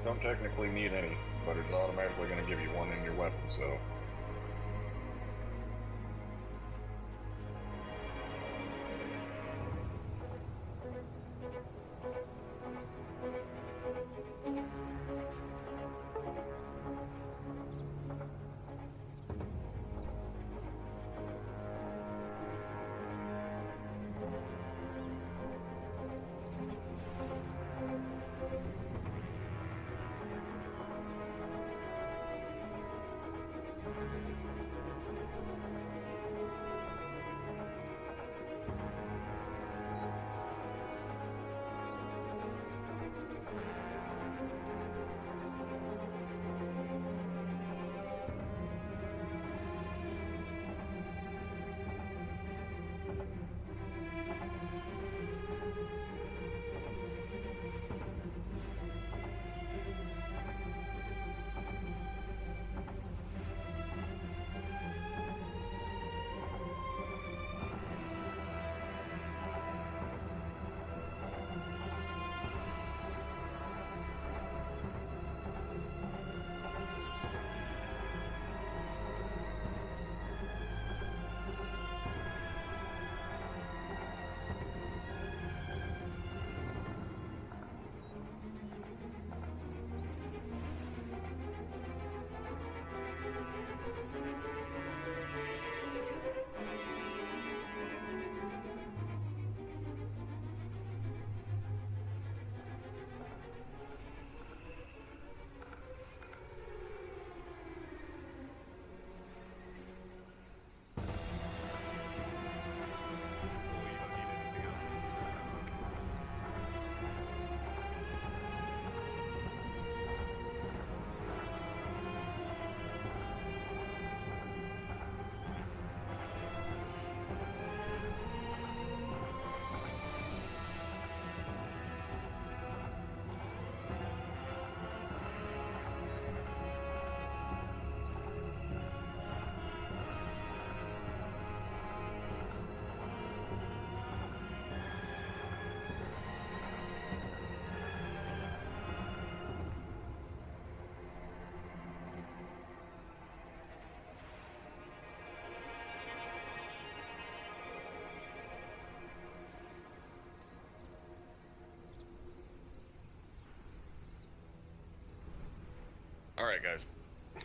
Don't technically need any, but it's automatically going to give you one in your weapon, so. Alright, guys. As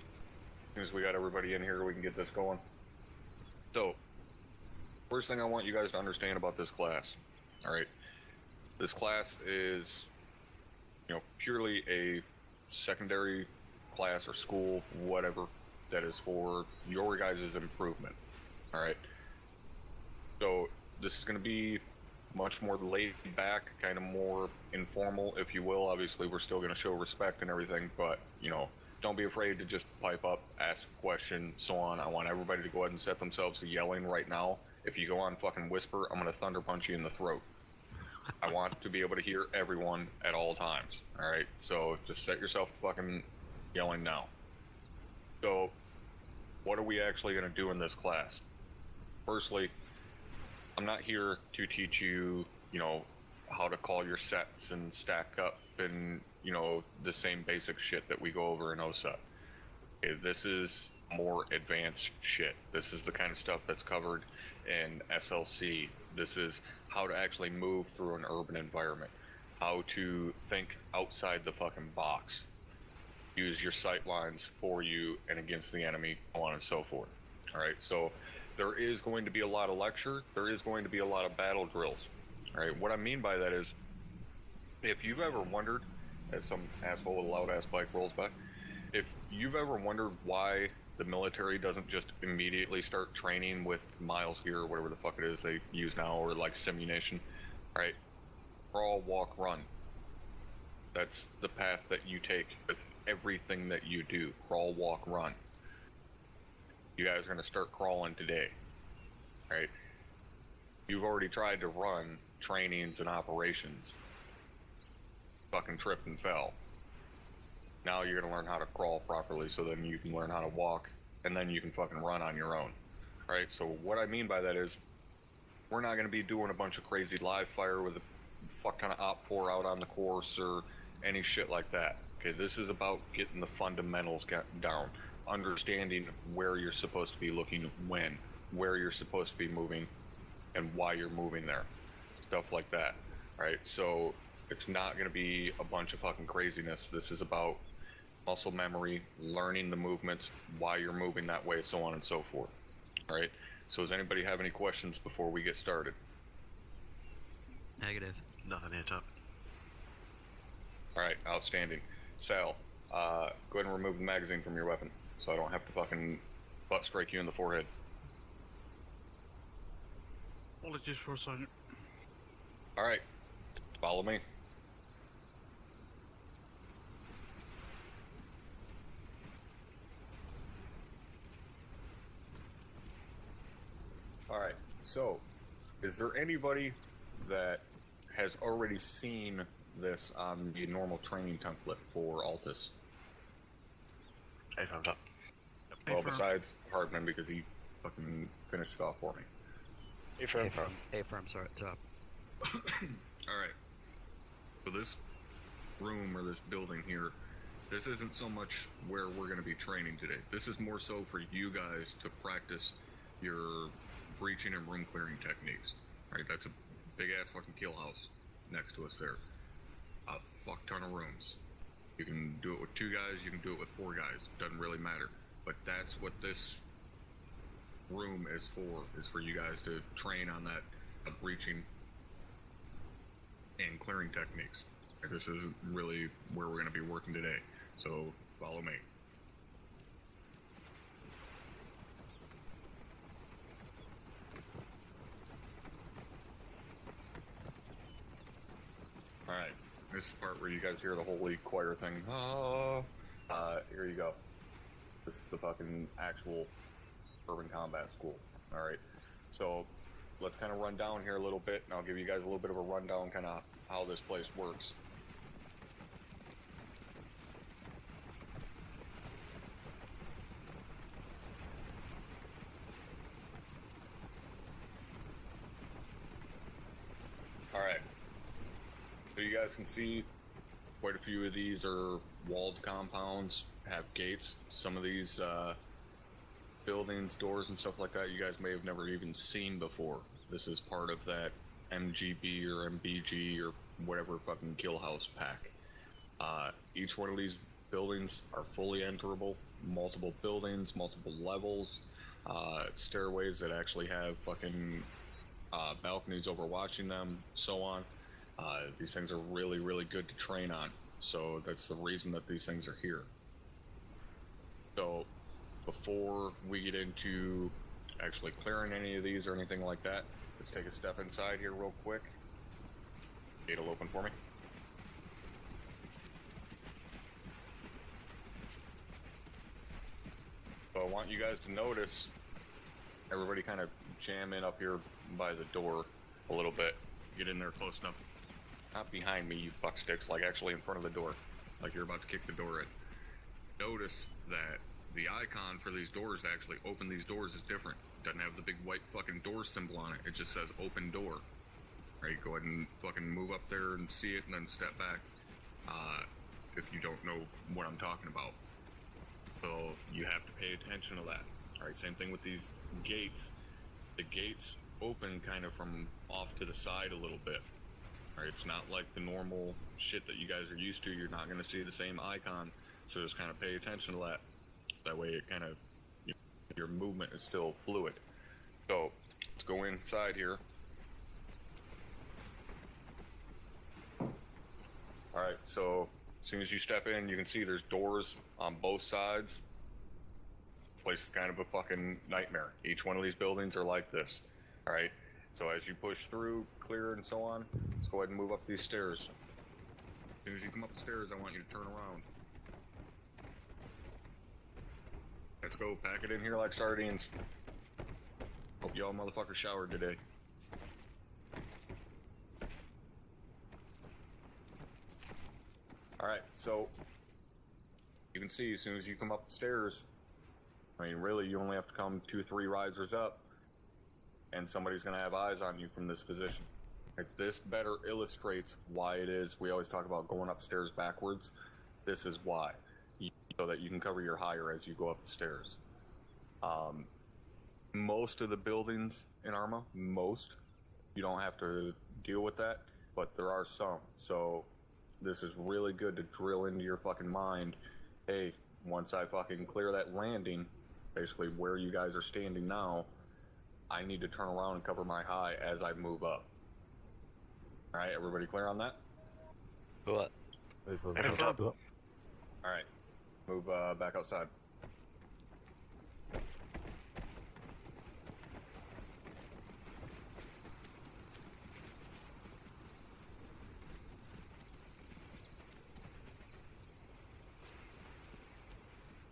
soon as we got everybody in here, we can get this going. So, first thing I want you guys to understand about this class. Alright. This class is, purely a secondary class or school, whatever, that is for your guys' improvement. Alright. So, this is going to be much more laid back, kind of more informal, if you will. Obviously, we're still going to show respect and everything, but, don't be afraid to just pipe up, ask a question, so on. I want everybody to go ahead and set themselves to yelling right now. If you go on fucking whisper, I'm going to thunder punch you in the throat. I want to be able to hear everyone at all times, alright? So just set yourself fucking yelling now. So, what are we actually going to do in this class? Firstly, I'm not here to teach you, how to call your sets and stack up and, the same basic shit that we go over in OSA. Okay, this is more advanced shit. This is the kind of stuff that's covered in SLC. This is how to actually move through an urban environment, how to think outside the fucking box, use your sight lines for you and against the enemy, so on and so forth. All right, so there is going to be a lot of lecture. There is going to be a lot of battle drills. All right, what I mean by that is, if you've ever wondered, as some asshole with a loud ass bike rolls by, if you've ever wondered why the military doesn't just immediately start training with miles here or whatever the fuck it is they use now, or like simunation, right? Crawl, walk, run. That's the path that you take with everything that you do. Crawl, walk, run. You guys are going to start crawling today, right? You've already tried to run trainings and operations. Fucking tripped and fell. Now you're going to learn how to crawl properly, so then you can learn how to walk, and then you can fucking run on your own, right? So what I mean by that is, we're not going to be doing a bunch of crazy live fire with a fuck ton of Op 4 out on the course or any shit like that, Okay, this is about getting the fundamentals down, understanding where you're supposed to be looking when, where you're supposed to be moving, and why you're moving there. Stuff like that, right? So it's not going to be a bunch of fucking craziness. This is about muscle memory, learning the movements, why you're moving that way, so on and so forth. All right. So does anybody have any questions before we get started? Negative. Nothing here, Top. All right, outstanding. Sal, go ahead and remove the magazine from your weapon so I don't have to fucking butt strike you in the forehead. Apologies for a second. All right, follow me. All right, so is there anybody that has already seen this on the normal training template for Altus? Hey, I'm Top. Well, besides Hartman, because he fucking finished it off for me. A-firm, sorry, top. All right. So this room or this building here, this isn't so much where we're going to be training today. This is more so for you guys to practice your breaching and room clearing techniques. Right? That's a big ass fucking kill house next to us there. A fuck ton of rooms. You can do it with 2 guys, you can do it with 4 guys. Doesn't really matter. But that's what this room is for you guys to train on that breaching and clearing techniques. This isn't really where we're going to be working today, so follow me. Alright, this is the part where you guys hear the holy choir thing. Here you go. This is the fucking actual urban combat school. Alright, so let's kind of run down here a little bit, and I'll give you guys a little bit of a rundown kind of how this place works. Alright, so you guys can see quite a few of these are walled compounds, have gates. Some of these buildings, doors, and stuff like that you guys may have never even seen before. This is part of that MGB or MBG or whatever fucking kill house pack. Each one of these buildings are fully enterable, multiple buildings, multiple levels, stairways that actually have fucking balconies overwatching them, so on. These things are really, really good to train on, so that's the reason that these things are here. So before we get into actually clearing any of these or anything like that, let's take a step inside here real quick. Gate will open for me. So I want you guys to notice everybody kind of jam in up here by the door a little bit. Get in there close enough. Not behind me, you fucksticks, like actually in front of the door. Like you're about to kick the door in. Notice that the icon for these doors to actually open these doors is different. It doesn't have the big white fucking door symbol on it. It just says open door. Right, go ahead and fucking move up there and see it and then step back if you don't know what I'm talking about. So you have to pay attention to that. Alright, same thing with these gates. The gates open kind of from off to the side a little bit. Alright, it's not like the normal shit that you guys are used to. You're not going to see the same icon, so just kind of pay attention to that. That way it kind of, your movement is still fluid. So let's go inside here. Alright, so as soon as you step in, you can see there's doors on both sides. The place is kind of a fucking nightmare. Each one of these buildings are like this. Alright, so as you push through, clear and so on, let's go ahead and move up these stairs. As soon as you come up the stairs, I want you to turn around. Let's go, pack it in here like sardines. Hope y'all motherfuckers showered today. Alright, so you can see as soon as you come up the stairs, I mean, really, you only have to come 2-3 risers up, and somebody's going to have eyes on you from this position. Like, this better illustrates why it is we always talk about going upstairs backwards. This is why, so that you can cover your hire as you go up the stairs. Most of the buildings in Arma, you don't have to deal with that, but there are some. So this is really good to drill into your fucking mind. Hey, once I fucking clear that landing, basically where you guys are standing now, I need to turn around and cover my high as I move up. All right, everybody clear on that? What? A-firm. All right, move back outside.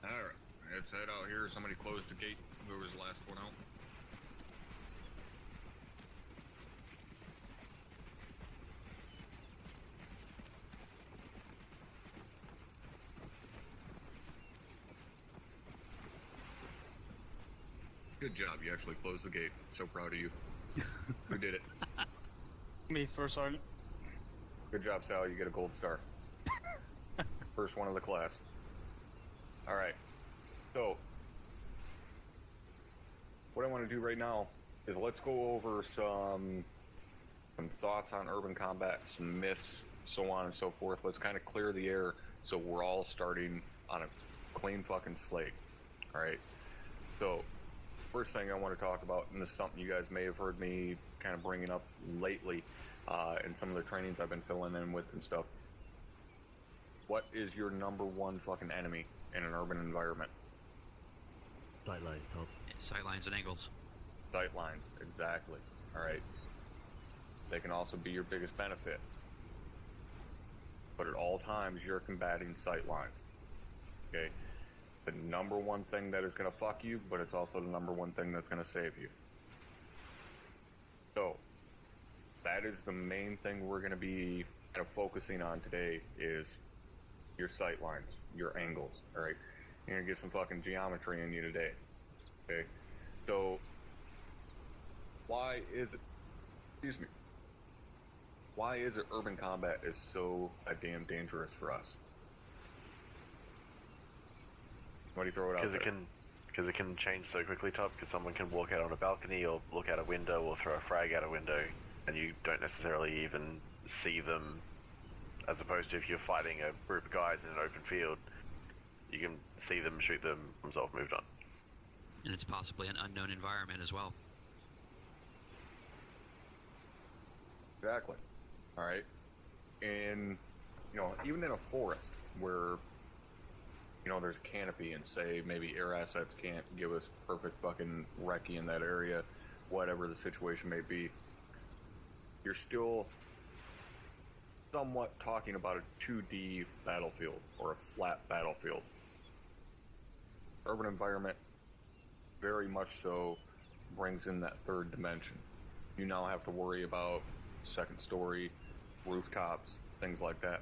All right, let's head out here. Somebody close the gate. Who was the last one out? Good job. You actually closed the gate. So proud of you. Who did it? Me, First Sergeant. Good job, Sal. You get a gold star. First one of the class. All right. So, what I want to do right now is let's go over some thoughts on urban combat, some myths, so on and so forth. Let's kind of clear the air so we're all starting on a clean fucking slate. All right. So, first thing I want to talk about, and this is something you guys may have heard me kind of bringing up lately in some of the trainings I've been filling in with and stuff. What is your number one fucking enemy in an urban environment? Sightlines, Tom. Sightlines and angles. Sight lines, exactly. All right. They can also be your biggest benefit. But at all times, you're combating sight lines. Okay? The number one thing that is going to fuck you, but it's also the number one thing that's going to save you. So, that is the main thing we're going to be kind of focusing on today is your sight lines, your angles, all right? You're going to get some fucking geometry in you today, okay? So, why is it urban combat is so goddamn dangerous for us? Why do you throw it out there? Because it can change so quickly, Top. Because someone can walk out on a balcony or look out a window or throw a frag out a window, and you don't necessarily even see them. As opposed to if you're fighting a group of guys in an open field, you can see them, shoot them, themselves moved on. And it's possibly an unknown environment as well. Exactly. All right. And, even in a forest where, there's a canopy and say maybe air assets can't give us perfect fucking recce in that area, whatever the situation may be, you're still somewhat talking about a 2D battlefield or a flat battlefield. Urban environment very much so brings in that third dimension. You now have to worry about second story, rooftops, things like that.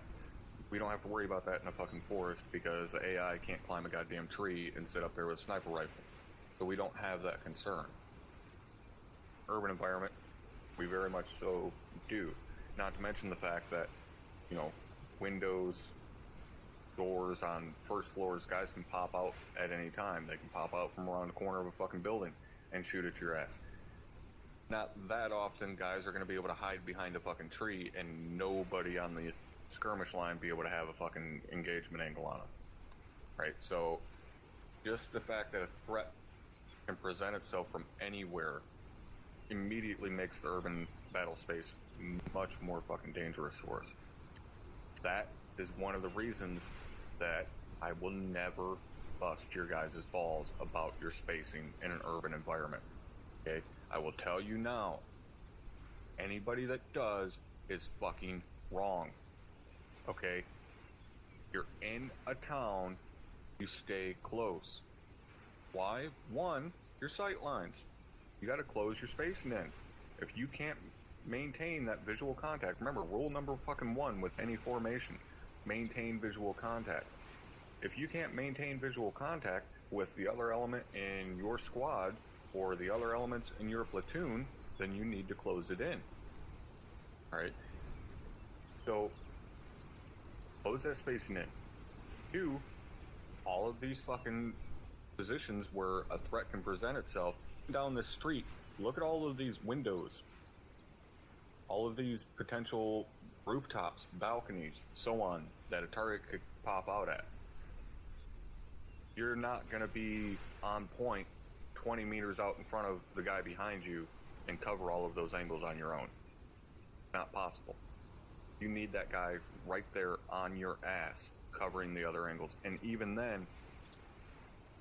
We don't have to worry about that in a fucking forest because the AI can't climb a goddamn tree and sit up there with a sniper rifle. So we don't have that concern. Urban environment, we very much so do. Not to mention the fact that, windows, doors on first floors, guys can pop out at any time. They can pop out from around the corner of a fucking building and shoot at your ass. Not that often guys are going to be able to hide behind a fucking tree and nobody on the skirmish line be able to have a fucking engagement angle on them. Right? So, just the fact that a threat can present itself from anywhere immediately makes the urban battle space much more fucking dangerous for us. That is one of the reasons that I will never bust your guys' balls about your spacing in an urban environment. Okay? I will tell you now, anybody that does is fucking wrong. Okay? You're in a town, you stay close. Why? One, your sight lines. You gotta close your spacing in. If you can't maintain that visual contact, remember, rule number fucking one with any formation, maintain visual contact. If you can't maintain visual contact with the other element in your squad or the other elements in your platoon, then you need to close it in. Alright? So, close that spacing in. Two, all of these fucking positions where a threat can present itself down the street. Look at all of these windows, all of these potential rooftops, balconies, so on, that a target could pop out at. You're not going to be on point 20 meters out in front of the guy behind you and cover all of those angles on your own. Not possible. You need that guy right there on your ass covering the other angles. And even then,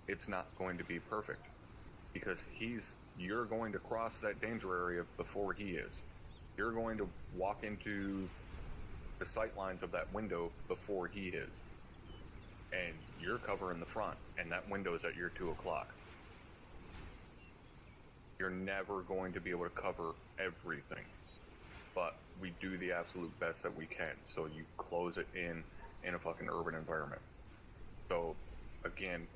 it's not going to be perfect because you're going to cross that danger area before he is. You're going to walk into the sight lines of that window before he is. And you're covering the front, and that window is at your 2 o'clock. You're never going to be able to cover everything, but we do the absolute best that we can. So you close it in a fucking urban environment. So again,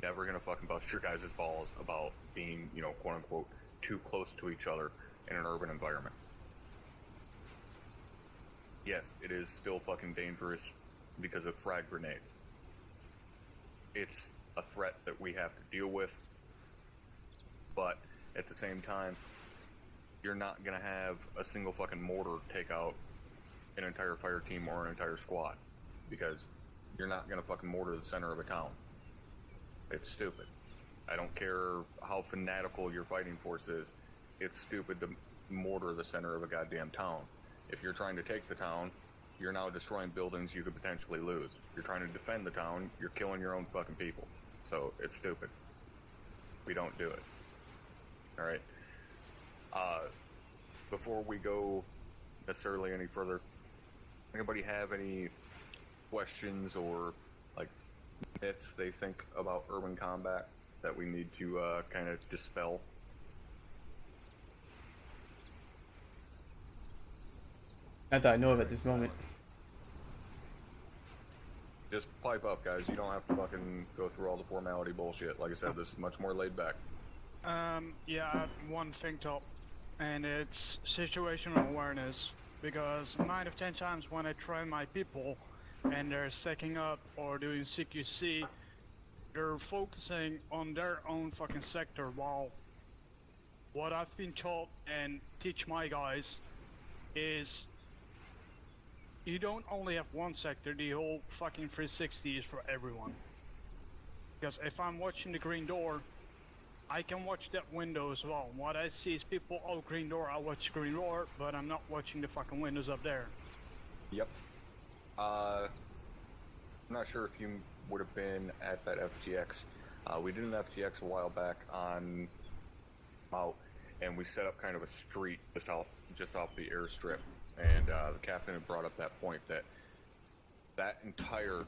never gonna fucking bust your guys' balls about being, quote unquote, too close to each other in an urban environment. Yes, it is still fucking dangerous because of frag grenades. It's a threat that we have to deal with, but at the same time, you're not gonna have a single fucking mortar take out an entire fire team or an entire squad, because you're not gonna fucking mortar the center of a town. It's stupid. I don't care how fanatical your fighting force is, it's stupid to mortar the center of a goddamn town. If you're trying to take the town, you're now destroying buildings you could potentially lose. You're trying to defend the town, you're killing your own fucking people. So, it's stupid. We don't do it. Alright? Before we go necessarily any further, anybody have any questions or, myths they think about urban combat that we need to, kind of dispel? Not that I know of at this moment. Just pipe up, guys. You don't have to fucking go through all the formality bullshit. Like I said, this is much more laid back. Yeah, I have one thing top, and it's situational awareness. Because 9 out of 10 times when I train my people and they're stacking up or doing CQC, they're focusing on their own fucking sector, while what I've been taught and teach my guys is you don't only have one sector, the whole fucking 360 is for everyone. Because if I'm watching the green door, I can watch that window as well. What I see is people, oh, green door, I'll watch green door, but I'm not watching the fucking windows up there. Yep. I'm not sure if you would have been at that FTX. We did an FTX a while back on out, and we set up kind of a street just off the airstrip. And the captain had brought up that point that entire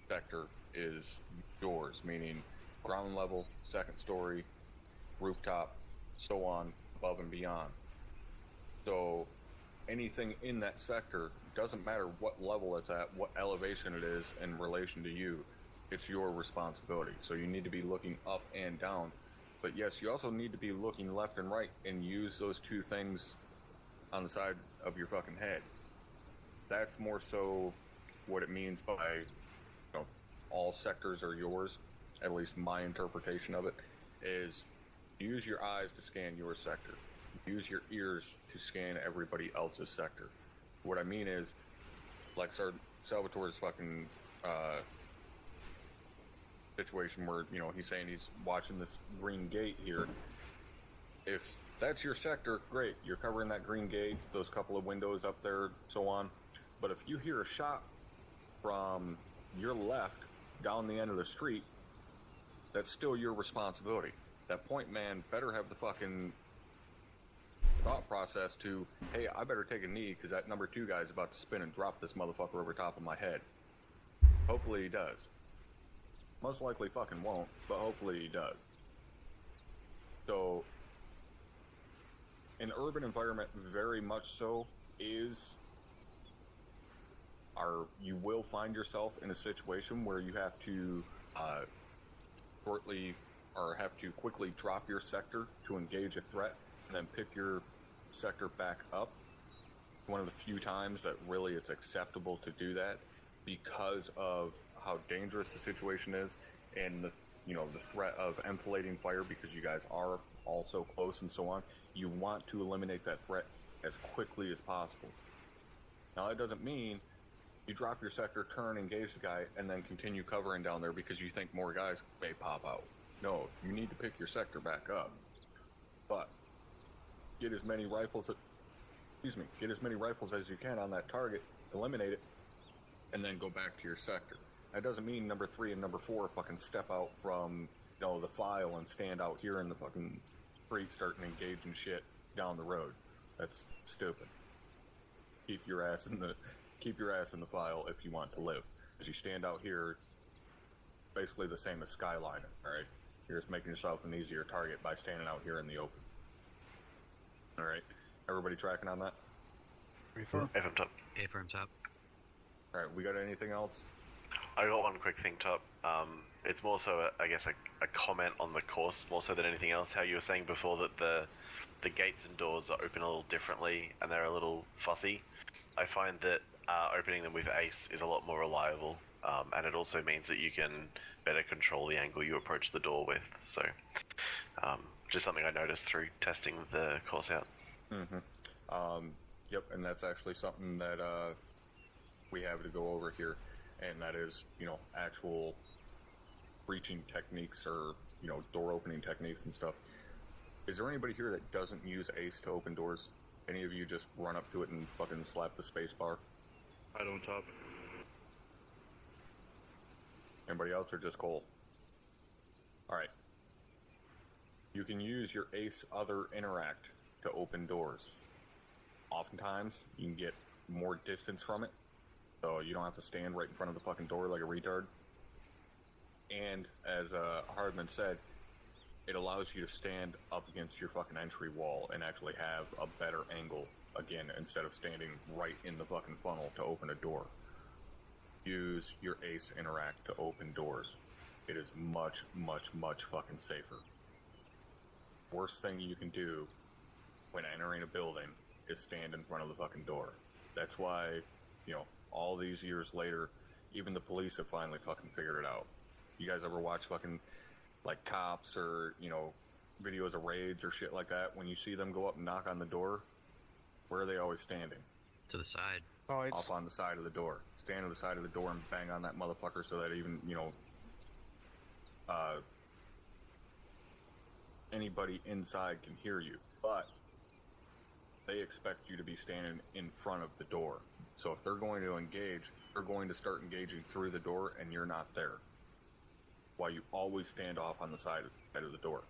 sector is yours, meaning ground level, second story, rooftop, so on, above and beyond. So anything in that sector, doesn't matter what level it's at, what elevation it is in relation to you, it's your responsibility. So you need to be looking up and down. But yes, you also need to be looking left and right and use those two things on the side of your fucking head. That's more so what it means by, all sectors are yours. At least my interpretation of it is use your eyes to scan your sector. Use your ears to scan everybody else's sector. What I mean is, like Salvatore's fucking situation where, he's saying he's watching this green gate here. If that's your sector, great. You're covering that green gate, those couple of windows up there, so on. But if you hear a shot from your left down the end of the street, that's still your responsibility. That point man better have the fucking thought process to, hey, I better take a knee because that number 2 guy is about to spin and drop this motherfucker over top of my head. Hopefully he does. Most likely fucking won't, but hopefully he does. So, an urban environment very much so is you will find yourself in a situation where you have to quickly drop your sector to engage a threat and then pick your sector back up. One of the few times that really it's acceptable to do that because of how dangerous the situation is, and the the threat of enfilading fire because you guys are all so close and so on. You want to eliminate that threat as quickly as possible. Now that doesn't mean you drop your sector, turn, engage the guy, and then continue covering down there because you think more guys may pop out. No, you need to pick your sector back up. But get as many rifles as you can on that target, eliminate it, and then go back to your sector. That doesn't mean number 3 and number 4 fucking step out from the file and stand out here in the fucking street starting engaging shit down the road. That's stupid. Keep your ass in the file if you want to live. Because you stand out here, basically the same as skyline. All right, you're just making yourself an easier target by standing out here in the open. All right, everybody tracking on that? Affirm top. Affirm top. All right, we got anything else? I got one quick thing, Top. It's more so, I guess, a comment on the course, more so than anything else. How you were saying before that the gates and doors are open a little differently and they're a little fussy. I find that opening them with Ace is a lot more reliable, and it also means that you can better control the angle you approach the door with. So, just something I noticed through testing the course out. Yep, and that's actually something that we have to go over here, and that is, actual breaching techniques or, door opening techniques and stuff. Is there anybody here that doesn't use Ace to open doors? Any of you just run up to it and fucking slap the space bar? I don't, Top. Anybody else or just Cole? Alright. You can use your Ace other interact to open doors. Oftentimes, you can get more distance from it, so you don't have to stand right in front of the fucking door like a retard. And, as Hardman said, it allows you to stand up against your fucking entry wall and actually have a better angle, again, instead of standing right in the fucking funnel to open a door. Use your Ace interact to open doors. It is much, much, much fucking safer. Worst thing you can do when entering a building is stand in front of the fucking door. That's why, all these years later, even the police have finally fucking figured it out. You guys ever watch fucking, like, cops or, videos of raids or shit like that? When you see them go up and knock on the door, where are they always standing? To the side. Oh, it's Up on the side of the door. Stand on the side of the door and bang on that motherfucker so that even, anybody inside can hear you. But they expect you to be standing in front of the door. So if they're going to engage, they're going to start engaging through the door and you're not there. Why you always stand off on the side of the door.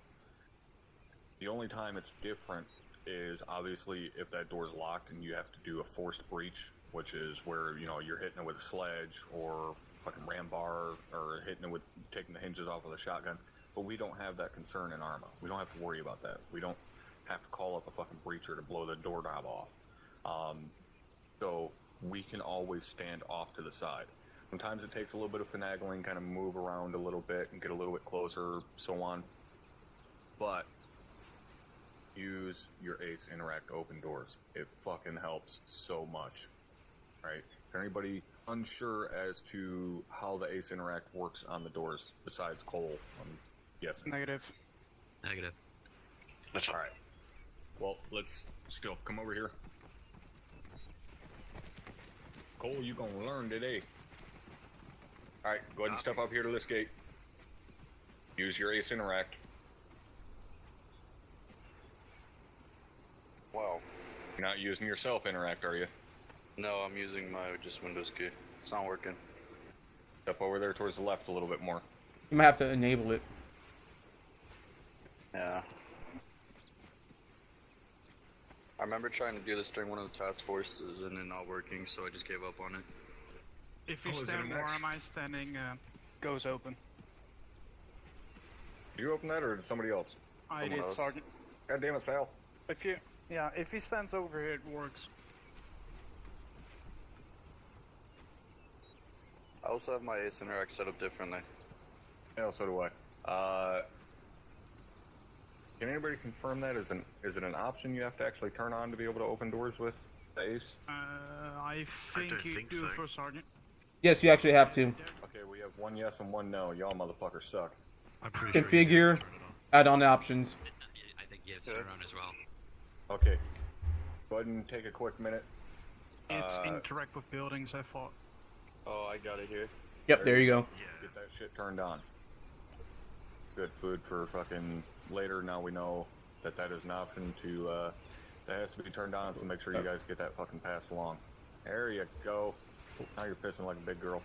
The only time it's different is obviously if that door's locked and you have to do a forced breach, which is where, you're hitting it with a sledge or fucking ram bar or hitting it with taking the hinges off with a shotgun. But we don't have that concern in Arma. We don't have to worry about that. We don't have to call up a fucking breacher to blow the doorknob off. So we can always stand off to the side. Sometimes it takes a little bit of finagling, kind of move around a little bit and get a little bit closer, so on. But use your Ace interact to open doors. It fucking helps so much. Right? Is there anybody unsure as to how the Ace interact works on the doors besides Cole? Yes. negative. Negative. That's all right. Well, let's still come over here. Cole, you gonna learn today. Alright, go ahead and step up here to this gate. Use your Ace interact. Wow. You're not using your self interact, are you? No, I'm using my just Windows key. It's not working. Step over there towards the left a little bit more. You might have to enable it. Yeah. I remember trying to do this during one of the task forces and it not working, so I just gave up on it. If you Oh, is it stand a where match? am I standing, goes open. Did you open that or did somebody else? I Someone did, else. Sergeant. God damn it, Sal. If he stands over here, it works. I also have my Ace Interact set up differently. Yeah, so do I. Can anybody confirm that? Is it an option you have to actually turn on to be able to open doors with the Ace? I think don't you think do so. for Sergeant. Yes, you actually have to. Okay, we have have one yes and one no. Y'all motherfuckers suck. I'm pretty sure. Configure, add-on options. I think yes, Okay. Aram as well. Okay. Go ahead and take a quick minute. It's interact with buildings, I thought. Oh, I got it here. Yep, there you go. Get that shit turned on. Good food for fucking later. Now we know that that is an option to, that has to be turned on, so make sure you guys get that fucking passed along. There you go. Now you're pissing like a big girl.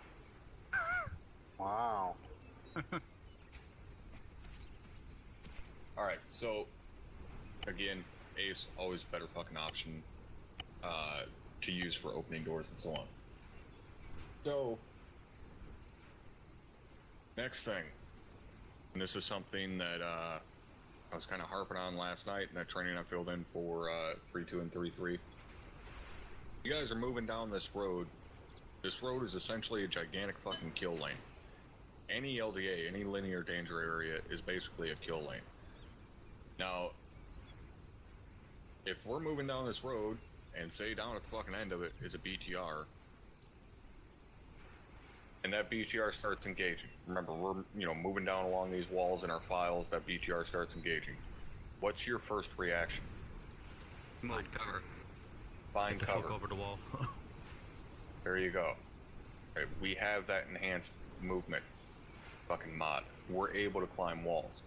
Wow. Alright, so, again, Ace, always a better fucking option, to use for opening doors and so on. So, next thing, and this is something that, I was kind of harping on last night in that training I filled in for, 3-2 and 3-3. You guys are moving down this road. This road is essentially a gigantic fucking kill lane. Any LDA, any linear danger area, is basically a kill lane. Now, if we're moving down this road, and say down at the fucking end of it is a BTR, and that BTR starts engaging. Remember, we're, moving down along these walls in our files, that BTR starts engaging. What's your first reaction? Find cover. Find The fuck cover. over the wall. There you go. Right, we have that enhanced movement fucking mod. We're able to climb walls.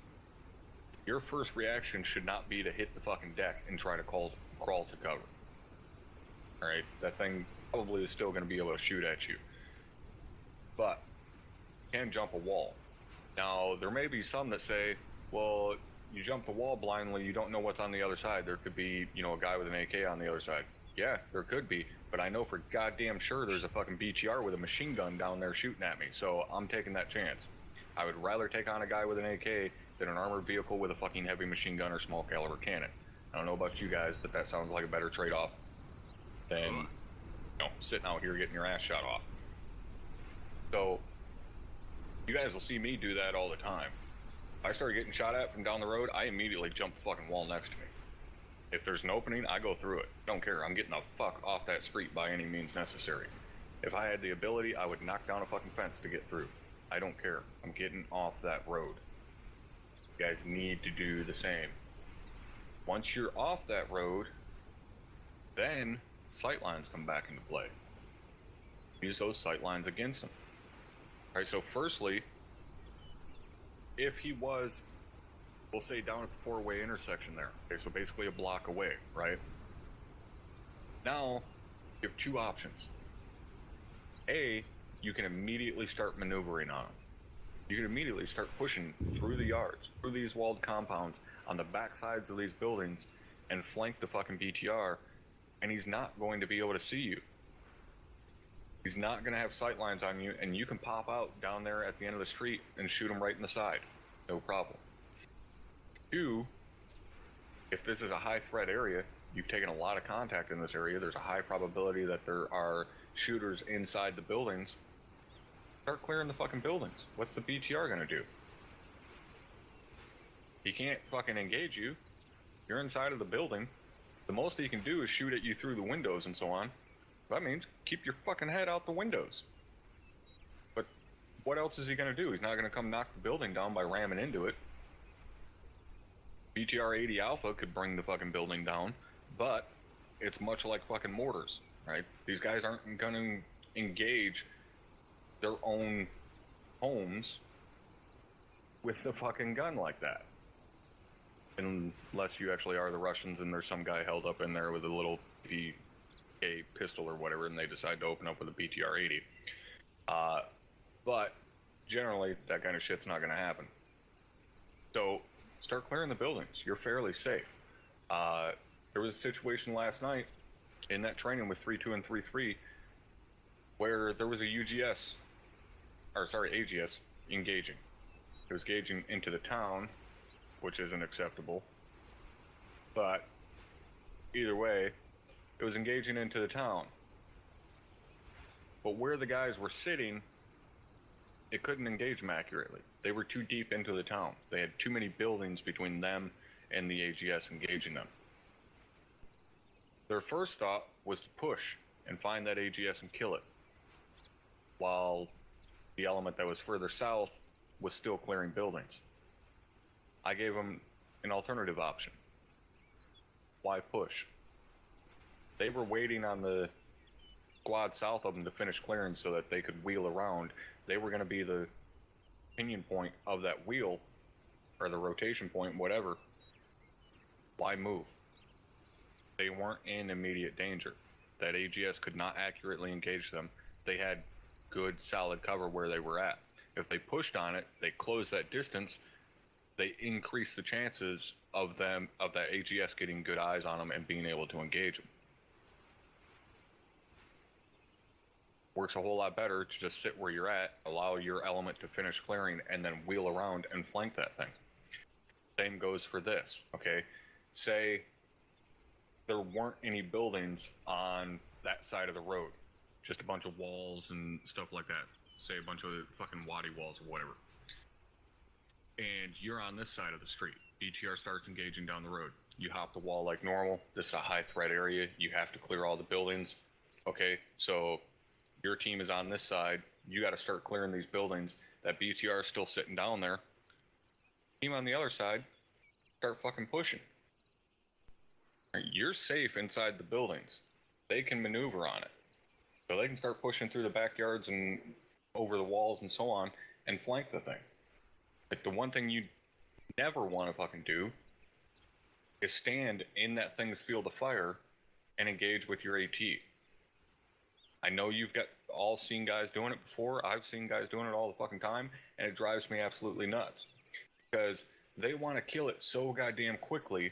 Your first reaction should not be to hit the fucking deck and try to crawl to cover. Alright, that thing probably is still going to be able to shoot at you. But, you can jump a wall. Now, there may be some that say, well, you jump the wall blindly, you don't know what's on the other side. There could be, a guy with an AK on the other side. Yeah, there could be, but I know for goddamn sure there's a fucking BTR with a machine gun down there shooting at me, so I'm taking that chance. I would rather take on a guy with an AK than an armored vehicle with a fucking heavy machine gun or small caliber cannon. I don't know about you guys, but that sounds like a better trade-off than, sitting out here getting your ass shot off. So, you guys will see me do that all the time. If I start getting shot at from down the road, I immediately jump the fucking wall next to me. If there's an opening, I go through it. Don't care, I'm getting the fuck off that street by any means necessary. If I had the ability, I would knock down a fucking fence to get through. I don't care, I'm getting off that road. You guys need to do the same. Once you're off that road, then sightlines come back into play. Use those sightlines against them. Alright, so firstly, if he was, we'll say down at the four-way intersection there, okay, so basically a block away, right? Now, you have two options. A, you can immediately start maneuvering on him. You can immediately start pushing through the yards, through these walled compounds, on the back sides of these buildings, and flank the fucking BTR, and he's not going to be able to see you. He's not going to have sight lines on you, and you can pop out down there at the end of the street and shoot him right in the side. No problem. Two, if this is a high threat area, you've taken a lot of contact in this area, there's a high probability that there are shooters inside the buildings. Start clearing the fucking buildings. What's the BTR going to do? He can't fucking engage you. You're inside of the building. The most he can do is shoot at you through the windows and so on. That means keep your fucking head out the windows. But what else is he going to do? He's not going to come knock the building down by ramming into it. BTR-80 Alpha could bring the fucking building down, but it's much like fucking mortars, right? These guys aren't going to engage their own homes with the fucking gun like that. Unless you actually are the Russians and there's some guy held up in there with a little a pistol or whatever, and they decide to open up with a BTR-80. But generally, that kind of shit's not going to happen. So start clearing the buildings. You're fairly safe. There was a situation last night in that training with 3-2 and 3-3 where there was a AGS engaging. It was engaging into the town, which isn't acceptable. But either way, it was engaging into the town. But where the guys were sitting, it couldn't engage them accurately. They were too deep into the town. They had too many buildings between them and the AGS engaging them. Their first thought was to push and find that AGS and kill it, while the element that was further south was still clearing buildings. I gave them an alternative option. Why push? They were waiting on the squad south of them to finish clearing so that they could wheel around. They were going to be the pinion point of that wheel, or the rotation point, whatever. Why move? They weren't in immediate danger. That AGS could not accurately engage them. They had good, solid cover where they were at. If they pushed on it, they closed that distance, they increased the chances of that AGS getting good eyes on them and being able to engage them. Works a whole lot better to just sit where you're at, allow your element to finish clearing, and then wheel around and flank that thing. Same goes for this, okay? Say there weren't any buildings on that side of the road, just a bunch of walls and stuff like that. Say a bunch of fucking wadi walls or whatever. And you're on this side of the street. BTR starts engaging down the road. You hop the wall like normal. This is a high threat area. You have to clear all the buildings. Okay, so your team is on this side. You got to start clearing these buildings. That BTR is still sitting down there. Team on the other side, start fucking pushing. You're safe inside the buildings. They can maneuver on it. So they can start pushing through the backyards and over the walls and so on and flank the thing. Like, the one thing you never want to fucking do is stand in that thing's field of fire and engage with your AT. I know you've all seen guys doing it before. I've seen guys doing it all the fucking time, and it drives me absolutely nuts. Because they want to kill it so goddamn quickly,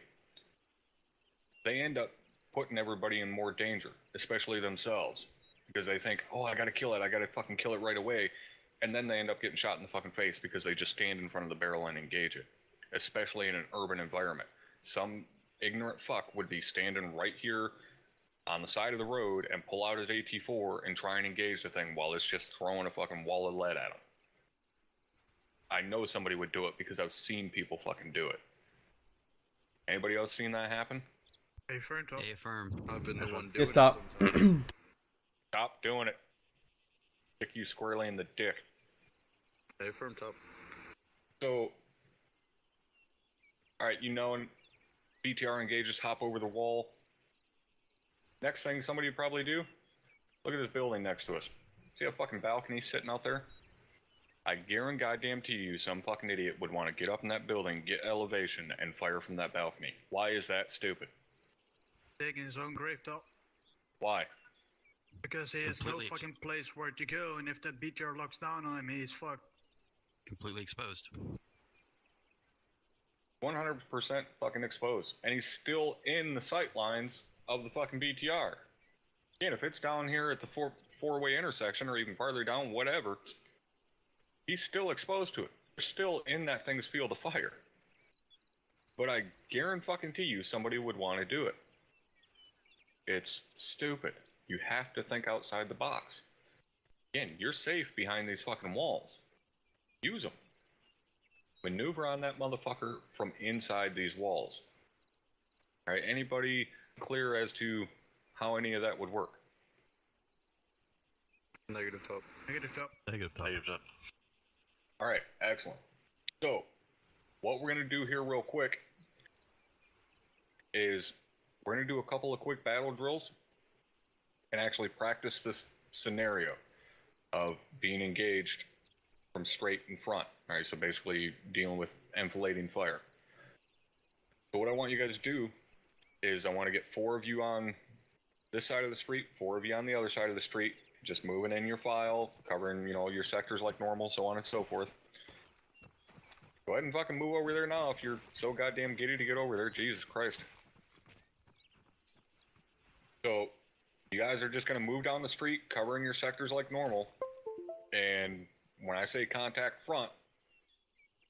they end up putting everybody in more danger, especially themselves. Because they think, oh, I gotta kill it, I gotta fucking kill it right away. And then they end up getting shot in the fucking face because they just stand in front of the barrel and engage it. Especially in an urban environment. Some ignorant fuck would be standing right here on the side of the road and pull out his AT-4 and try and engage the thing while it's just throwing a fucking wall of lead at him. I know somebody would do it because I've seen people fucking do it. Anybody else seen that happen? Affirm. I've been the one doing Yes, it stop. sometimes. Stop doing it. Kick you squarely in the dick. Hey, firm top. So, alright, you know, and BTR engages, hop over the wall. Next thing somebody would probably do, look at this building next to us. See a fucking balcony sitting out there? I guarantee you some fucking idiot would want to get up in that building, get elevation, and fire from that balcony. Why is that stupid? Digging his own grave top. Why? Because he has no Completely fucking place where to go, and if that BTR locks down on him, he's fucked. Completely exposed. 100% fucking exposed. And he's still in the sight lines of the fucking BTR. Again, if it's down here at the four-way intersection or even farther down, whatever, he's still exposed to it. They're still in that thing's field of fire. But I guarantee you somebody would want to do it. It's stupid. You have to think outside the box. Again, you're safe behind these fucking walls. Use them. Maneuver on that motherfucker from inside these walls. Alright, anybody clear as to how any of that would work? Negative top. Negative top. Negative top. Negative top. Alright, excellent. So, what we're going to do here real quick is we're going to do a couple of quick battle drills and actually practice this scenario of being engaged from straight in front. Alright, so basically dealing with enfilading fire. So what I want you guys to do is I want to get 4 of you on this side of the street, 4 of you on the other side of the street, just moving in your file, covering, you know, your sectors like normal, so on and so forth. Go ahead and fucking move over there now if you're so goddamn giddy to get over there. Jesus Christ. So, you guys are just going to move down the street, covering your sectors like normal, and when I say contact front,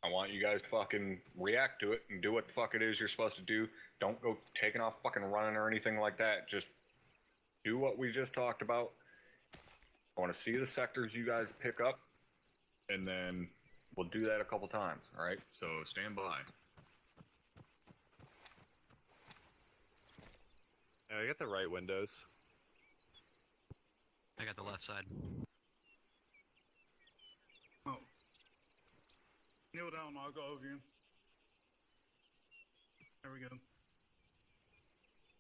I want you guys to fucking react to it and do what the fuck it is you're supposed to do. Don't go taking off fucking running or anything like that. Just do what we just talked about. I want to see the sectors you guys pick up, and then we'll do that a couple times, alright? So stand by. I got the right windows. I got the left side. Kneel down, I'll go over you. There we go.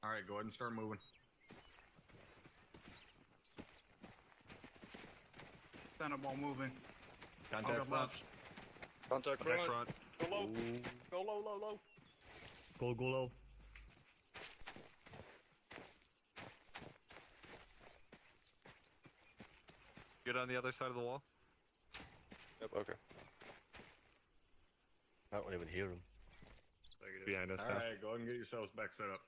Alright, go ahead and start moving. Center ball moving. I'll Contact go front. left. Contact Back front. front. Go low. Go low, low, low. Go low. Get on the other side of the wall. Yep, okay. I don't even hear him. Behind us now. Alright, go ahead and get yourselves back set up.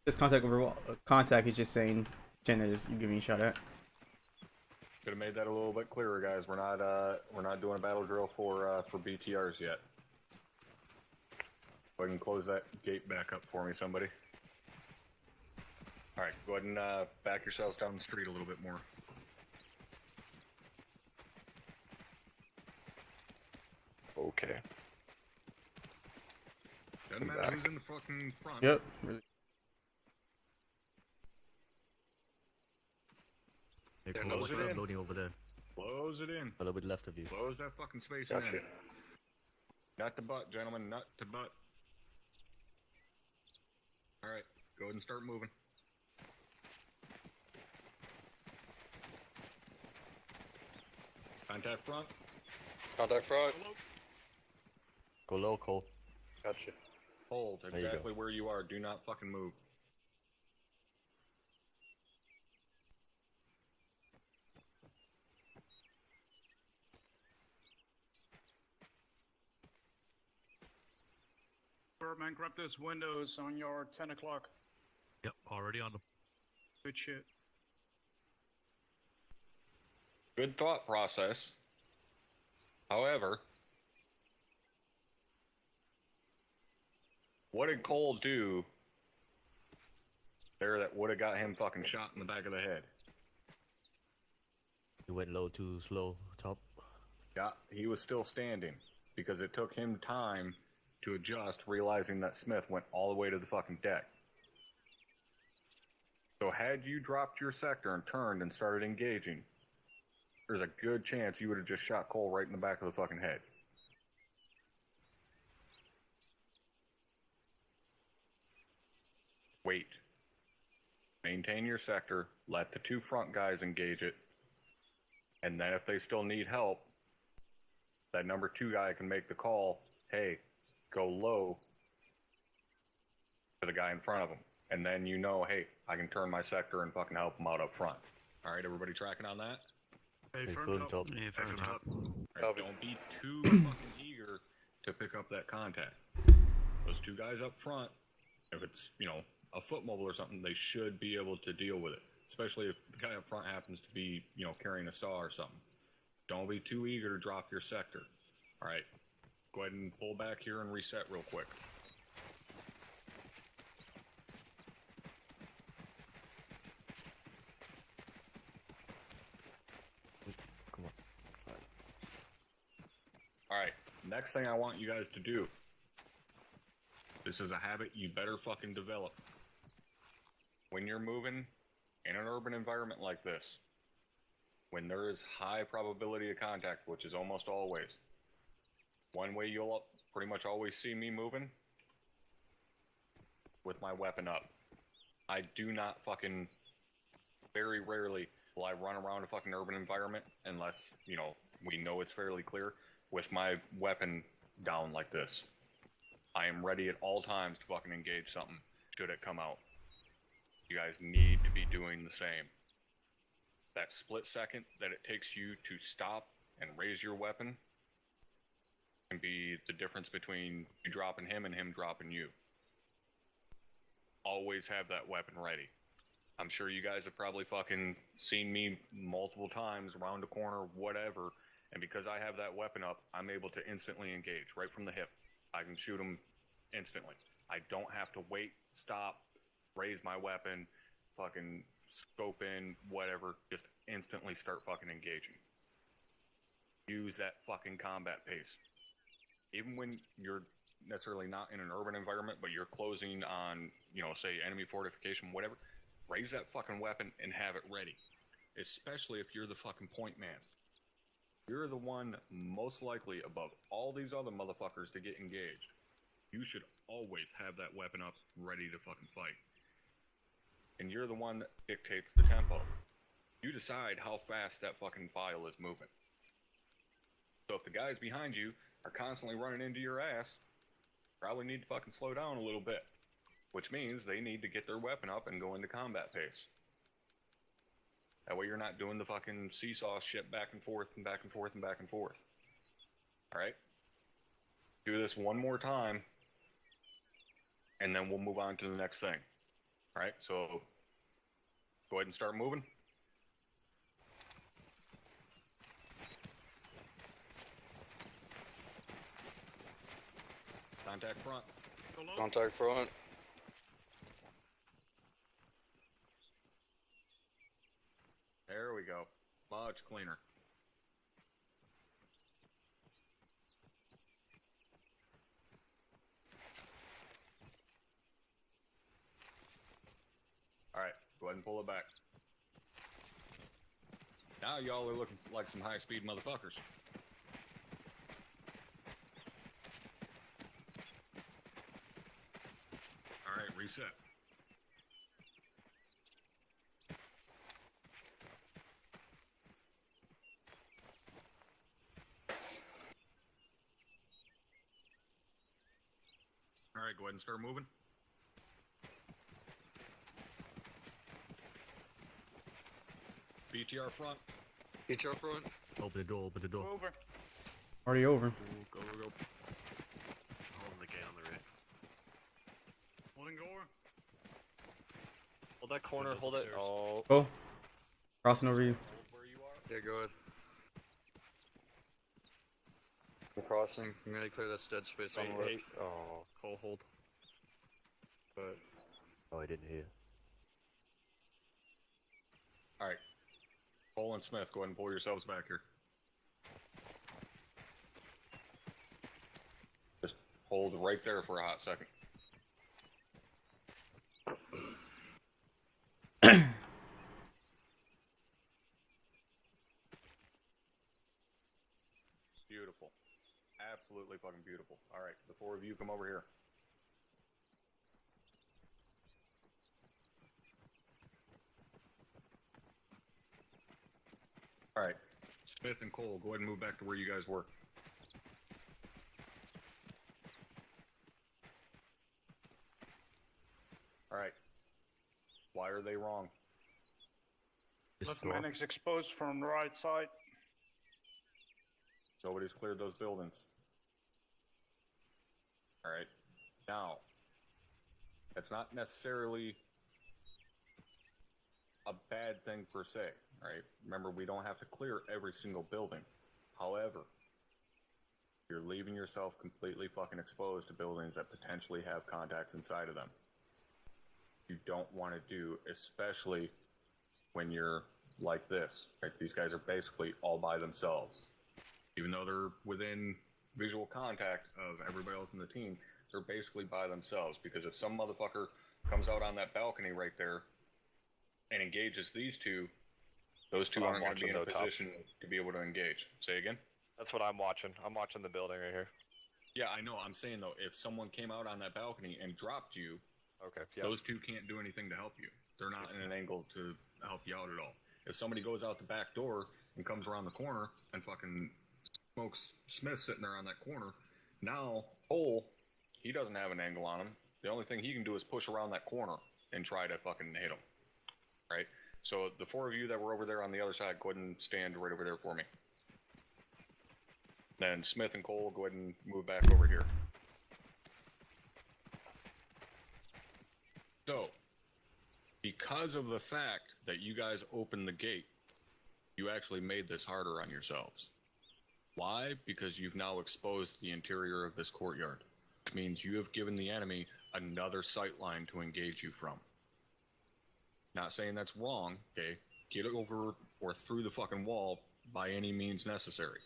This contact over contact is just saying Jenna is giving you a shot at. Could have made that a little bit clearer, guys. We're not doing a battle drill for BTRs yet. Go ahead and close that gate back up for me, somebody. Alright, go ahead and back yourselves down the street a little bit more. Okay. Doesn't matter who's in the fucking front. Yep. Hey, Yeah, Cole, close what's it that in. loading over there? Close it in. A little bit left of you. Close that fucking space Gotcha. in. Nut to butt, gentlemen. Nut to butt. Alright, go ahead and start moving. Contact front. Contact front. Go low, Cole. Gotcha. Hold you go. exactly where you are. Do not fucking move. Birdman, grab those windows on your 10 o'clock. Yep, already on them. Good shit. Good thought process. However, what did Cole do there that would have got him fucking shot in the back of the head? You went low too slow, top. Yeah, he was still standing because it took him time to adjust, realizing that Smith went all the way to the fucking deck. So had you dropped your sector and turned and started engaging, there's a good chance you would have just shot Cole right in the back of the fucking head. Wait. Maintain your sector, let the two front guys engage it, and then if they still need help, that number 2 guy can make the call, hey, go low to the guy in front of him. And then you know, hey, I can turn my sector and fucking help him out up front. Alright, everybody tracking on that? Hey, Hey, firm firm top. top. Yeah, firm top. Alright, don't be too fucking eager to pick up that contact. Those 2 guys up front, if it's, you know, a foot mobile or something, they should be able to deal with it. Especially if the guy up front happens to be, you know, carrying a saw or something. Don't be too eager to drop your sector. Alright, go ahead and pull back here and reset real quick. Come on. Alright, next thing I want you guys to do. This is a habit you better fucking develop. When you're moving in an urban environment like this, when there is high probability of contact, which is almost always, one way you'll pretty much always see me moving, with my weapon up. I do not fucking, very rarely will I run around a fucking urban environment unless, you know, we know it's fairly clear, with my weapon down like this. I am ready at all times to fucking engage something, should it come out. You guys need to be doing the same. That split second that it takes you to stop and raise your weapon can be the difference between you dropping him and him dropping you. Always have that weapon ready. I'm sure you guys have probably fucking seen me multiple times around a corner, whatever, and because I have that weapon up, I'm able to instantly engage right from the hip. I can shoot him instantly. I don't have to wait, stop, raise my weapon, fucking scope in, whatever, just instantly start fucking engaging. Use that fucking combat pace. Even when you're necessarily not in an urban environment, but you're closing on, you know, say enemy fortification, whatever, raise that fucking weapon and have it ready. Especially if you're the fucking point man. you're the one most likely above all these other motherfuckers to get engaged. You should always have that weapon up, ready to fucking fight. And you're the one that dictates the tempo. You decide how fast that fucking file is moving. So if the guys behind you are constantly running into your ass, probably need to fucking slow down a little bit. Which means they need to get their weapon up and go into combat pace. That way you're not doing the fucking seesaw shit back and forth and back and forth and back and forth. Alright? Do this one more time, and then we'll move on to the next thing. Alright, so go ahead and start moving. Contact front. Contact front. There we go. Much cleaner. Alright, go ahead and pull it back. Now y'all are looking like some high-speed motherfuckers. Alright, reset. Alright, go ahead and start moving. BTR front. BTR front. Open the door, open the door. Over. Already over. Go, go, go. Holding the gate on the rear. Holding door. Hold that corner, hold it. Oh, Oh. Crossing over you. Hold where you are. Yeah, go ahead. I'm crossing. I'm gonna clear this dead space on the left. Oh, Cole, hold. But Oh, I didn't hear. Alright. Cole and Smith, go ahead and pull yourselves back here. Just hold right there for a hot second. Beautiful. Absolutely fucking beautiful. Alright, the four of you come over here. Alright. Smith and Cole, go ahead and move back to where you guys were. Alright. Why are they wrong? Left Mannix exposed from the right side. Nobody's cleared those buildings. Alright. Now, that's not necessarily a bad thing per se, right? Remember, we don't have to clear every single building. However, you're leaving yourself completely fucking exposed to buildings that potentially have contacts inside of them. You don't want to do, especially when you're like this, right? These guys are basically all by themselves. Even though they're within visual contact of everybody else in the team, they're basically by themselves. Because if some motherfucker comes out on that balcony right there and engages these two, those two aren't going to be in a position to be able to engage. Say again? that's what I'm watching. I'm watching the building right here. Yeah, I know. I'm saying, though, if someone came out on that balcony and dropped you, Okay, yeah. those two can't do anything to help you. They're not in an angle to help you out at all. If somebody goes out the back door and comes around the corner and fucking smokes Smith sitting there on that corner, now Cole, he doesn't have an angle on him. The only thing he can do is push around that corner and try to fucking hit him. Right? So the four of you that were over there on the other side, go ahead and stand right over there for me. Then Smith and Cole, go ahead and move back over here. So, because of the fact that you guys opened the gate, you actually made this harder on yourselves. Why? Because you've now exposed the interior of this courtyard, which means you have given the enemy another sight line to engage you from. Not saying that's wrong, okay? Get over or through the fucking wall by any means necessary.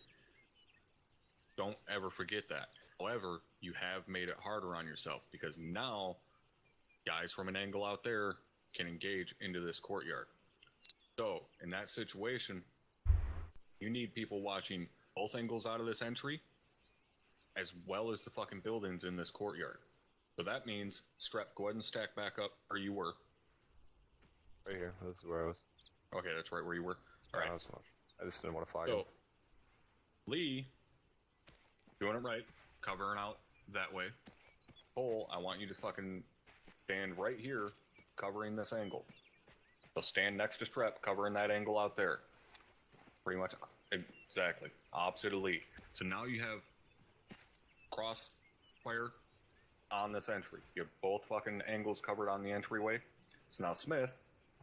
Don't ever forget that. However, you have made it harder on yourself because now guys from an angle out there can engage into this courtyard. So, in that situation, You need people watching both angles out of this entry, as well as the fucking buildings in this courtyard. So that means, Strep, go ahead and stack back up where you were. Right here. This is where I was. Okay, that's right where you were. All right. I just didn't want to flag So, him. Lee, doing it right, covering out that way. Cole, I want you to fucking stand right here, covering this angle. So stand next to Strep, covering that angle out there. Pretty much, exactly, opposite of Lee. So now you have crossfire on this entry. You have both fucking angles covered on the entryway. So now Smith,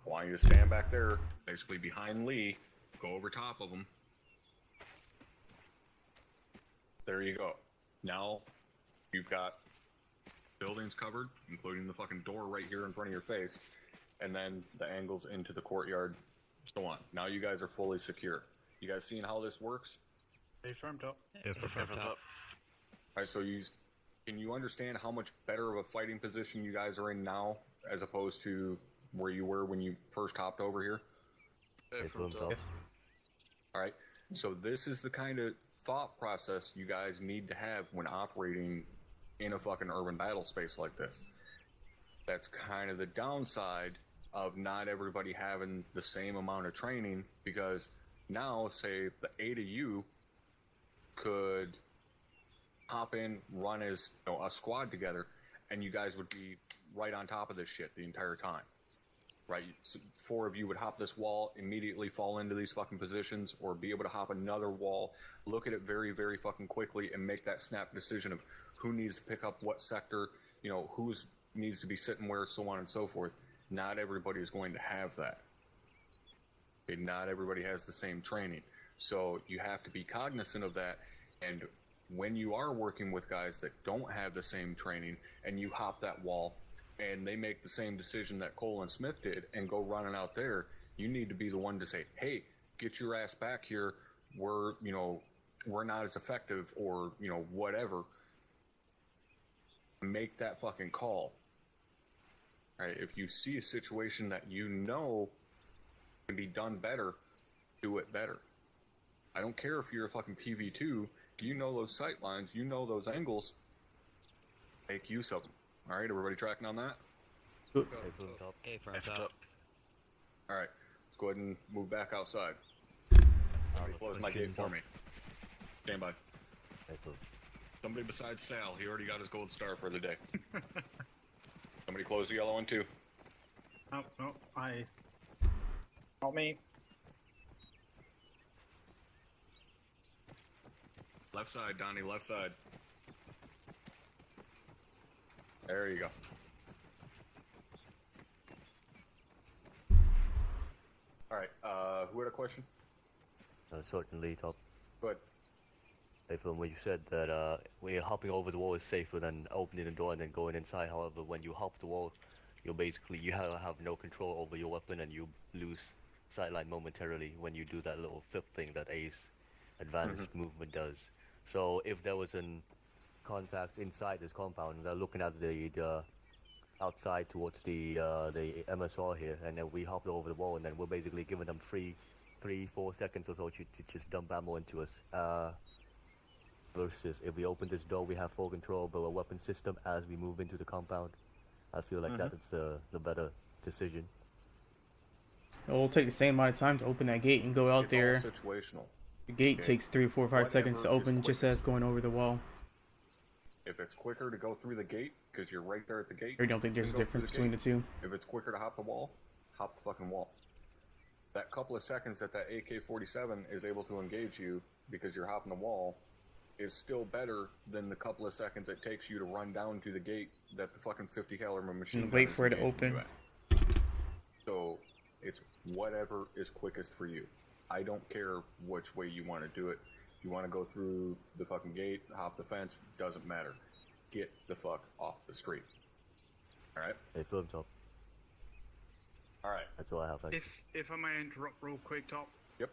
I want you to stand back there, basically behind Lee, go over top of him. There you go. Now you've got buildings covered, including the fucking door right here in front of your face, and then the angles into the courtyard, so on. Now you guys are fully secure. You guys seeing how this works? Stay firm top. Alright, so can you understand how much better of a fighting position you guys are in now, as opposed to where you were when you first hopped over here? Stay firm top. Yes. Alright, so this is the kind of thought process you guys need to have when operating in a fucking urban battle space like this. That's kind of the downside of not everybody having the same amount of training, because now, say, the 8 of you could hop in, run as a squad together, and you guys would be right on top of this shit the entire time. Right? So 4 of you would hop this wall, immediately fall into these fucking positions, or be able to hop another wall, look at it very, very fucking quickly, and make that snap decision of who needs to pick up what sector, who needs to be sitting where, so on and so forth. Not everybody is going to have that. Okay, not everybody has the same training. So you have to be cognizant of that, and when you are working with guys that don't have the same training, and you hop that wall, and they make the same decision that Cole and Smith did, and go running out there, you need to be the one to say, hey, get your ass back here, we're not as effective, or, whatever. Make that fucking call. Right? If you see a situation that can be done better, do it better. I don't care if you're a fucking PV2, you know those sight lines, you know those angles, make use of them. Alright, everybody tracking on that? Good. A from top. Alright, let's go ahead and move back outside. Somebody close my gate for me. Stand by. Somebody besides Sal, he already got his gold star for the day. Somebody close the yellow one too. Oh, not me. Left side, Donnie, left side. There you go. Alright, who had a question? Certainly, top. Go ahead. Hey, Phil, when you said that when you're hopping over the wall is safer than opening the door and then going inside, however, when you hop the wall, you have no control over your weapon and you lose sightline momentarily when you do that little flip thing that Ace advanced movement does. So if there was an contact inside this compound, they're looking at the outside towards the MSR here, and then we hopped over the wall, and then we're basically giving them 3-4 seconds or so to just dump ammo into us. Versus if we open this door, we have full control over our weapon system as we move into the compound. I feel like that is the better decision. It'll take the same amount of time to open that gate and go out there. It's all situational. The gate Okay. takes 3, 4, 5 seconds to Whatever is open, just quickest. as going over the wall. If it's quicker to go through the gate, because you're right there at the gate. I don't think there's a you go through difference between the two. If it's quicker to hop the wall, hop the fucking wall. That couple of seconds that AK-47 is able to engage you because you're hopping the wall is still better than the couple of seconds it takes you to run down to the gate that the fucking 50 caliber machine And gun wait is for it to engaging open. you at. So it's whatever is quickest for you. I don't care which way you want to do it. You want to go through the fucking gate, hop the fence, doesn't matter. Get the fuck off the street. Alright? Hey, Phil, top. Alright. That's all I have. If I may interrupt real quick, top. Yep.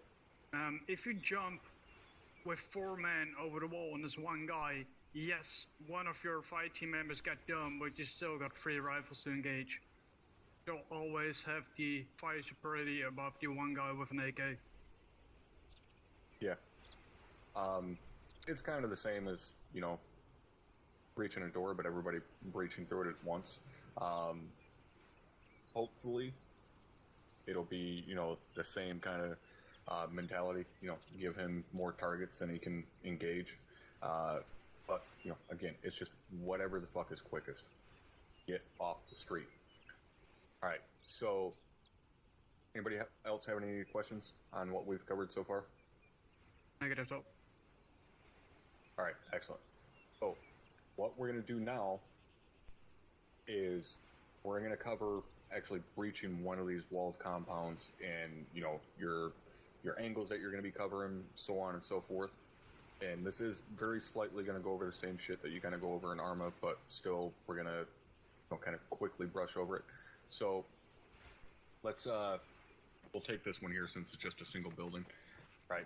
If you jump with 4 men over the wall and there's one guy, yes, one of your 5 team members got done, but you still got 3 rifles to engage. You'll always have the fire superiority above the one guy with an AK. Yeah. It's kind of the same as, you know, breaching a door, but everybody breaching through it at once. Hopefully, it'll be, you know, the same kind of mentality. You know, give him more targets than he can engage. But, you know, again, it's just whatever the fuck is quickest. Get off the street. All right, so anybody else have any questions on what we've covered so far? Negative top. All right, excellent. So, what we're going to do now is we're going to cover actually breaching one of these walled compounds and, you know, your angles that you're going to be covering, so on and so forth. And this is very slightly going to go over the same shit that you kind of go over in Arma, but still we're going to, you know, kind of quickly brush over it. So let's we'll take this one here since it's just a single building, right?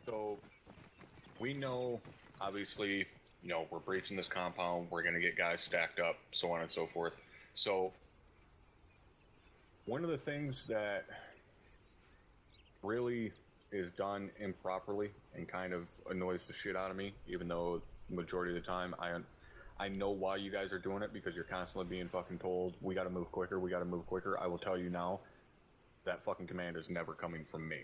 So we know, obviously, you know, we're breaching this compound, we're going to get guys stacked up, so on and so forth. So one of the things that really is done improperly and kind of annoys the shit out of me, even though the majority of the time I know why you guys are doing it, because you're constantly being fucking told, we gotta move quicker, we gotta move quicker. I will tell you now, that fucking command is never coming from me.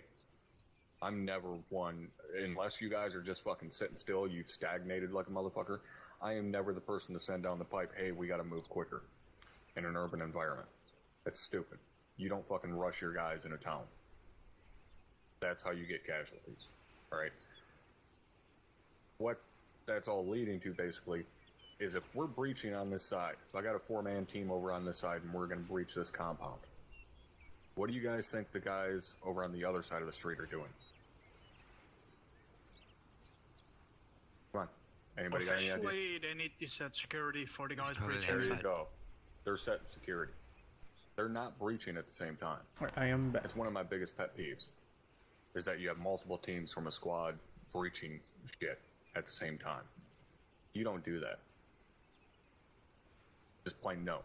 I'm never one, unless you guys are just fucking sitting still, you've stagnated like a motherfucker, I am never the person to send down the pipe, hey, we gotta move quicker in an urban environment. That's stupid. You don't fucking rush your guys in a town. That's how you get casualties, alright? What that's all leading to, basically, is if we're breaching on this side, so I got a 4-man team over on this side, and we're going to breach this compound. What do you guys think the guys over on the other side of the street are doing? Come on. Anybody got any idea? Officially, they need to set security for the guys cover the breaching. There you inside. go. They're setting security. They're not breaching at the same time. Alright, I am back. It's one of my biggest pet peeves, is that you have multiple teams from a squad breaching shit at the same time. You don't do that. Just plain no.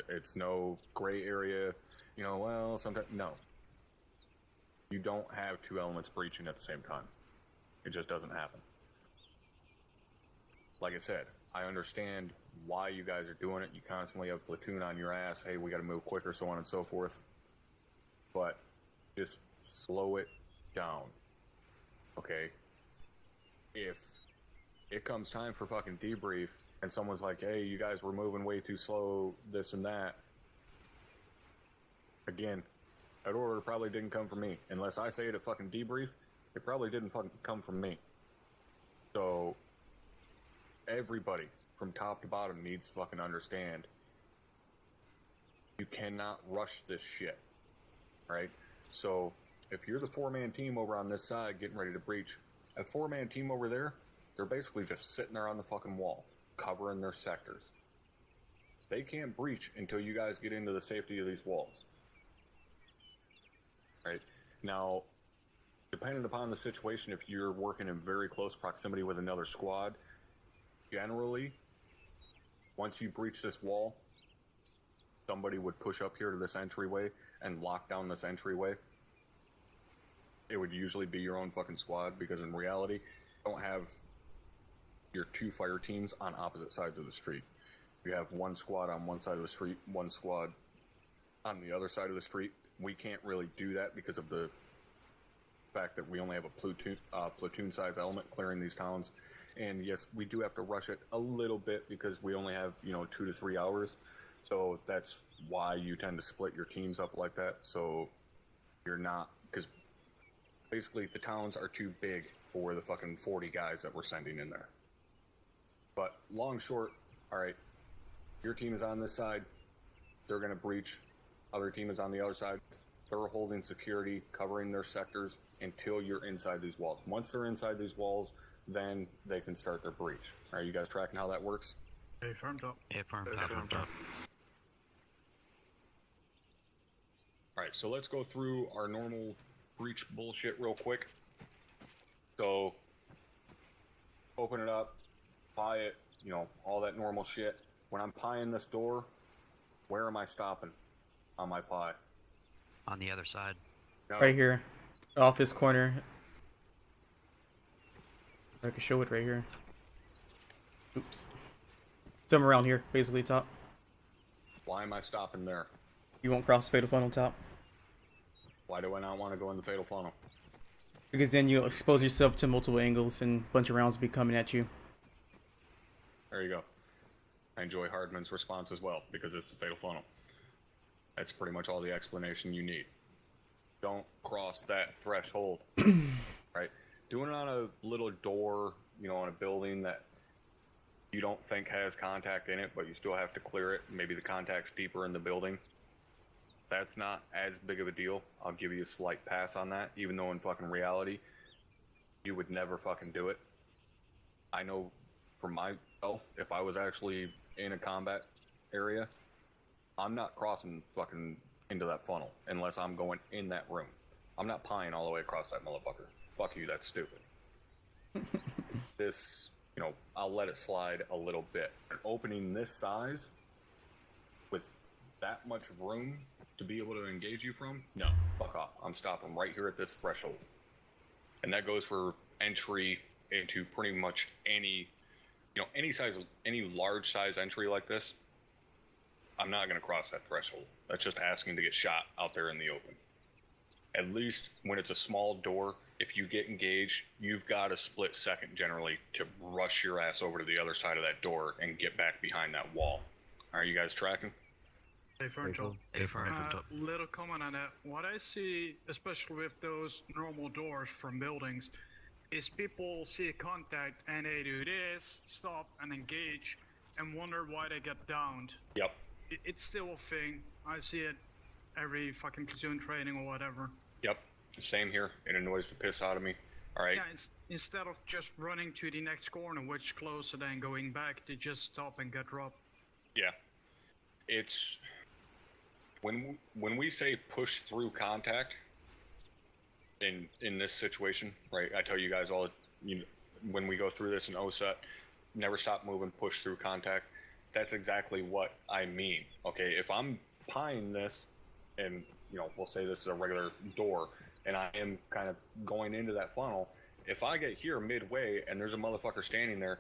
It's no gray area, you know, well, sometimes, no. You don't have two elements breaching at the same time. It just doesn't happen. Like I said, I understand why you guys are doing it. You constantly have platoon on your ass, hey, we gotta move quicker, so on and so forth. But just slow it down. Okay? If it comes time for fucking debrief, and someone's like, hey, you guys were moving way too slow, this and that. Again, that order probably didn't come from me. Unless I say it at fucking debrief, it probably didn't fucking come from me. So, everybody, from top to bottom, needs to fucking understand, you cannot rush this shit. Right? So, if you're the 4-man team over on this side getting ready to breach, a 4-man team over there, they're basically just sitting there on the fucking wall, covering their sectors. They can't breach until you guys get into the safety of these walls. Right? Now, depending upon the situation, if you're working in very close proximity with another squad, generally, once you breach this wall, somebody would push up here to this entryway and lock down this entryway. It would usually be your own fucking squad, because in reality, you don't have your two fire teams on opposite sides of the street. You have one squad on one side of the street, one squad on the other side of the street. We can't really do that because of the fact that we only have a platoon size element clearing these towns. And yes, we do have to rush it a little bit because we only have, you know, 2 to 3 hours. So that's why you tend to split your teams up like that. So you're not, because basically the towns are too big for the fucking 40 guys that we're sending in there. But long short, all right, your team is on this side, they're going to breach, other team is on the other side, they're holding security, covering their sectors until you're inside these walls. Once they're inside these walls, then they can start their breach. Are you guys tracking how that works? Okay, firmed up. Yeah, firm top. Alright, so let's go through our normal breach bullshit real quick. So, open it up, pie it, you know, all that normal shit. When I'm pieing this door, where am I stopping on my pie? On the other side. No, Right here. Off this corner. I can show it right here. Oops. Somewhere around here, basically top. Why am I stopping there? You won't cross the fatal funnel top. Why do I not want to go in the fatal funnel? Because then you'll expose yourself to multiple angles and a bunch of rounds will be coming at you. There you go. I enjoy Hardman's response as well, because it's the fatal funnel. That's pretty much all the explanation you need. Don't cross that threshold. Right? Doing it on a little door, you know, on a building that you don't think has contact in it, but you still have to clear it. Maybe the contact's deeper in the building. That's not as big of a deal. I'll give you a slight pass on that, even though in fucking reality, you would never fucking do it. I know for myself, if I was actually in a combat area, I'm not crossing fucking into that funnel unless I'm going in that room. I'm not pieing all the way across that motherfucker. Fuck you, that's stupid. This, you know, I'll let it slide a little bit. An opening this size with that much room to be able to engage you from? No, fuck off. I'm stopping right here at this threshold. And that goes for entry into pretty much any, you know, any size, any large size entry like this. I'm not going to cross that threshold. That's just asking to get shot out there in the open. At least when it's a small door, if you get engaged, you've got a split second generally to rush your ass over to the other side of that door and get back behind that wall. Are you guys tracking? Differential. Differential. Little comment on that. What I see, especially with those normal doors from buildings, is people see a contact and they do this, stop and engage, and wonder why they get downed. Yep. It's still a thing. I see it every fucking platoon training or whatever. Yep. Same here. It annoys the piss out of me. All right. Yeah, instead of just running to the next corner, which closer than going back, they just stop and get dropped. Yeah. It's when we say push through contact in this situation, right? I tell you guys all, when we go through this in OSET, never stop moving, push through contact. That's exactly what I mean. Okay, if I'm pieing this, and you know, we'll say this is a regular door, and I am kind of going into that funnel. If I get here midway and there's a motherfucker standing there,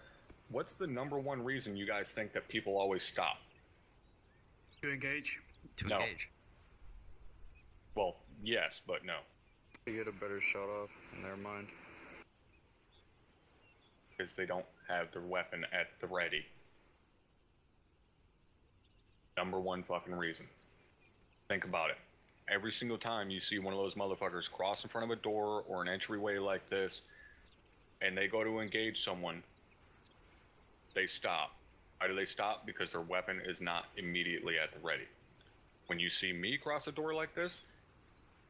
what's the number one reason you guys think that people always stop? To engage. To No. engage. Well, yes, but no. To get a better shot off in their mind. Because they don't have their weapon at the ready. Number one fucking reason. Think about it. Every single time you see one of those motherfuckers cross in front of a door or an entryway like this, and they go to engage someone, they stop. Why do they stop? Because their weapon is not immediately at the ready. When you see me cross a door like this,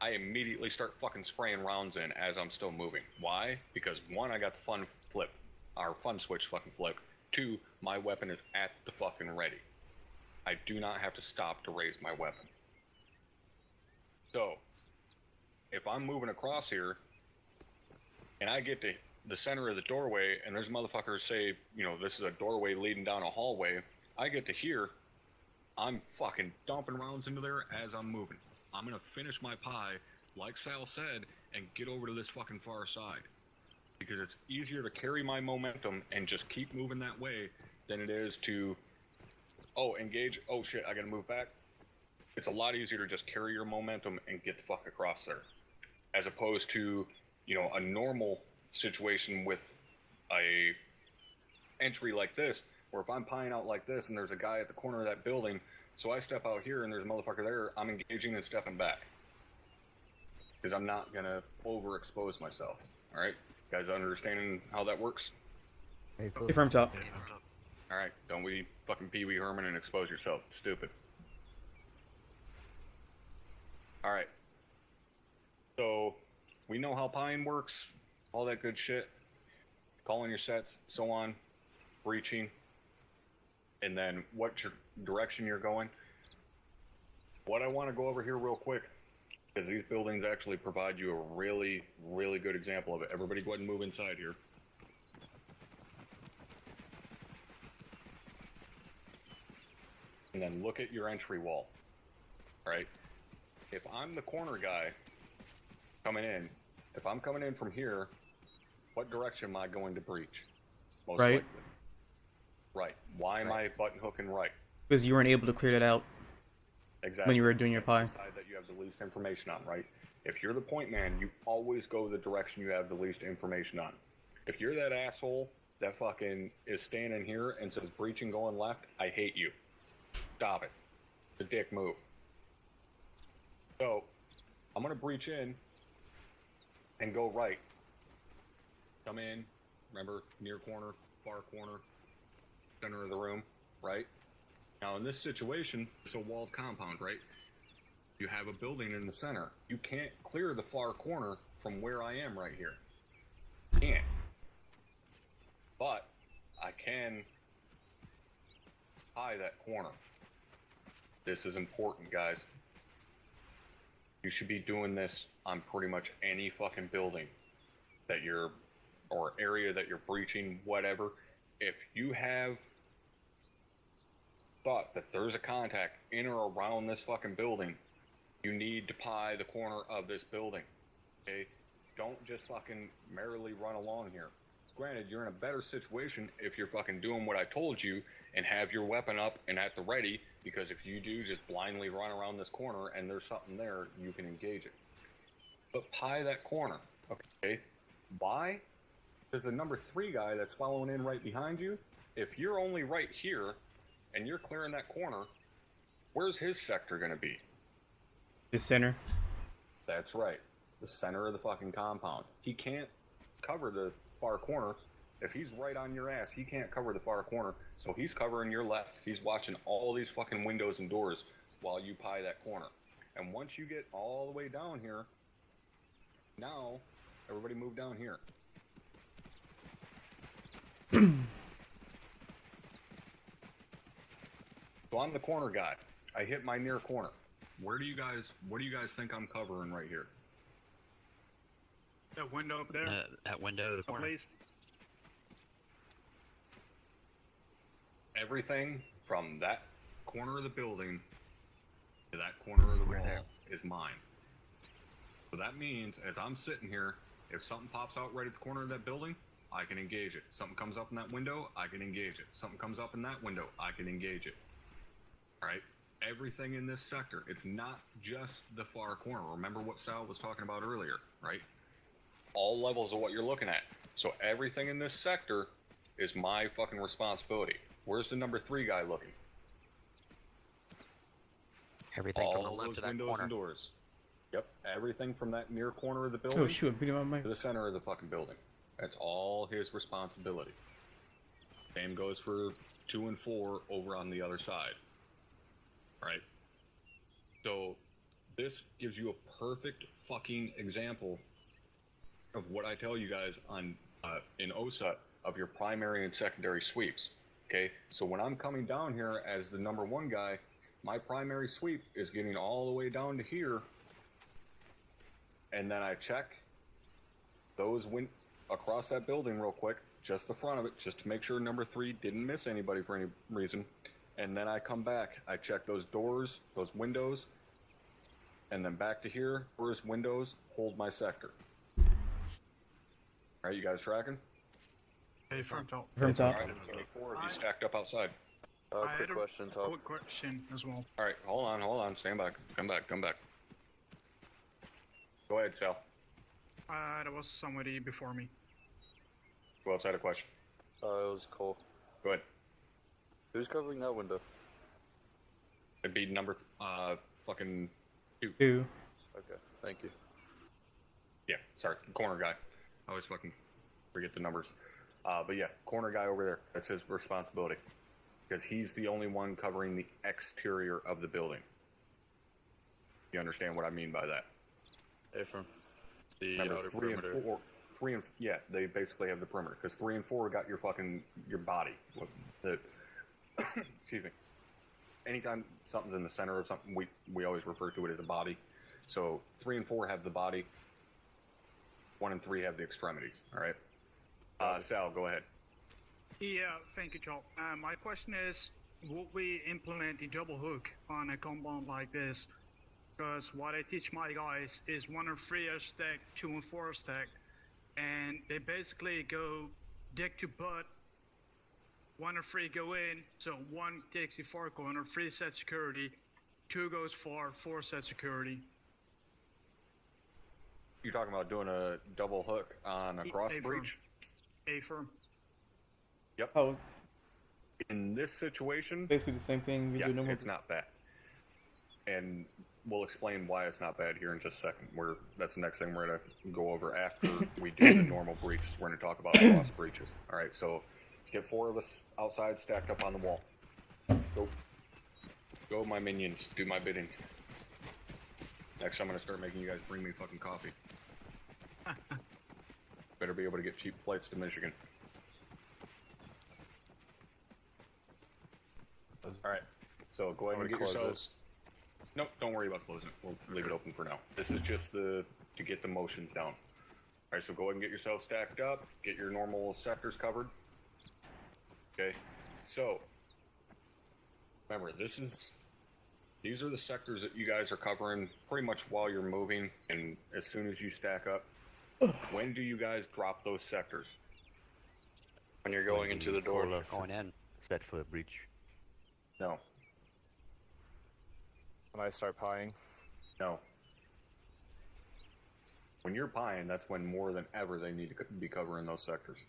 I immediately start fucking spraying rounds in as I'm still moving. Why? Because one, I got the fun switch fucking flip. Two, my weapon is at the fucking ready. I do not have to stop to raise my weapon. So, if I'm moving across here, and I get to the center of the doorway, and there's motherfuckers say, you know, this is a doorway leading down a hallway, I get to here, I'm fucking dumping rounds into there as I'm moving. I'm gonna finish my pie, like Sal said, and get over to this fucking far side. Because it's easier to carry my momentum and just keep moving that way than it is to, oh, engage, oh shit, I gotta move back. It's a lot easier to just carry your momentum and get the fuck across there. As opposed to, you know, a normal situation with a entry like this, where if I'm pieing out like this and there's a guy at the corner of that building, so I step out here and there's a motherfucker there, I'm engaging and stepping back. Because I'm not gonna overexpose myself. Alright? You guys understanding how that works? Confirm top. Alright, don't we fucking Pee Wee Herman and expose yourself. It's stupid. Alright. So, we know how pieing works, all that good shit. Calling your sets, so on, breaching, and then what direction you're going. What I want to go over here real quick, because these buildings actually provide you a really, really good example of it. Everybody go ahead and move inside here. And then look at your entry wall. Alright? If I'm the corner guy coming in, if I'm coming in from here, what direction am I going to breach? Most Right. likely. Right. Why am I button hooking right? Because you weren't able to clear that out Exactly. when you were doing your That's pie. the side that you have the least information on, right? If you're the point man, you always go the direction you have the least information on. If you're that asshole that fucking is standing here and says breaching going left, I hate you. Stop it. It's a dick move. So, I'm gonna breach in and go right. Come in, remember, near corner, far corner, center of the room, right? Now in this situation, it's a walled compound, right? You have a building in the center. You can't clear the far corner from where I am right here. Can't. But I can high that corner. This is important, guys. You should be doing this on pretty much any fucking building that you're, or area that you're breaching, whatever. If you have thought that there's a contact in or around this fucking building, you need to pie the corner of this building. Okay? Don't just fucking merrily run along here. Granted, you're in a better situation if you're fucking doing what I told you and have your weapon up and at the ready, because if you do just blindly run around this corner and there's something there, you can engage it. But pie that corner, okay? Why? Because the number 3 guy that's following in right behind you, if you're only right here and you're clearing that corner, where's his sector going to be? The center. That's right. The center of the fucking compound. He can't cover the far corner. If he's right on your ass, he can't cover the far corner. So he's covering your left. He's watching all these fucking windows and doors while you pie that corner. And once you get all the way down here, now everybody move down here. So I'm the corner guy. I hit my near corner. What do you guys think I'm covering right here? That window up there. That window, the At corner. least. Everything from that corner of the building to that corner of the wall is mine. So that means as I'm sitting here, if something pops out right at the corner of that building, I can engage it. Something comes up in that window, I can engage it. Something comes up in that window, I can engage it. All right? Everything in this sector, it's not just the far corner. Remember what Sal was talking about earlier, right? All levels of what you're looking at. So everything in this sector is my fucking responsibility. Where's the number 3 guy looking? Everything All from the left those to that windows corner. and doors. Yep, everything from that near corner of the building Oh shoot, I'm beating my mic. to the center of the fucking building. That's all his responsibility. Same goes for 2 and 4 over on the other side. Right? So this gives you a perfect fucking example of what I tell you guys on in OSUT of your primary and secondary sweeps. Okay, so when I'm coming down here as the number 1 guy, my primary sweep is getting all the way down to here, and then I check those across that building real quick, just the front of it, just to make sure number 3 didn't miss anybody for any reason. And then I come back, I check those doors, those windows, and then back to here, doors, windows, hold my sector. All right, you guys tracking? Hey, from top. From top. All right, 24 of you stacked up outside. I Quick had question, a Top. quick question as well. All right, hold on, stand back, come back. Go ahead, Sal. There was somebody before me. Go outside a question. It was Cole. Go ahead. Who's covering that window? It'd be number fucking 2. 2. Okay, thank you. Yeah, sorry, corner guy. I always fucking forget the numbers. But yeah, corner guy over there. That's his responsibility. Because he's the only one covering the exterior of the building. You understand what I mean by that? From the Remember, outer 3 perimeter. and 4. 3 and yeah, they basically have the perimeter. Because 3 and 4 got your fucking your body. The excuse me. Anytime something's in the center of something, we always refer to it as a body. So 3 and 4 have the body. 1 and 3 have the extremities. All right. Sal, go ahead. Yeah, thank you, Joel. My question is, would we implement the double hook on a compound like this? Because what I teach my guys is 1 and 3 are stacked, 2 and 4 are stacked, and they basically go dick to butt. 1 or 3 go in, so 1 takes the far corner, 3 set security, 2 goes far, 4 set security. You're talking about doing a double hook on a cross breach? A firm. Yep. Oh, In this situation, basically the same thing we yeah, do normal. it's not bad. And we'll explain why it's not bad here in just a second. That's the next thing we're going to go over after we do the normal breaches. We're going to talk about cross breaches. All right, so let's get 4 of us outside stacked up on the wall. Go. Go, my minions. Do my bidding. Next, I'm going to start making you guys bring me fucking coffee. Better be able to get cheap flights to Michigan. Alright, so go ahead and get yourselves... Nope, don't worry about closing it. We'll leave it open for now. This is just to get the motions down. Alright, so go ahead and get yourself stacked up. Get your normal sectors covered. Okay, so... Remember, these are the sectors that you guys are covering pretty much while you're moving, and as soon as you stack up. When do you guys drop those sectors? When you're going into the door. Going in. Set for a breach. No. When I start pieing. No. When you're pieing, that's when more than ever they need to be covering those sectors.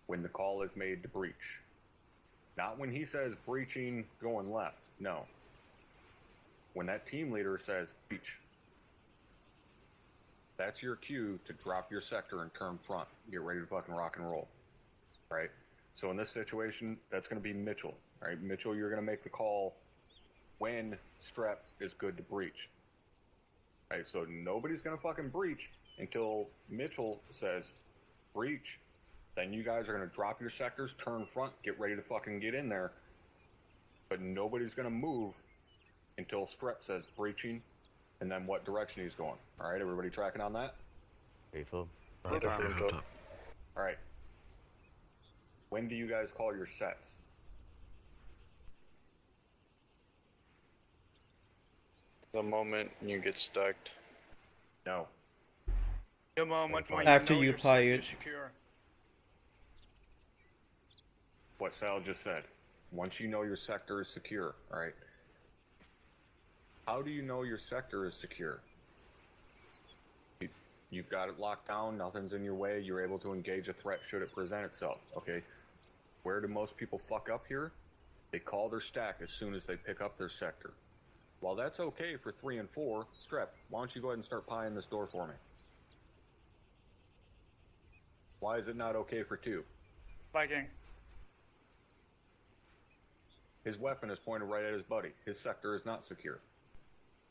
When the call is made to breach. Not when he says breaching going left. No. When that team leader says breach. That's your cue to drop your sector and turn front. Get ready to fucking rock and roll. Right? So in this situation, that's going to be Mitchell. Right? Mitchell, you're going to make the call when Strep is good to breach. Right? So nobody's going to fucking breach until Mitchell says breach. Then you guys are going to drop your sectors, turn front, get ready to fucking get in there. But nobody's going to move until Strep says breaching, and then what direction he's going. All right, everybody tracking on that? Faithful. All right. When do you guys call your sets? The moment you get stacked. No. The moment when After know you your apply sector it. is secure. What Sal just said. Once you know your sector is secure, all right? How do you know your sector is secure? You've got it locked down, nothing's in your way, you're able to engage a threat should it present itself, okay? Where do most people fuck up here? They call their stack as soon as they pick up their sector. While that's okay for 3 and 4, Strep, why don't you go ahead and start pieing this door for me? Why is it not okay for 2? Viking. His weapon is pointed right at his buddy. His sector is not secure.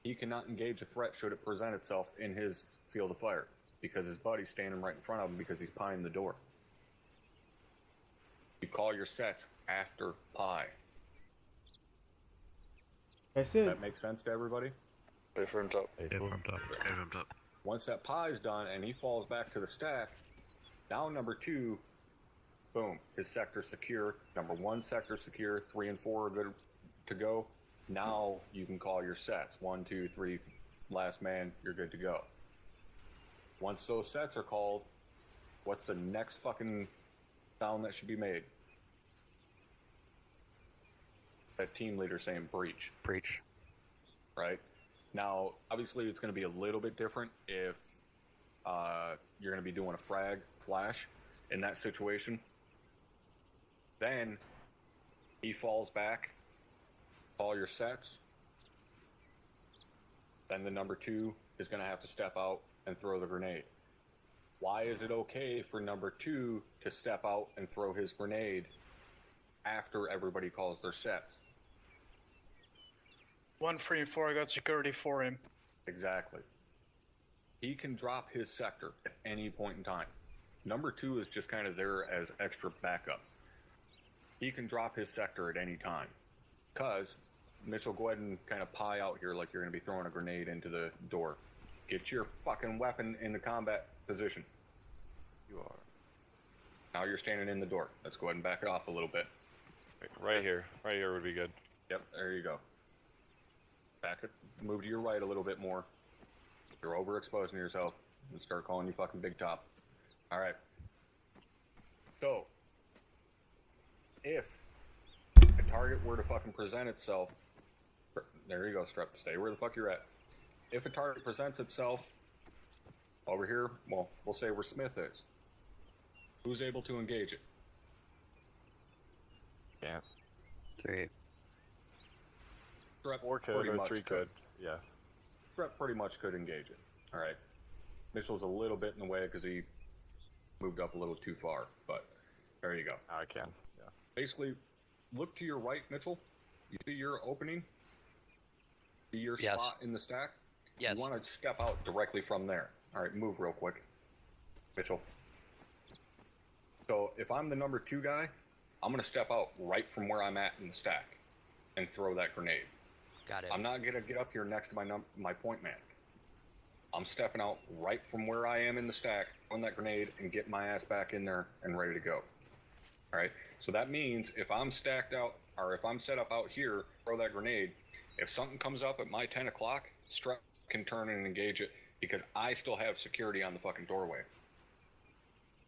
He cannot engage a threat should it present itself in his field of fire, because his buddy's standing right in front of him because he's pieing the door. You call your sets after pie. That's Does it. that make sense to everybody? Wait for him top. Once that pie's done and he falls back to the stack, now number 2, boom, his sector's secure. Number 1 sector secure, 3 and 4 are good to go. Now you can call your sets. 1, 2, 3, last man, you're good to go. Once those sets are called, what's the next fucking sound that should be made? That team leader saying breach. Breach. Right? Now, obviously it's going to be a little bit different if you're going to be doing a frag flash in that situation. Then he falls back, call your sets. Then the number 2 is going to have to step out and throw the grenade. Why is it okay for number 2 to step out and throw his grenade after everybody calls their sets? 1, 3, and 4 got security for him. Exactly. He can drop his sector at any point in time. Number 2 is just kind of there as extra backup. He can drop his sector at any time. Because, Mitchell, go ahead and kind of pie out here like you're going to be throwing a grenade into the door. Get your fucking weapon in the combat position. You are. Now you're standing in the door. Let's go ahead and back it off a little bit. Right here. Right here would be good. Yep, there you go. back it, move to your right a little bit more. You're overexposing yourself. And start calling you fucking Big Top. All right. So, if a target were to fucking present itself, there you go, Strep. Stay where the fuck you're at. If a target presents itself over here, well, we'll say where Smith is. Who's able to engage it? Yeah. 3. Strep 4 could, pretty or much 3 could. Yeah. Strep pretty much could engage it. All right. Mitchell's a little bit in the way because he moved up a little too far, but there you go. Now I can. Yeah. Basically, look to your right, Mitchell. You see your opening? See your Yes. spot in the stack? Yes. You want to step out directly from there. All right, move real quick. Mitchell. So if I'm the number 2 guy, I'm going to step out right from where I'm at in the stack and throw that grenade. Got it. I'm not going to get up here next to my point man. I'm stepping out right from where I am in the stack, on that grenade, and get my ass back in there and ready to go. All right. So that means if I'm stacked out, or if I'm set up out here, throw that grenade. If something comes up at my 10 o'clock, Strep can turn and engage it because I still have security on the fucking doorway.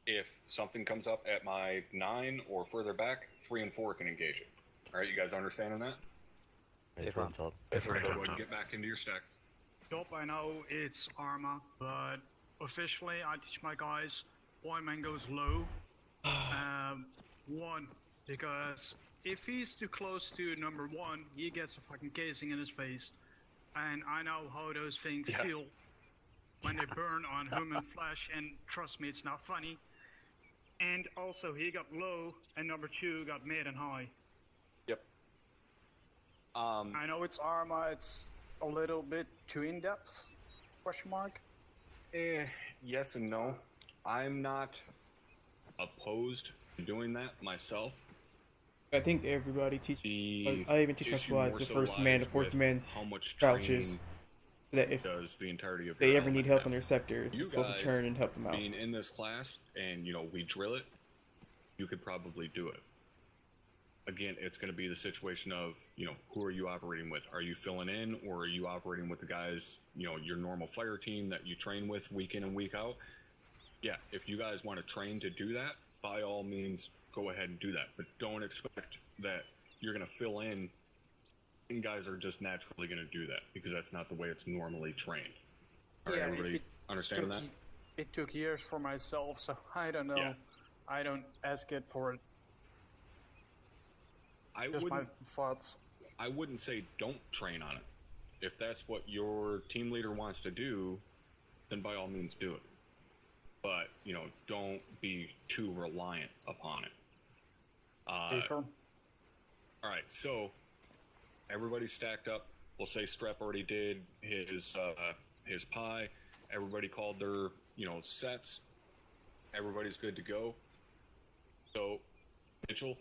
If something comes up at my 9 or further back, 3 and 4 can engage it. All right, you guys understanding that? From top. Go ahead and get back into your stack. Top, I know it's Arma, but officially I teach my guys one man goes low. One, because if he's too close to number 1, he gets a fucking casing in his face. And I know how those things feel when they burn on human flesh, and trust me, it's not funny. And also, he got low, and number 2 got mid and high. Yep. I know it's Arma, it's a little bit too in-depth, question mark? Yes and no. I'm not opposed to doing that myself. I think everybody teaches. The I even teach my issue squad more the so first man, the lies fourth with man how much crouches. training That if does the entirety of they your ever need element help have. in their sector, You it's supposed to guys turn and help them out. Being in this class and we drill it, you could probably do it. Again, it's going to be the situation of who are you operating with? Are you filling in, or are you operating with the guys your normal fire team that you train with week in and week out? Yeah, if you guys want to train to do that, by all means go ahead and do that, but don't expect that you're going to fill in and guys are just naturally going to do that, because that's not the way it's normally trained. All right, everybody understand that? It took years for myself, so I don't know. Yeah. I don't ask it for it. I Just my wouldn't, thoughts. I wouldn't say don't train on it. If that's what your team leader wants to do, then by all means do it. But, don't be too reliant upon it. Sure. All right, so everybody's stacked up. We'll say Strep already did his pie. Everybody called their sets. Everybody's good to go. So, Mitchell,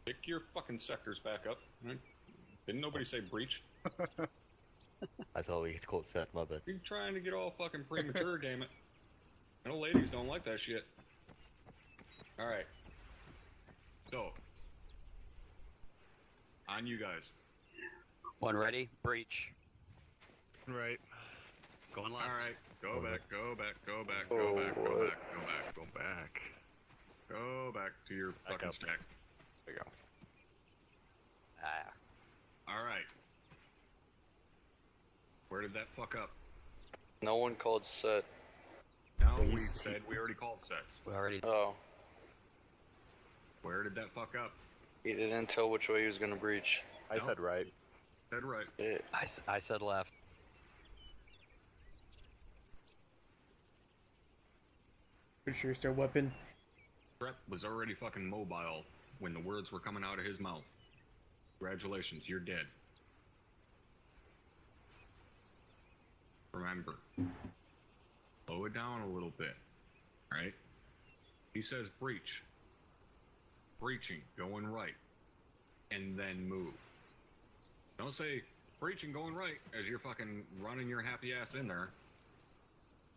pick your fucking sectors back up. Right? Didn't nobody say breach? I thought it's called set, my bad. You're trying to get all fucking premature, damn it. I know ladies don't like that shit. All right. So, on you guys. 1 ready, breach. Right. Going left. All right. Go back, go back, go back, Oh, go back, go what? back, go back, go back. Go back to your fucking up. stack. There you go. All right. Where did that fuck up? No one called set. Now we said we already called sets. We already. Oh, Where did that fuck up? he didn't tell which way he was gonna breach. I said right. Said right. It. I said left. Pretty sure it's their weapon. Brett was already fucking mobile when the words were coming out of his mouth. Congratulations, you're dead. Remember, slow it down a little bit, right? He says breach. Breaching, going right, and then move. Don't say breaching, going right as you're fucking running your happy ass in there.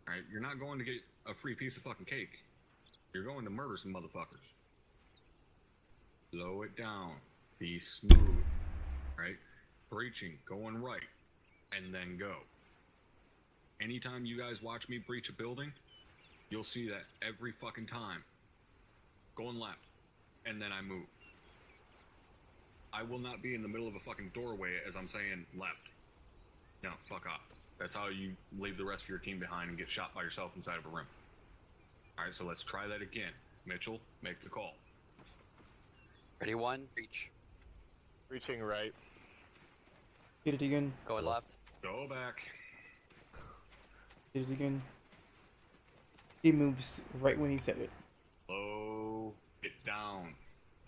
Alright, you're not going to get a free piece of fucking cake. You're going to murder some motherfuckers. Slow it down. Be smooth. Right? breaching, going right, and then go. Anytime you guys watch me breach a building, you'll see that every fucking time. Going left, and then I move. I will not be in the middle of a fucking doorway as I'm saying left. No, fuck off. That's how you leave the rest of your team behind and get shot by yourself inside of a room. Alright, so let's try that again. Mitchell, make the call. Ready, one, breach. Reaching right. Get it again. Going left. Go back. Get it again. He moves right when he said it. Slow it down.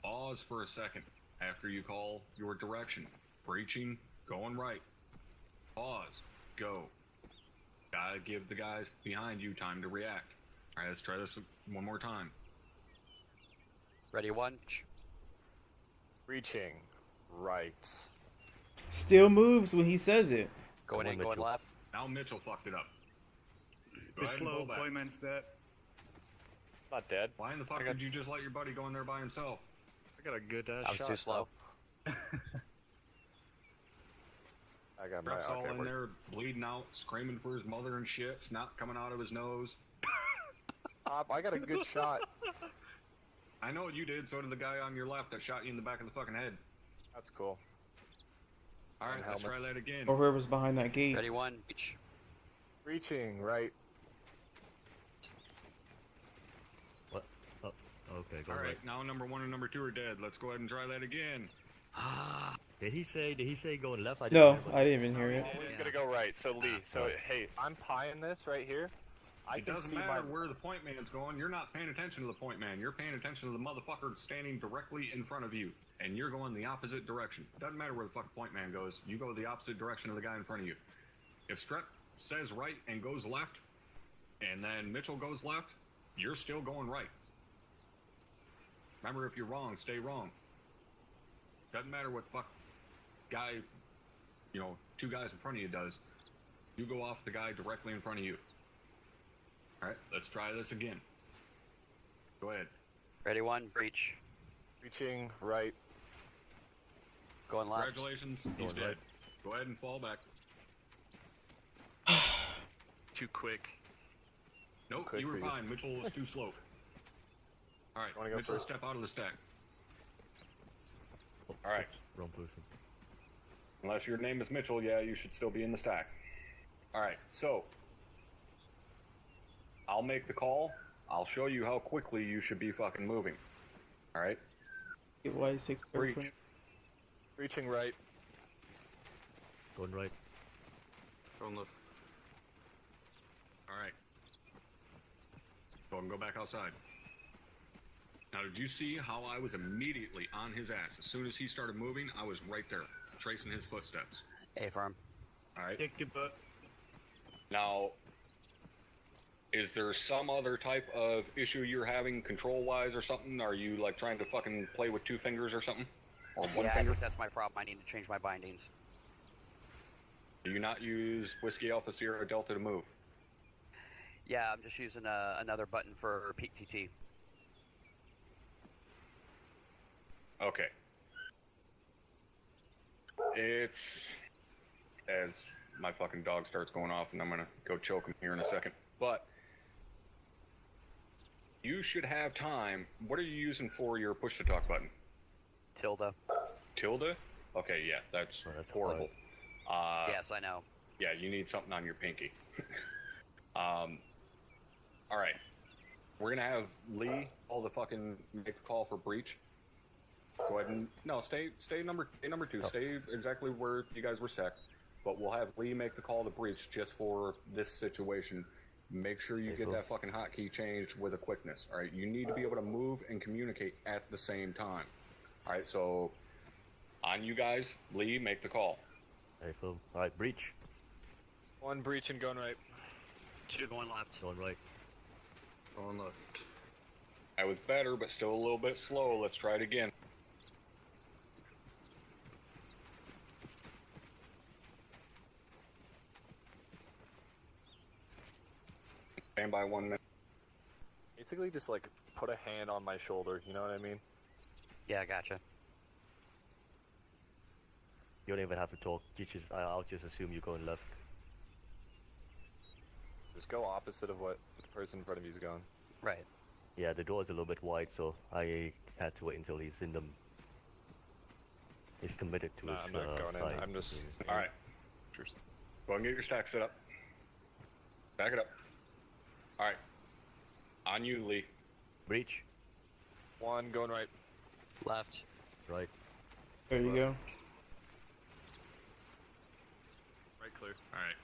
Pause for a second after you call your direction. Breaching, going right. Pause. Go. Gotta give the guys behind you time to react. Alright, let's try this one more time. Ready, one. Reaching right. Still moves when he says it. Going in, going left. Now Mitchell fucked it up. Go The ahead and slow pull back. deployment's that. Not dead. Why in the fuck did you just let your buddy go in there by himself? I got a good I was too slow. I got my Rep's all okay, in there, bleeding out, screaming for his mother and shit, snot coming out of his nose. I got a good shot. I know you did, so did the guy on your left that shot you in the back of the fucking head. That's cool. Alright, let's try helmets. that again. Or whoever's behind that gate. Ready, one, breach. Reaching right. What? Oh, okay, go right. Alright, now number 1 and number 2 are dead. Let's go ahead and try that again. Did he say going left? No, I didn't even hear it. Always gonna go right. So Lee, hey, I'm pieing this right here. I It can doesn't see matter my where the point man's going. You're not paying attention to the point man. You're paying attention to the motherfucker standing directly in front of you. And you're going the opposite direction. Doesn't matter where the fucking point man goes. You go the opposite direction of the guy in front of you. If Strep says right and goes left, and then Mitchell goes left, you're still going right. Remember, if you're wrong, stay wrong. Doesn't matter what fuck guy, 2 guys in front of you does. You go off the guy directly in front of you. Alright, let's try this again. Go ahead. Ready, one, breach. reaching right. Going left. Congratulations, he's dead. Go ahead and fall back. Too quick. Nope, Quick you were for you. fine. Mitchell was too slow. Alright, Wanna go Mitchell, first? step out of the stack. Oh, Alright. Wrong person. Unless your name is Mitchell, yeah, you should still be in the stack. Alright, so I'll make the call. I'll show you how quickly you should be fucking moving. Alright? Get why he takes Breach. Reaching right. Going right. Going left. Alright. Go and go back outside. Now, did you see how I was immediately on his ass? As soon as he started moving, I was right there, tracing his footsteps. A-farm. Alright? Kick the butt. Now, is there some other type of issue you're having control-wise or something? Are you, like, trying to fucking play with 2 fingers or something? Or one Yeah, I finger? think that's my problem. I need to change my bindings. Do you not use Whiskey Alpha Sierra Delta to move? Yeah, I'm just using another button for peak TT. Okay. It's... As my fucking dog starts going off, and I'm gonna go choke him here in a second. But... you should have time. What are you using for your push-to-talk button? Tilde. Tilde? Okay, yeah, that's, Oh, that's horrible. Yes, I know. Yeah, you need something on your pinky. Alright. We're gonna have Lee all the fucking make the call for breach. Go ahead and stay number 2. Stay exactly where you guys were stacked. But we'll have Lee make the call to breach just for this situation. Make sure you get that fucking hotkey changed with a quickness. Alright, you need to be able to move and communicate at the same time. Alright, so on you guys, Lee, make the call. Hey, Phil. Alright, breach. 1 breaching going right. 2 going left. Going right. Going left. I was better, but still a little bit slow. Let's try it again. Stand by 1 minute. Basically just like put a hand on my shoulder, you know what I mean? Yeah, gotcha. You don't even have to talk. I'll just assume you're going left. Just go opposite of what the person in front of you is going. Right. Yeah, the door's a little bit wide, so I had to wait until he's in them. He's committed to Nah, his I'm not going side. in. I'm just. All right. Go ahead and get your stack set up. Back it up. All right. On you, Lee. Breach. One going right. Left. Right. There you go. Right clear. All right.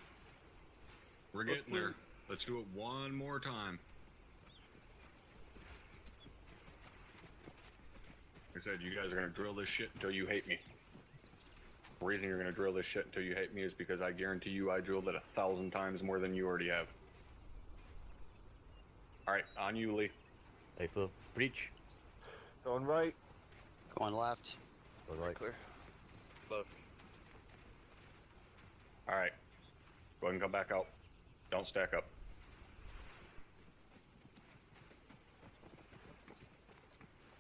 We're getting there. Let's do it one more time. Like I said, you guys are gonna drill this shit until you hate me. The reason you're gonna drill this shit until you hate me is because I guarantee you I drilled it 1,000 times more than you already have. Alright, on you, Lee. Hey, Phil. Breach. Going right. Going left. All right. Clear. Left. Alright. Go ahead and come back out. Don't stack up.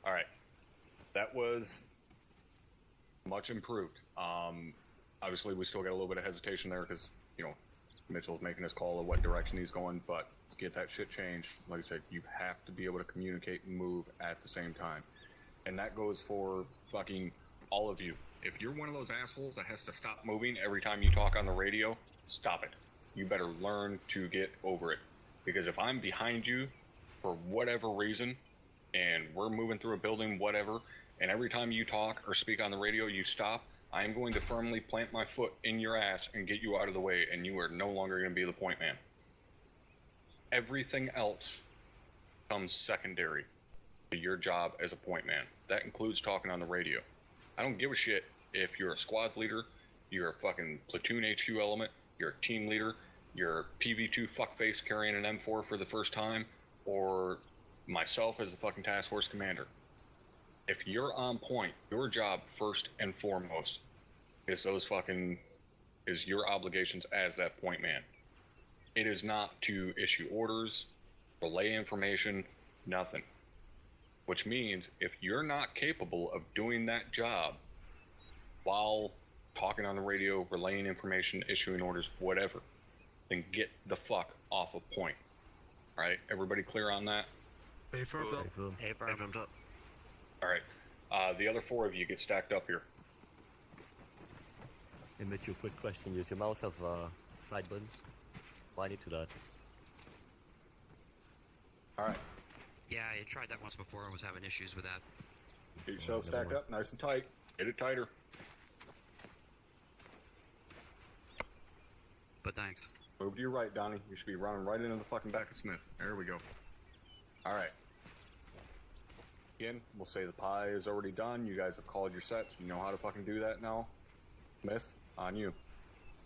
Alright. That was much improved. Obviously, we still got a little bit of hesitation there because, you know, Mitchell's making his call of what direction he's going, but get that shit changed. Like I said, you have to be able to communicate and move at the same time. And that goes for fucking all of you. If you're one of those assholes that has to stop moving every time you talk on the radio, stop it. You better learn to get over it. Because if I'm behind you for whatever reason, and we're moving through a building, whatever, and every time you talk or speak on the radio, you stop, I am going to firmly plant my foot in your ass and get you out of the way, and you are no longer going to be the point man. Everything else comes secondary to your job as a point man. That includes talking on the radio. I don't give a shit if you're a squad leader, you're a fucking platoon HQ element, you're a team leader, you're PV2 fuckface carrying an M4 for the first time, or myself as the fucking task force commander. If you're on point, your job first and foremost is your obligations as that point man. It is not to issue orders, relay information, nothing. Which means if you're not capable of doing that job while talking on the radio, relaying information, issuing orders, whatever, then get the fuck off of point. Alright, everybody clear on that? Hey, firm up. Hey, firm up. Alright, the other four of you get stacked up here. Hey, Mitchell, quick question. Does your mouse have side buttons? Why need to that? Alright, Yeah, I tried that once before and was having issues with that. get yourself stacked up nice and tight. Get it tighter. But thanks. Move to your right, Donnie. You should be running right into the fucking back of Smith. There we go. Alright. Again, we'll say the pie is already done. You guys have called your sets. You know how to fucking do that now. Smith, on you.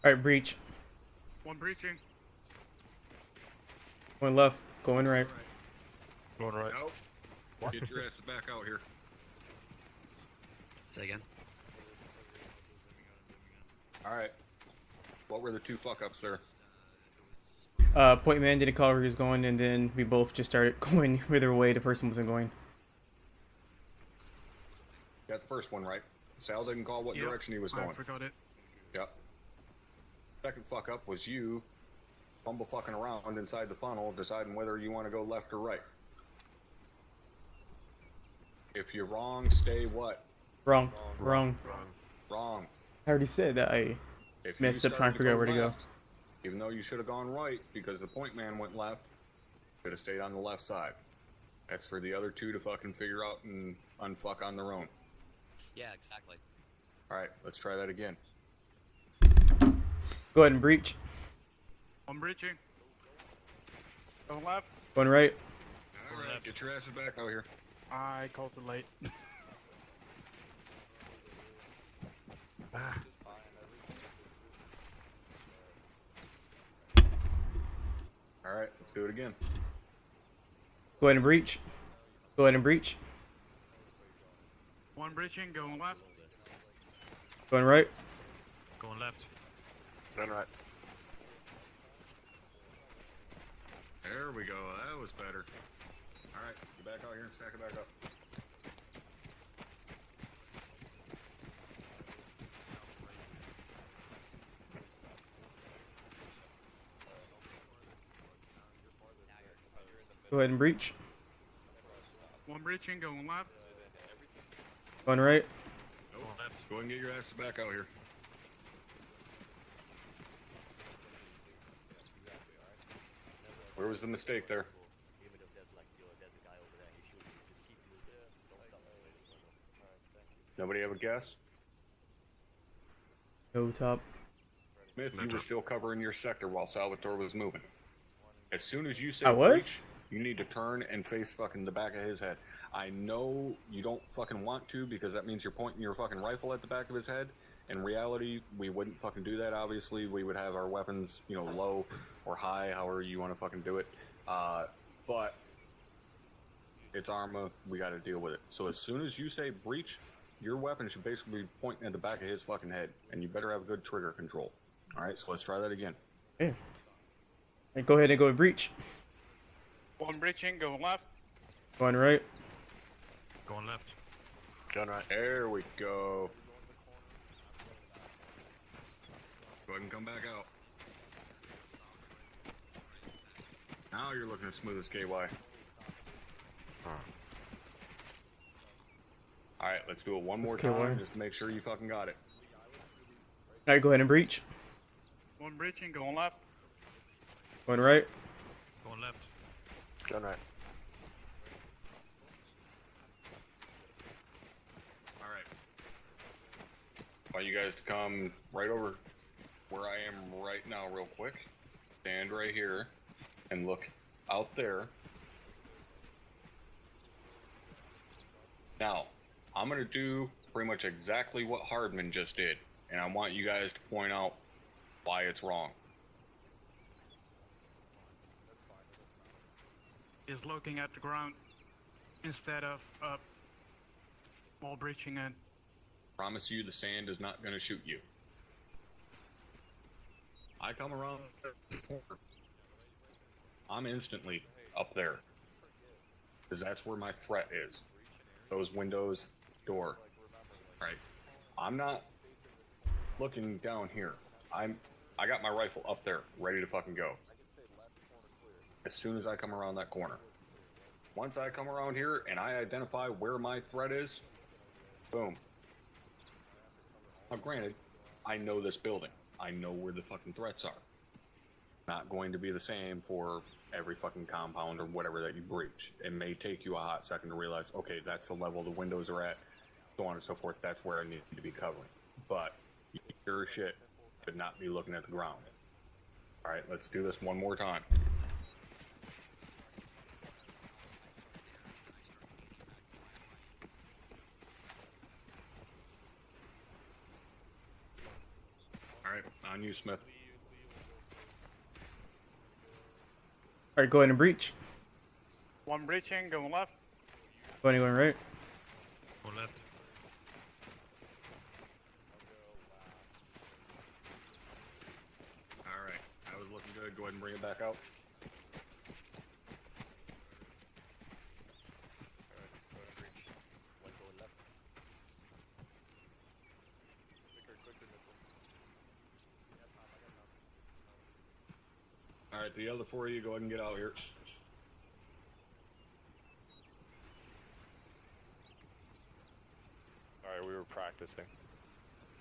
Alright, breach. One breaching. Going left. Going right. Going right. Nope. Get your asses back out here. Say again. Alright. What were the two fuck-ups there? Point man didn't call where he was going, and then we both just started going whither way the person wasn't going. Got the first one right. Sal didn't call what Yep, direction he was I going. forgot it. Yep. Second fuck-up was you fumble fucking around inside the funnel, deciding whether you want to go left or right. If you're wrong, stay what? Wrong. Wrong. I already said that I If you messed up trying started to figure out go where to go. left, even though you should have gone right because the point man went left, should have stayed on the left side. That's for the other two to fucking figure out and unfuck on their own. Yeah, exactly. Alright, let's try that again. Go ahead and breach. One breaching. Going left. Going right. Alright, get your asses back out here. I called it late. Alright, let's do it again. Go ahead and breach. Go ahead and breach. One breaching. Going left. Going right. Going left. Going right. There we go, that was better. Alright, get back out here and stack it back up. Go ahead and breach. One breaching, going left. Going right. Nope. Go ahead and get your asses back out here. Where was the mistake there? Nobody have a guess? Go top. Smith, you were still covering your sector while Salvatore was moving. As soon as you say I was? breach, you need to turn and face fucking the back of his head. I know you don't fucking want to because that means you're pointing your fucking rifle at the back of his head. In reality, we wouldn't fucking do that, obviously. We would have our weapons, you know, low or high, however you want to fucking do it. But it's Arma, we gotta deal with it. So as soon as you say breach, your weapon should basically be pointing at the back of his fucking head. And you better have good trigger control. Alright, so let's try that again. Okay. Alright, go ahead and go with breach. One breaching, going left. Going right. Going left. Going right. There we go. Go ahead and come back out. Now you're looking as smooth as KY. Alright, let's do it one more Let's KY. time just to make sure you fucking got it. Alright, go ahead and breach. One breaching, going left. Going right. Going left. Going right. Alright. I want you guys to come right over where I am right now real quick. Stand right here and look out there. Now, I'm going to do pretty much exactly what Hardman just did, and I want you guys to point out why it's wrong. Is looking at the ground instead of up while breaching in. Promise you the sand is not going to shoot you. I come around the corner, I'm instantly up there. Because that's where my threat is. Those windows, door. Right. I'm not looking down here. I got my rifle up there, ready to fucking go. As soon as I come around that corner. Once I come around here and I identify where my threat is, boom. Now granted, I know this building. I know where the fucking threats are. Not going to be the same for every fucking compound or whatever that you breach. It may take you a hot second to realize, okay, that's the level the windows are at, so on and so forth. That's where I need to be covering. But you sure as shit should not be looking at the ground. Alright, let's do this one more time. Alright, on you, Smith. Alright, go ahead and breach. One breaching, going left. Going right. Going left. Alright, that was looking good. Go ahead and bring it back out. Alright, the other four of you, go ahead and get out here. Alright, we were practicing.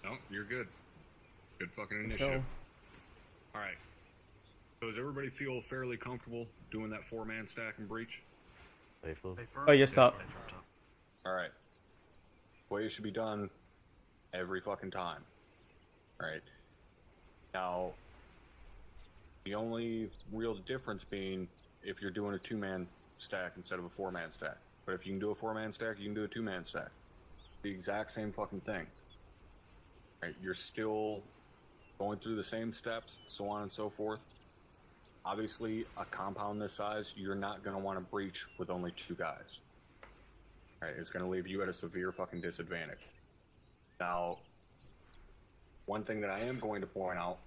No, you're good. Good fucking initiative. Alright. So does everybody feel fairly comfortable doing that 4-man stack and breach? Faithful. Oh, yes, top. Alright. Way it should be done every fucking time. Alright. Now, the only real difference being if you're doing a 2-man stack instead of a 4-man stack. But if you can do a 4-man stack, you can do a 2-man stack. The exact same fucking thing. Right? You're still going through the same steps, so on and so forth. Obviously, a compound this size, you're not going to want to breach with only 2 guys. Right? It's going to leave you at a severe fucking disadvantage. Now, one thing that I am going to point out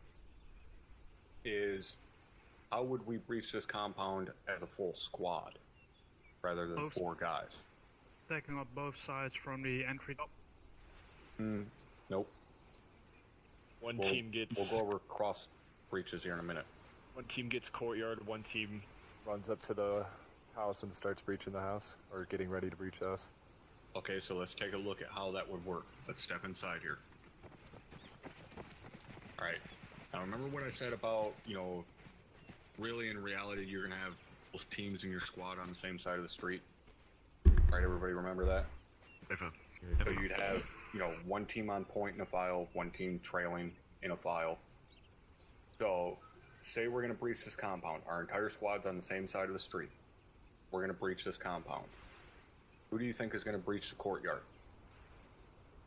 is how would we breach this compound as a full squad rather than 4 guys? Taking up both sides from the entry top. Nope. One team gets We'll go over cross breaches here in a minute. one team gets courtyard, one team runs up to the house and starts breaching the house, or getting ready to breach the house. Okay, so let's take a look at how that would work. Let's step inside here. Alright. Now remember what I said about, you know, really in reality you're going to have both teams in your squad on the same side of the street? Right, everybody remember that? So you'd have, you know, one team on point in a file, one team trailing in a file. So, say we're going to breach this compound. Our entire squad's on the same side of the street. We're going to breach this compound. Who do you think is going to breach the courtyard?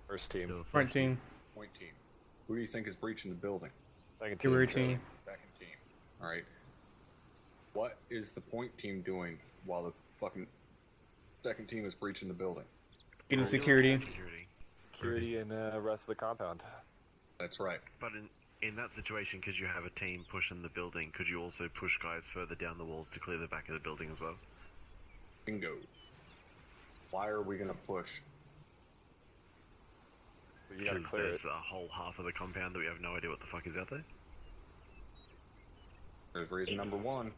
First team. Front team. Point team. Who do you think is breaching the building? Second Rear team. team. Second team. Alright. What is the point team doing while the fucking second team is breaching the building? Getting security. Security and the rest of the compound. That's right. But in that situation, because you have a team pushing the building, could you also push guys further down the walls to clear the back of the building as well? Bingo. Why are we going to push? But you gotta Because clear it. there's a whole half of the compound that we have no idea what the fuck is out there. There's reason number one.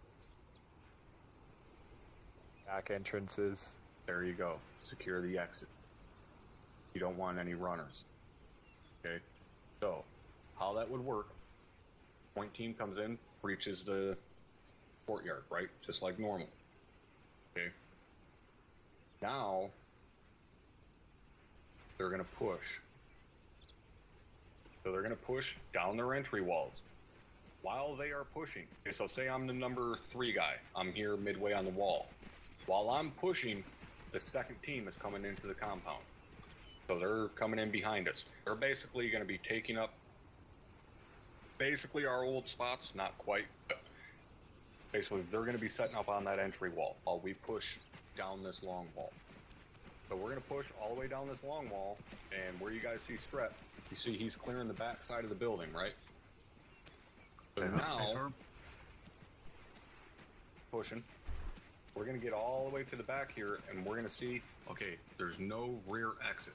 Back entrances. There you go. Secure the exit. You don't want any runners. Okay? So, how that would work, point team comes in, breaches the courtyard, right? Just like normal. Okay? Now, they're going to push. So they're going to push down their entry walls. While they are pushing, okay, so say I'm the number 3 guy. I'm here midway on the wall. While I'm pushing, the second team is coming into the compound. So they're coming in behind us. They're basically going to be taking up basically our old spots, not quite, but basically they're going to be setting up on that entry wall while we push down this long wall. So we're going to push all the way down this long wall, and where you guys see Strep, you see he's clearing the back side of the building, right? So now, pushing, we're going to get all the way to the back here, and we're going to see, okay, there's no rear exit.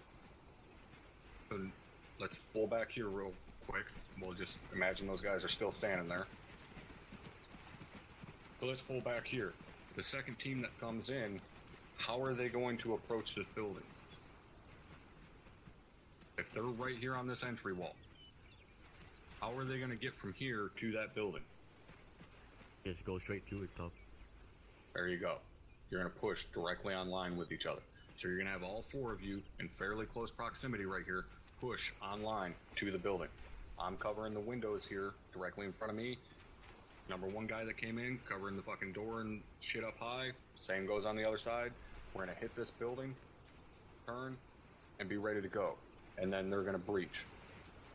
So let's pull back here real quick. We'll just imagine those guys are still standing there. So let's pull back here. The second team that comes in, how are they going to approach this building? If they're right here on this entry wall, how are they going to get from here to that building? Just go straight to it, Top. There you go. You're going to push directly on line with each other. So you're going to have all 4 of you in fairly close proximity right here, push on line to the building. I'm covering the windows here directly in front of me. Number 1 guy that came in, covering the fucking door and shit up high. Same goes on the other side. We're going to hit this building, turn, and be ready to go. And then they're going to breach.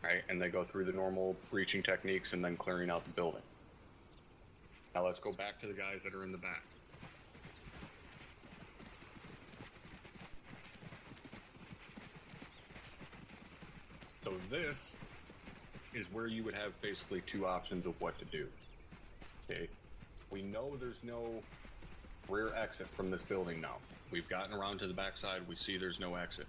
Right? And they go through the normal breaching techniques and then clearing out the building. Now let's go back to the guys that are in the back. So this is where you would have basically 2 options of what to do. Okay? We know there's no rear exit from this building now. We've gotten around to the backside, we see there's no exit.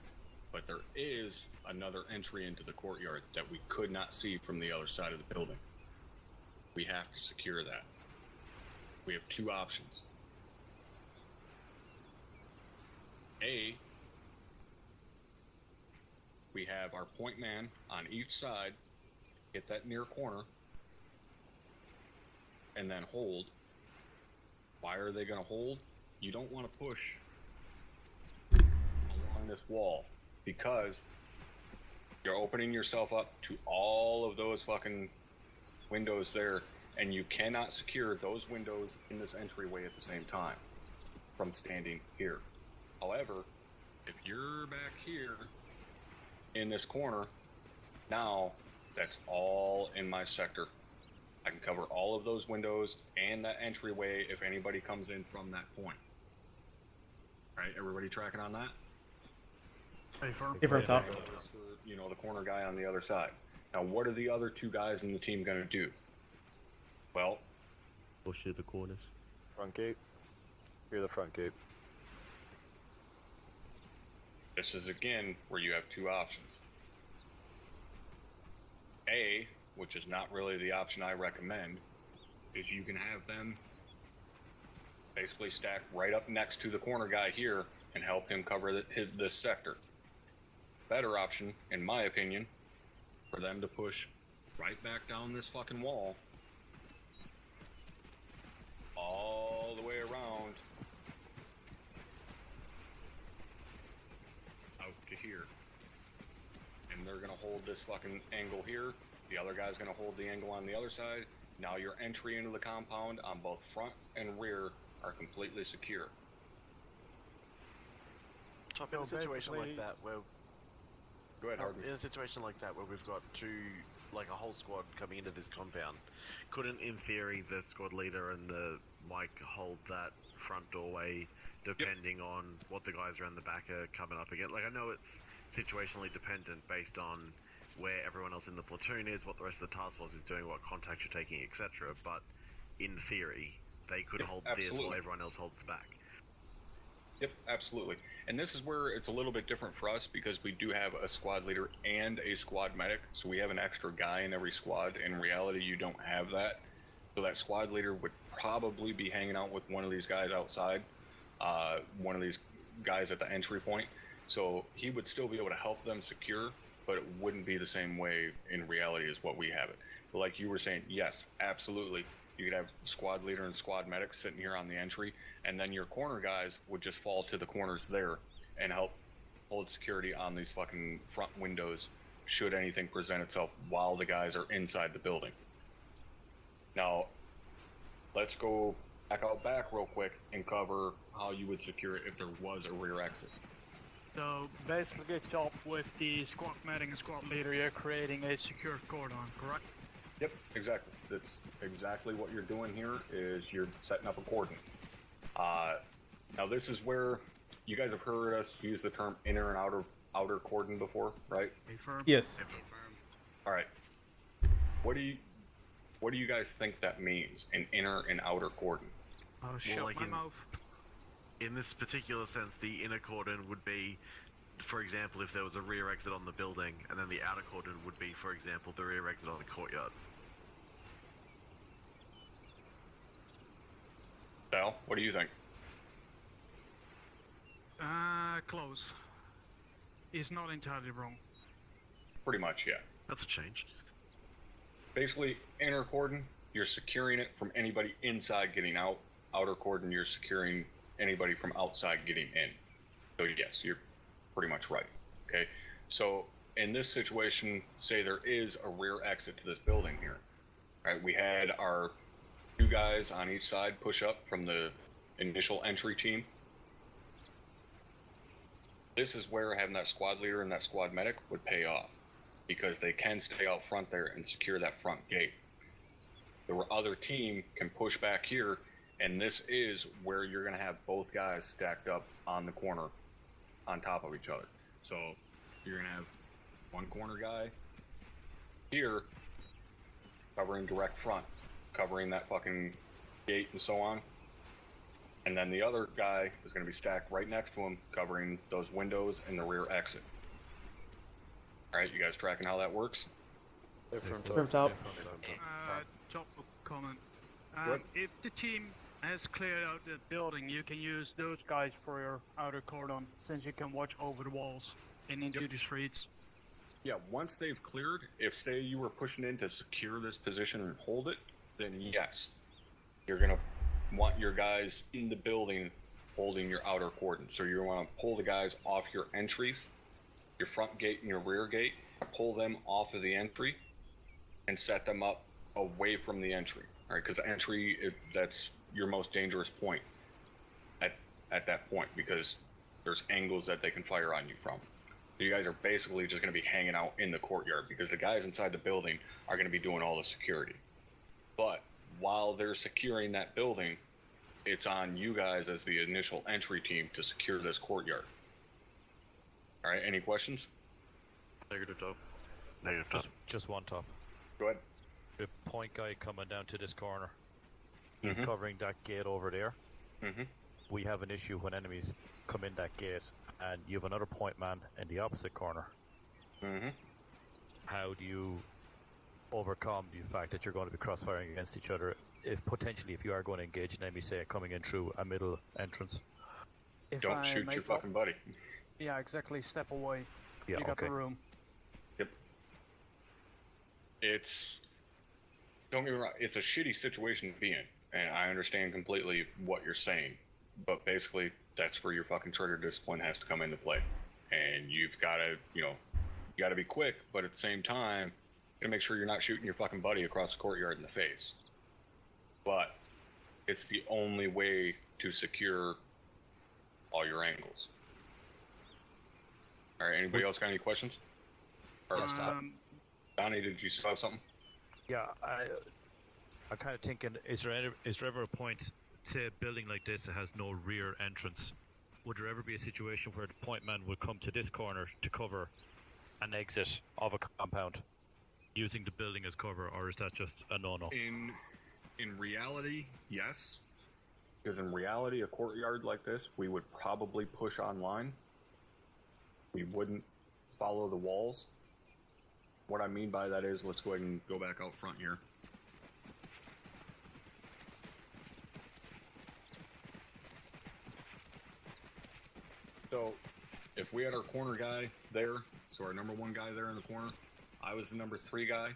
But there is another entry into the courtyard that we could not see from the other side of the building. We have to secure that. We have 2 options. A, we have our point man on each side, get that near corner, and then hold. Why are they going to hold? You don't want to push along this wall, because you're opening yourself up to all of those fucking windows there, and you cannot secure those windows in this entryway at the same time from standing here. However, if you're back here in this corner, now that's all in my sector. I can cover all of those windows and that entryway if anybody comes in from that point. Right, everybody tracking on that? Different Top. Just for, you know, the corner guy on the other side. Now, what are the other 2 guys in the team going to do? Well, Push to the corners. Front gate. You're the front gate. this is again where you have 2 options. A, which is not really the option I recommend, is you can have them basically stack right up next to the corner guy here and help him cover this sector. Better option, in my opinion, for them to push right back down this fucking wall, all the way around out to here. And they're gonna hold this fucking angle here. The other guy's gonna hold the angle on the other side. Now your entry into the compound on both front and rear are completely secure. Top, in a situation like that where Go ahead, Harden. in a situation like that where we've got a whole squad coming into this compound, couldn't in theory the squad leader and the Mike hold that front doorway depending on what the guys around the back are coming up against? Like, I know it's situationally dependent based on where everyone else in the platoon is, what the rest of the task force is doing, what contacts you're taking, etc. But in theory, they could hold this while everyone else holds the back. Yep, absolutely. And this is where it's a little bit different for us because we do have a squad leader and a squad medic. So we have an extra guy in every squad. In reality, you don't have that. So that squad leader would probably be hanging out with one of these guys outside, one of these guys at the entry point. So he would still be able to help them secure, but it wouldn't be the same way in reality as what we have it. But like you were saying, yes, absolutely. You could have squad leader and squad medic sitting here on the entry, and then your corner guys would just fall to the corners there and help hold security on these fucking front windows should anything present itself while the guys are inside the building. Now, let's go back out back real quick and cover how you would secure it if there was a rear exit. So basically, top with the squad medic and squad leader, you're creating a secure cordon, correct? Yep, exactly. That's exactly what you're doing here is you're setting up a cordon. Now this is where you guys have heard us use the term inner and outer cordon before, right? Yes. All right. What do you guys think that means, an inner and outer cordon? Oh, shut my mouth. In this particular sense, the inner cordon would be, for example, if there was a rear exit on the building, and then the outer cordon would be, for example, the rear exit on the courtyard. Sal, what do you think? Close. Is not entirely wrong. Pretty much, yeah. That's a change. Basically, inner cordon, you're securing it from anybody inside getting out. Outer cordon, you're securing anybody from outside getting in. So yes, you're pretty much right. Okay, so in this situation, say there is a rear exit to this building here, right? We had our 2 guys on each side push up from the initial entry team. This is where having that squad leader and that squad medic would pay off because they can stay out front there and secure that front gate. The other team can push back here, and this is where you're going to have both guys stacked up on the corner on top of each other. So you're going to have one corner guy here covering direct front, covering that fucking gate and so on. And then the other guy is going to be stacked right next to him, covering those windows and the rear exit. All right, you guys tracking how that works? From top. Top comment. If the team has cleared out the building, you can use those guys for your outer cordon, since you can watch over the walls and into the streets. Yeah, once they've cleared, if say you were pushing in to secure this position and hold it, then yes, you're going to want your guys in the building holding your outer cordon. So you want to pull the guys off your entries, your front gate and your rear gate, pull them off of the entry and set them up away from the entry. All right, because the entry, that's your most dangerous point at that point because there's angles that they can fire on you from. So you guys are basically just going to be hanging out in the courtyard because the guys inside the building are going to be doing all the security. But while they're securing that building, it's on you guys as the initial entry team to secure this courtyard. All right, any questions? Negative top. Negative top. Just one top. Go ahead. The point guy coming down to this corner, he's covering that gate over there. We have an issue when enemies come in that gate, and you have another point man in the opposite corner. How do you overcome the fact that you're going to be cross-firing against each other if you are going to engage an enemy, say, coming in through a middle entrance. If Don't I shoot make your fucking buddy. Yeah, exactly. Step away. Yeah, You got the room. Yep. Don't get me wrong, it's a shitty situation to be in, and I understand completely what you're saying, but basically, that's where your fucking trigger discipline has to come into play. And you've got to, you got to be quick, but at the same time, you got to make sure you're not shooting your fucking buddy across the courtyard in the face. But it's the only way to secure all your angles. All right, anybody else got any questions? Yes, Tom. Donnie, did you still have something? Yeah, I'm kind of thinking, is there ever a point, say a building like this that has no rear entrance, would there ever be a situation where the point man would come to this corner to cover an exit of a compound using the building as cover, or is that just a no-no? In reality, yes. Because in reality, a courtyard like this, we would probably push online. We wouldn't follow the walls. What I mean by that is, let's go ahead and go back out front here. So, if we had our corner guy there, so our number 1 guy there in the corner, I was the number 3 guy.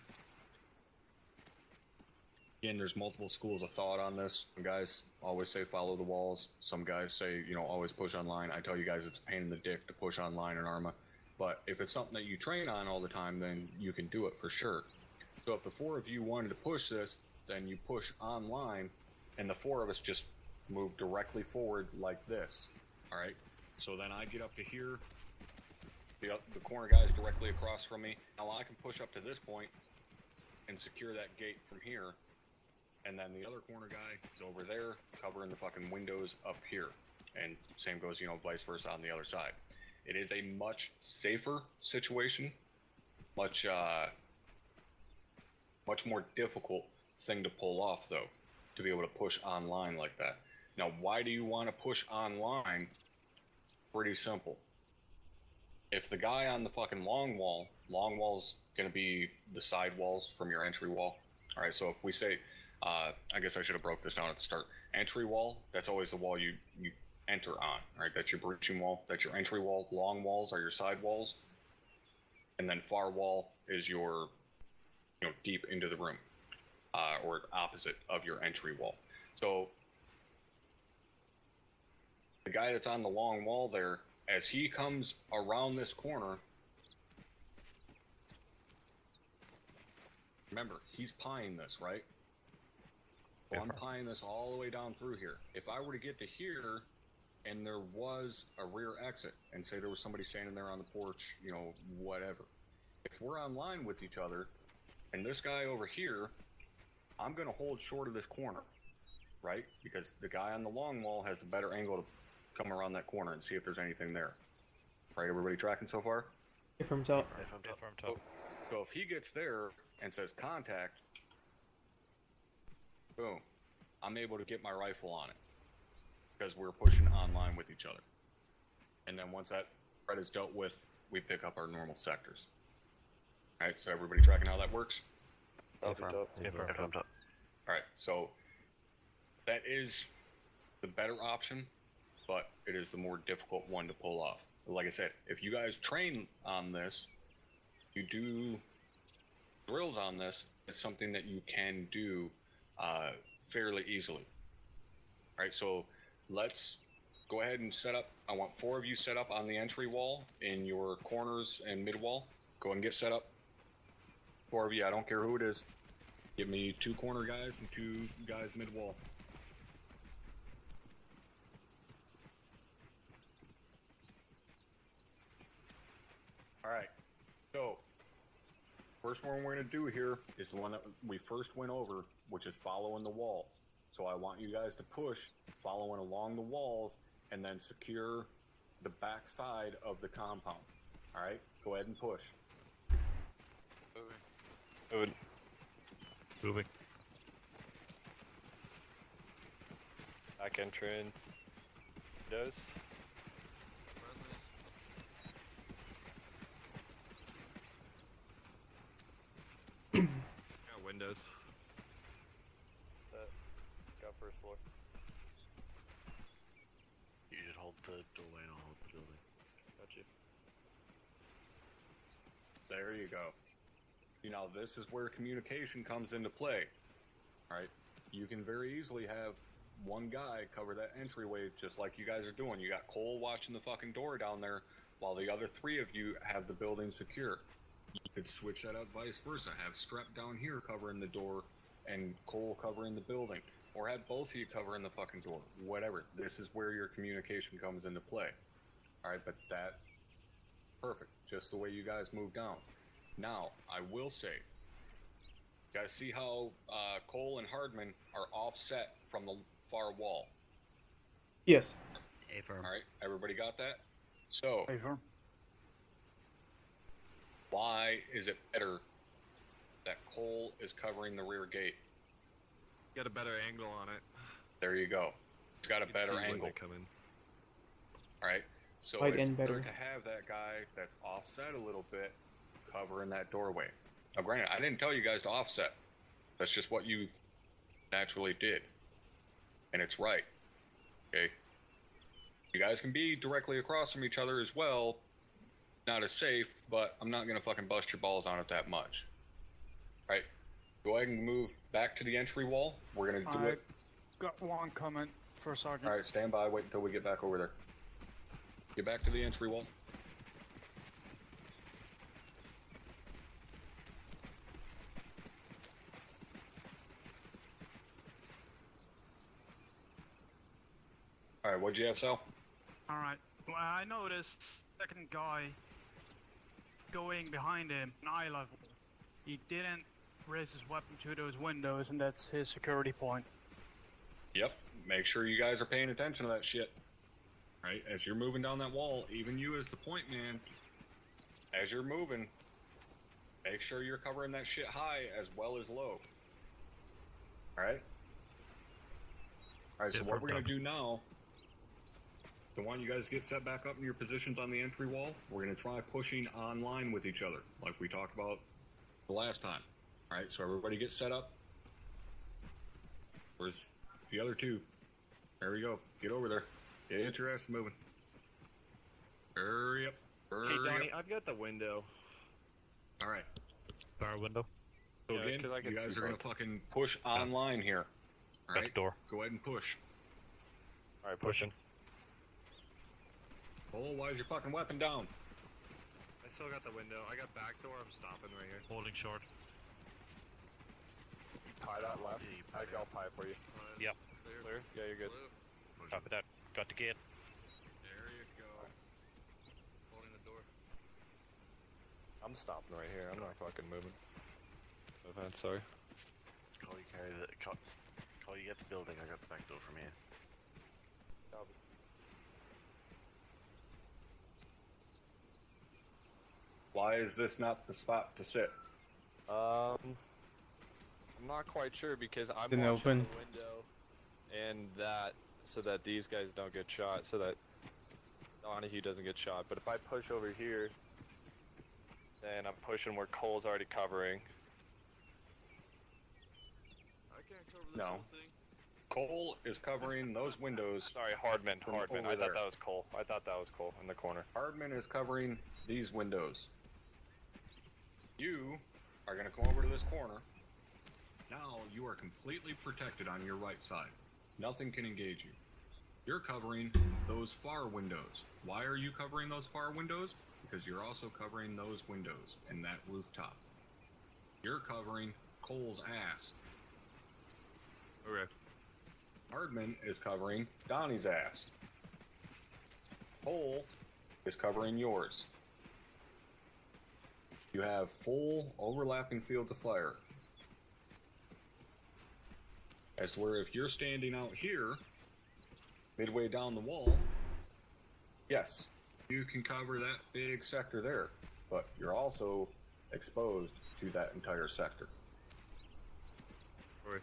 Again, there's multiple schools of thought on this. Some guys always say follow the walls. Some guys say, always push online. I tell you guys it's a pain in the dick to push online in Arma. But if it's something that you train on all the time, then you can do it for sure. So if the 4 of you wanted to push this, then you push online, and the 4 of us just move directly forward like this. All right? So then I get up to here. The corner guy is directly across from me. Now I can push up to this point and secure that gate from here. And then the other corner guy is over there covering the fucking windows up here. And same goes, vice versa on the other side. It is a much safer situation, much more difficult thing to pull off, though, to be able to push online like that. Now, why do you want to push online? Pretty simple. If the guy on the fucking long wall's going to be the side walls from your entry wall. All right, so if we say, I guess I should have broke this down at the start. Entry wall, that's always the wall you enter on, right? That's your breaching wall. That's your entry wall. Long walls are your side walls. And then far wall is your, deep into the room, or opposite of your entry wall. So the guy that's on the long wall there, as he comes around this corner, remember, he's pieing this, right? So I'm pieing this all the way down through here. If I were to get to here, and there was a rear exit, and say there was somebody standing there on the porch, whatever. If we're online with each other, and this guy over here, I'm going to hold short of this corner, right? Because the guy on the long wall has a better angle to come around that corner and see if there's anything there. Right, everybody tracking so far? From top. So if he gets there and says contact, boom, I'm able to get my rifle on it. Because we're pushing online with each other. And then once that threat is dealt with, we pick up our normal sectors. Alright, so everybody tracking how that works? Alright, so that is the better option, but it is the more difficult one to pull off. Like I said, if you guys train on this, you do drills on this, it's something that you can do fairly easily. Alright, so let's go ahead and set up. I want 4 of you set up on the entry wall in your corners and mid wall. Go ahead and get set up. 4 of you, I don't care who it is. Give me 2 corner guys and 2 guys mid wall. Alright, so first one we're going to do here is the one that we first went over, which is following the walls. So I want you guys to push, following along the walls, and then secure the back side of the compound. Alright, go ahead and push. Moving. Back entrance. Windows. guys. Got first floor. You should hold the doorway and I'll hold the building. Got you. There you go. You know, this is where communication comes into play. Right? You can very easily have one guy cover that entryway just like you guys are doing. You got Cole watching the fucking door down there while the other three of you have the building secure. You could switch that up vice versa. Have Strep down here covering the door and Cole covering the building. Or have both of you covering the fucking door. Whatever. This is where your communication comes into play. Alright, but that... Perfect. Just the way you guys move down. Now, I will say... You guys see how Cole and Hardman are offset from the far wall? Yes. Alright, everybody got that? So, Affirm. why is it better that Cole is covering the rear gate? Got a better angle on it. There you go. It's got a You can better see when angle. they come in. Alright, so Wide it's and better better. to have that guy that's offset a little bit covering that doorway. Now granted, I didn't tell you guys to offset. That's just what you naturally did. And it's right. Okay? You guys can be directly across from each other as well. Not as safe, but I'm not gonna fucking bust your balls on it that much. Right? Go ahead and move back to the entry wall. We're gonna do it. Got one comment for Sergeant. Alright, stand by, wait until we get back over there. Get back to the entry wall. Alright, what'd you have, Sal? Alright. Well, I noticed second guy going behind him, an eye level. He didn't raise his weapon to those windows, and that's his security point. Yep, make sure you guys are paying attention to that shit. Right, as you're moving down that wall, even you as the point man, as you're moving, make sure you're covering that shit high as well as low. Alright? Alright, so Yeah, what we're gonna perfect. do now, the one you guys get set back up in your positions on the entry wall, we're gonna try pushing online with each other, like we talked about the last time. Alright, so everybody get set up. Where's the other two? There we go. Get over there. Get your ass moving. Hurry up. Hey, Hurry Donnie, up. I've got the window. Alright. Bar window. So Yeah, again, 'cause I you can guys see are going to both. fucking push online here. Alright? Back door. Go ahead and push. Alright, pushing. Oh, why is your fucking weapon down? I still got the window. I got back door. I'm stopping right here. Holding short. Pie that left. I'll pie it for you. Yep. Clear? Yeah, you're good. Copy that. Got the gate. There you go. Holding the door. I'm stopping right here. I'm not fucking moving. No offense, sorry. Cole, you carry the... Cole, you get the building. I got the back door from here. Why is this not the spot to sit? I'm not quite sure because I'm Didn't watching open. the window and that so that these guys don't get shot, so that Donahue doesn't get shot. But if I push over here, then I'm pushing where Cole's already covering. I can't cover this No. whole thing. Cole is covering those windows. Sorry, Hardman. From Hardman. over I thought there. that was Cole. I thought that was Cole in the corner. Hardman is covering these windows. You are going to come over to this corner. Now you are completely protected on your right side. Nothing can engage you. You're covering those far windows. Why are you covering those far windows? Because you're also covering those windows and that rooftop. You're covering Cole's ass. Okay. Hardman is covering Donnie's ass. Cole is covering yours. You have full overlapping fields of fire. As to where if you're standing out here, midway down the wall, yes, you can cover that big sector there, but you're also exposed to that entire sector. Alright.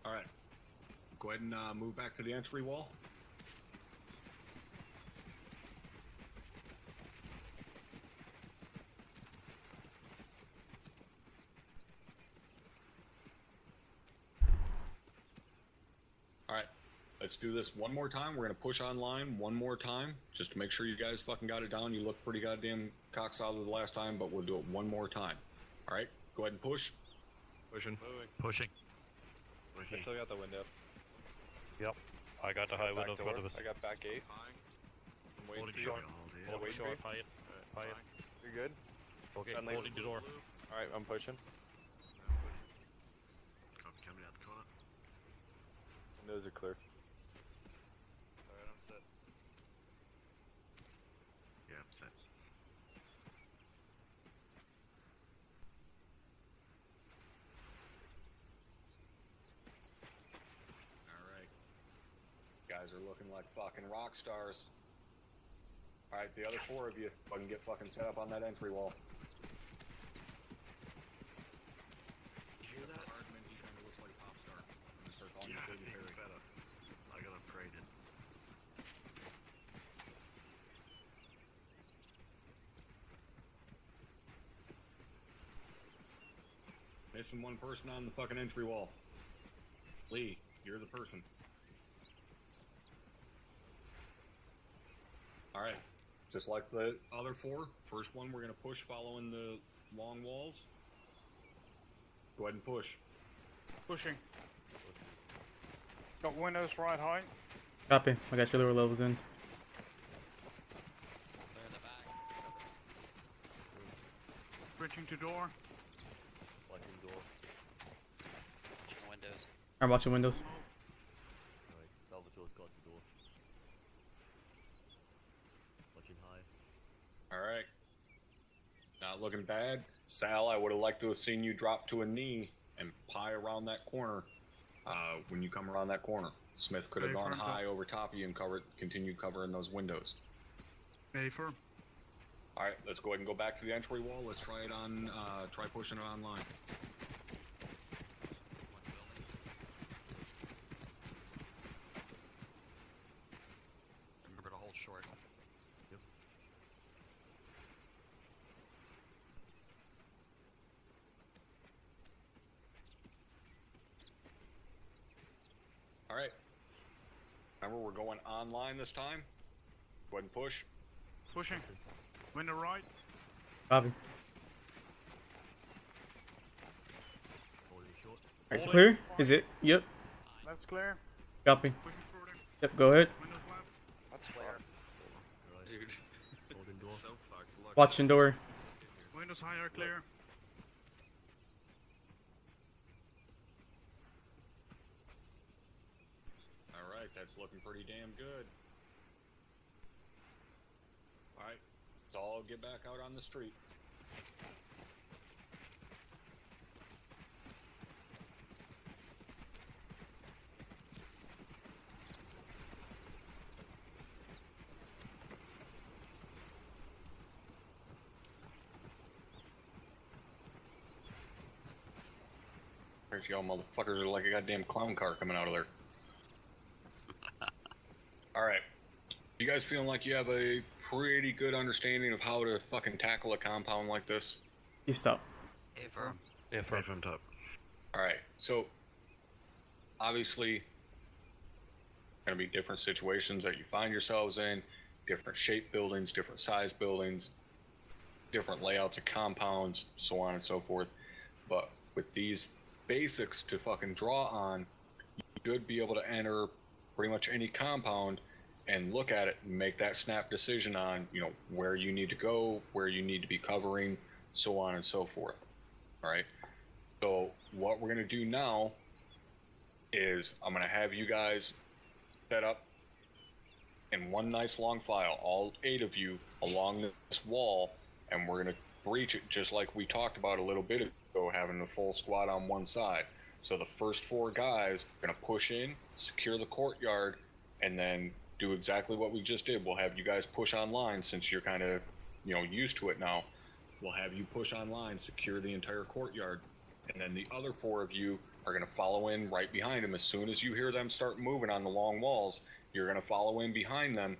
Alright. Go ahead and move back to the entry wall. let's do this one more time. We're gonna push online one more time, just to make sure you guys fucking got it down. You look pretty goddamn cock solid the last time, but we'll do it one more time. All right, go ahead and push. Pushing. Pushing. I still got the window. Yep. I got the high Back window in door. front of us. I got back gate. I'm waiting Holding for you. short. Oh, Holding wait short. for you. High it. You're good? Okay, Got nice holding the door. Alright, I'm pushing. Copy coming out the corner. Windows are clear. Alright, I'm set. Yeah, I'm set. Alright. Guys are looking like fucking rock stars. Alright, the other four of you fucking get fucking set up on that entry wall. Did you hear that? Hardman, he kinda looks like a pop star. I'm gonna start calling Yeah, him Baby even Harry. better. I got upgraded. Missing one person on the fucking entry wall. Lee, you're the person. Alright. Just like the other four, first one we're gonna push following the long walls. Go ahead and push. Pushing. Got windows right high. Copy. I got your lower levels in. Clear the back. Bridging to door. Watching door. Watching windows. I'm watching windows. Alright, Salvatore's got the door. Watching high. Alright. Not looking bad. Sal, I would have liked to have seen you drop to a knee and pie around that corner when you come around that corner. Smith could have Okay, gone front high over top of you and continued covering those windows. Afer. Alright, let's go ahead and go back to the entry wall. Let's try it on, try pushing it online. Remember to hold short. Yep. Alright. Remember, we're going online this time. Go ahead and push. Pushing. Window right. Copy. Holding short. Alright, so clear? Is it? Yep. Left's clear. Copy. Pushing further. Yep, go ahead. Windows left. That's clear. Alright, Dude. holding door. So fucked. Look. Watching door. Windows high are clear. Alright, that's looking pretty damn good. Alright, let's all get back out on the street. There's y'all motherfuckers are like a goddamn clown car coming out of there. Alright. You guys feeling like you have a pretty good understanding of how to fucking tackle a compound like this? You stop. Afer. Afer. From top. Alright, so obviously gonna be different situations that you find yourselves in, different shaped buildings, different size buildings, different layouts of compounds, so on and so forth. But with these basics to fucking draw on, you should be able to enter pretty much any compound and look at it and make that snap decision on, you know, where you need to go, where you need to be covering, so on and so forth. All right. So what we're gonna do now is I'm gonna have you guys set up in one nice long file, all 8 of you along this wall, and we're gonna breach it just like we talked about a little bit ago, having a full squad on one side. So the first 4 guys are gonna push in, secure the courtyard, and then do exactly what we just did. We'll have you guys push online since you're kind of, you know, used to it now. We'll have you push online, secure the entire courtyard, and then the other 4 of you are gonna follow in right behind them. As soon as you hear them start moving on the long walls, you're gonna follow in behind them,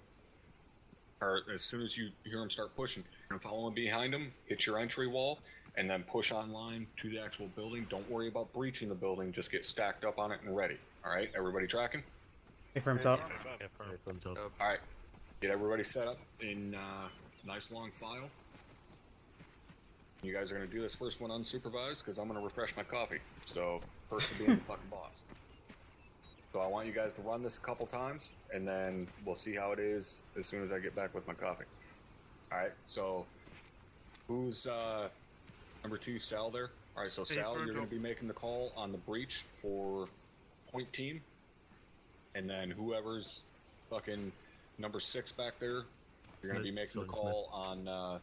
or as soon as you hear them start pushing, you're gonna follow in behind them, hit your entry wall, and then push online to the actual building. Don't worry about breaching the building, just get stacked up on it and ready. All right, everybody tracking? Hey, from top. Yeah, firm. Okay, from top. All right, get everybody set up in nice long file. You guys are gonna do this first one unsupervised because I'm gonna refresh my coffee. So first to being the fucking boss. So I want you guys to run this a couple times, and then we'll see how it is as soon as I get back with my coffee. All right. So who's number 2, Sal there? All right. So Sal, you're gonna be making the call on the breach for point team, and then whoever's fucking number 6 back there, you're gonna be making the call on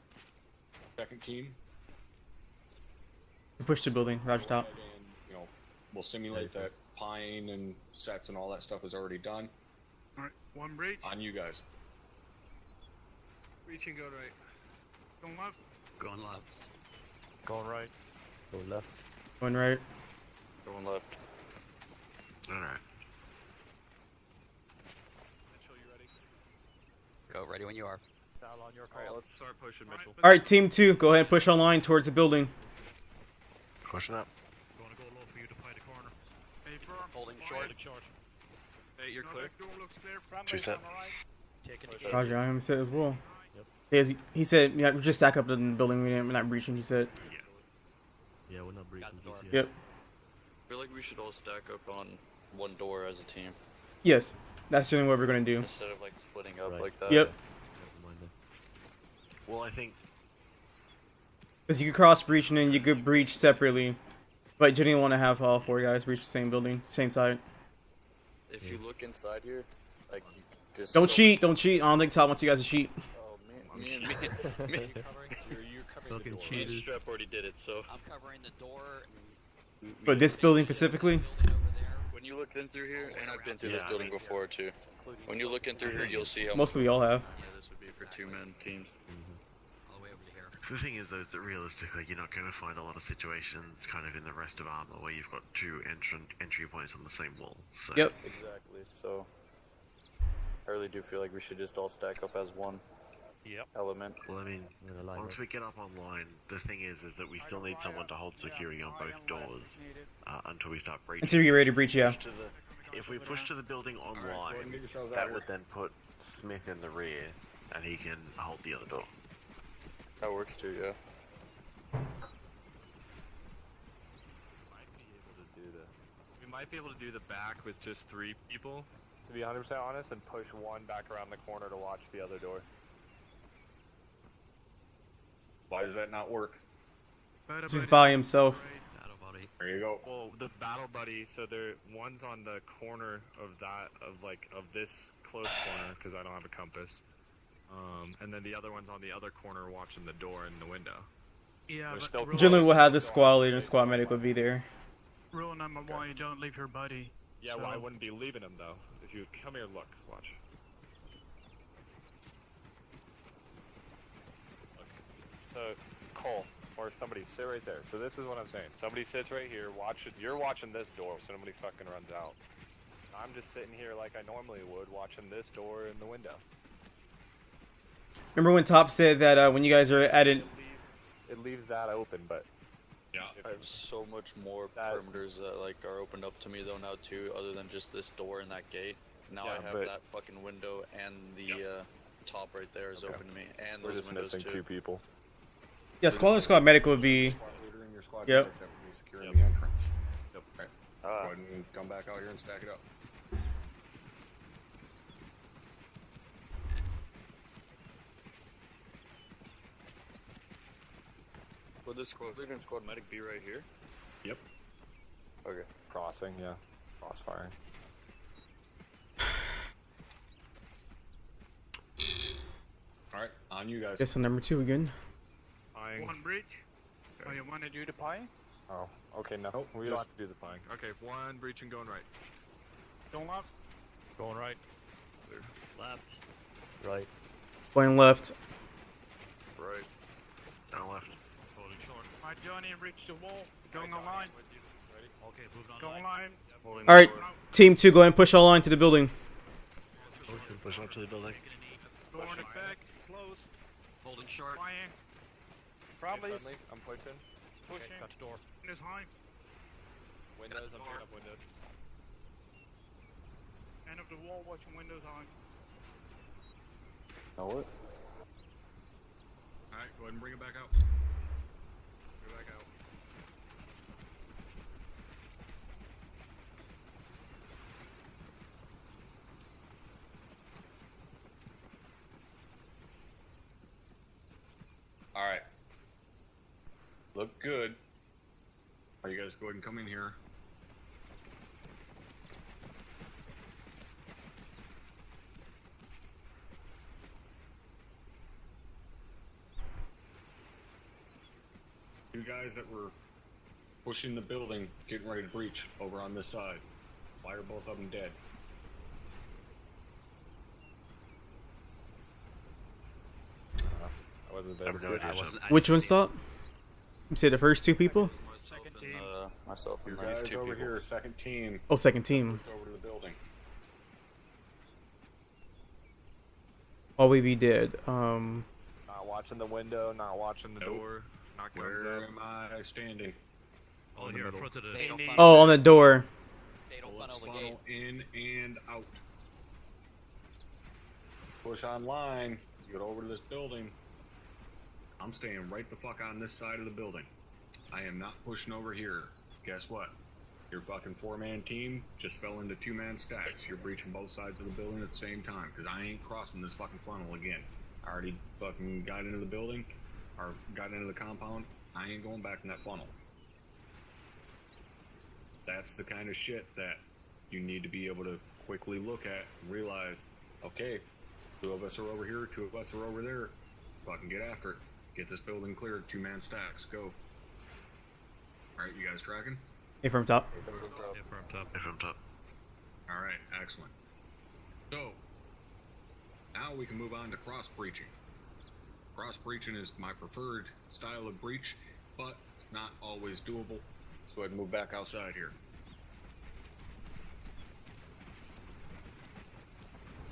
second team. Push the building, Roger top. And, you know, we'll simulate that pine and sets and all that stuff is already done. Alright, one breach. On you guys. Reach and go right. Going left. Going left. Going right. Go left. Going right. Going left. Alright. Mitchell, you ready? Go ready when you are. Sal on your Alright, call. let's start pushing, Mitchell. All right, team 2, go ahead and push online towards the building. Caution up. Going to go low for you to find a corner. Hey, firm. Holding Fire. short. Holding short. Hey, you're clear. Back door looks clear. Friendly Two set. on the right. Taking the gate. Roger, I am set as well. Yep. He said, yeah, we just stack up in the building. We're not breaching. He said, Yeah, we're not breaching. the door. just yep, yet. I feel like we should all stack up on one door as a team yes, that's the only what we're gonna do. instead of like splitting up Right. like that. Yep, Never mind then. Well, I think because you could cross breach and then you could breach separately, but you didn't want to have all 4 guys breach the same building, same side. If you look inside here, like you just Don't cheat, don't cheat. I don't think Todd wants you guys to cheat. Oh, me and me You're covering the Fucking door. and cheaters. Strap already did it. So I'm covering the door. But this building specifically, Building over there. when you look in through here, and I've been through Yeah, this building before too. When you look in through here, you'll see how most of we all have. yeah, this would be for 2-man teams. All the way over to here. the thing is, though, is that realistically, you're not going to find a lot of situations kind of in the rest of Armor where you've got 2 entry points on the same wall. So Yep. Exactly. So I really do feel like we should just all stack up as one Yep. element. Well, I mean, We're gonna line once up. we get up online, the thing is that we still need someone to hold security on both doors until we start breaching. Until you get ready to breach, yeah. Push to if we push to the building All right, go ahead and online, get yourselves out that here. would then put Smith in the rear, and he can hold the other door. That works too. Yeah. We might be able to do the back with just 3 people, to be 100% honest, and push one back around the corner to watch the other door. Why does that not work? This is by himself. Battle buddy. There you go. Well, the battle buddy, so there one's on the corner of this close corner because I don't have a compass, and then the other one's on the other corner watching the door and the window. Yeah, We're but still- rule, Generally, we'll have the squad leader and squad medic would be there. rule number 1, you don't leave your buddy. Yeah, well, I So- wouldn't be leaving him though. If you come here, look, watch. So, Cole, or somebody, sit right there. So this is what I'm saying. Somebody sits right here, you're watching this door, so nobody fucking runs out. I'm just sitting here like I normally would, watching this door in the window. Remember when Top said that when you guys are at it, It leaves that open, but Yeah. There's so much more That- perimeters that like are opened up to me though now too, other than just this door and that gate. Now Yeah, I have but- that fucking window and the top right there is Okay. open to me, and we're those just windows missing too. 2 people. yeah, squad leader, squad medic would be. Squad leader and your squad Yep. medic that would be securing Yep. the entrance. Yep. Right. Go Ah, ahead and come back out here and stack it up. would the squad leader and squad medic be right here? Yep. Okay. Crossing, yeah. Crossfiring. All right, on you guys. Guess on number 2 again. Flying. 1 breach. Oh, you want to do the pie? Oh, okay, no. Nope, we don't just- have to do the flying. Okay, 1 breaching going right. Going left. Going right. Left. Right. Going left. Right. Down left. Holding short. My Johnny reached the wall. Going online. Okay, moving on. Going line. Holding All right, the door. team 2, go ahead and push all line to the building. Push up to the building. Door in the back. Close. Holding short. Flying. Okay, Friendlies. friendly, I'm pushing. Pushing. Got the door. Is high. Windows, I'm picking up windows. End of the wall, watching windows on. Know it. Alright, go ahead and bring it back out. Bring it back out. Alright. Look good. Alright, you guys go ahead and come in here. You guys that were pushing the building, getting ready to breach over on this side. Why are both of them dead? I wasn't there. I wasn't. I Which didn't one see it. stopped? You say the first two people? Second team. Myself You and guys these two over people. here, second team, Oh, second team. push over to the building. All we be dead. Not watching the window, not watching the Nope. door, not guns Where up. am I standing? Oh, in the here in middle. front of the. Fatal funnel. Oh, on the door. Fatal Let's funnel the gate. funnel in and out. Push online. Get over to this building. I'm staying right the fuck on this side of the building. I am not pushing over here. Guess what? Your fucking 4-man team just fell into 2-man stacks. You're breaching both sides of the building at the same time, because I ain't crossing this fucking funnel again. I already fucking got into the building, or got into the compound. I ain't going back in that funnel. That's the kind of shit that you need to be able to quickly look at and realize, okay, 2 of us are over here, 2 of us are over there. Let's fucking get after it. Get this building cleared, 2-man stacks, go. Alright, you guys tracking? Hey, from top. Yeah, firm top. If I'm top. Alright, excellent. So, now we can move on to cross breaching. Cross breaching is my preferred style of breach, but it's not always doable. Let's go ahead and move back outside here.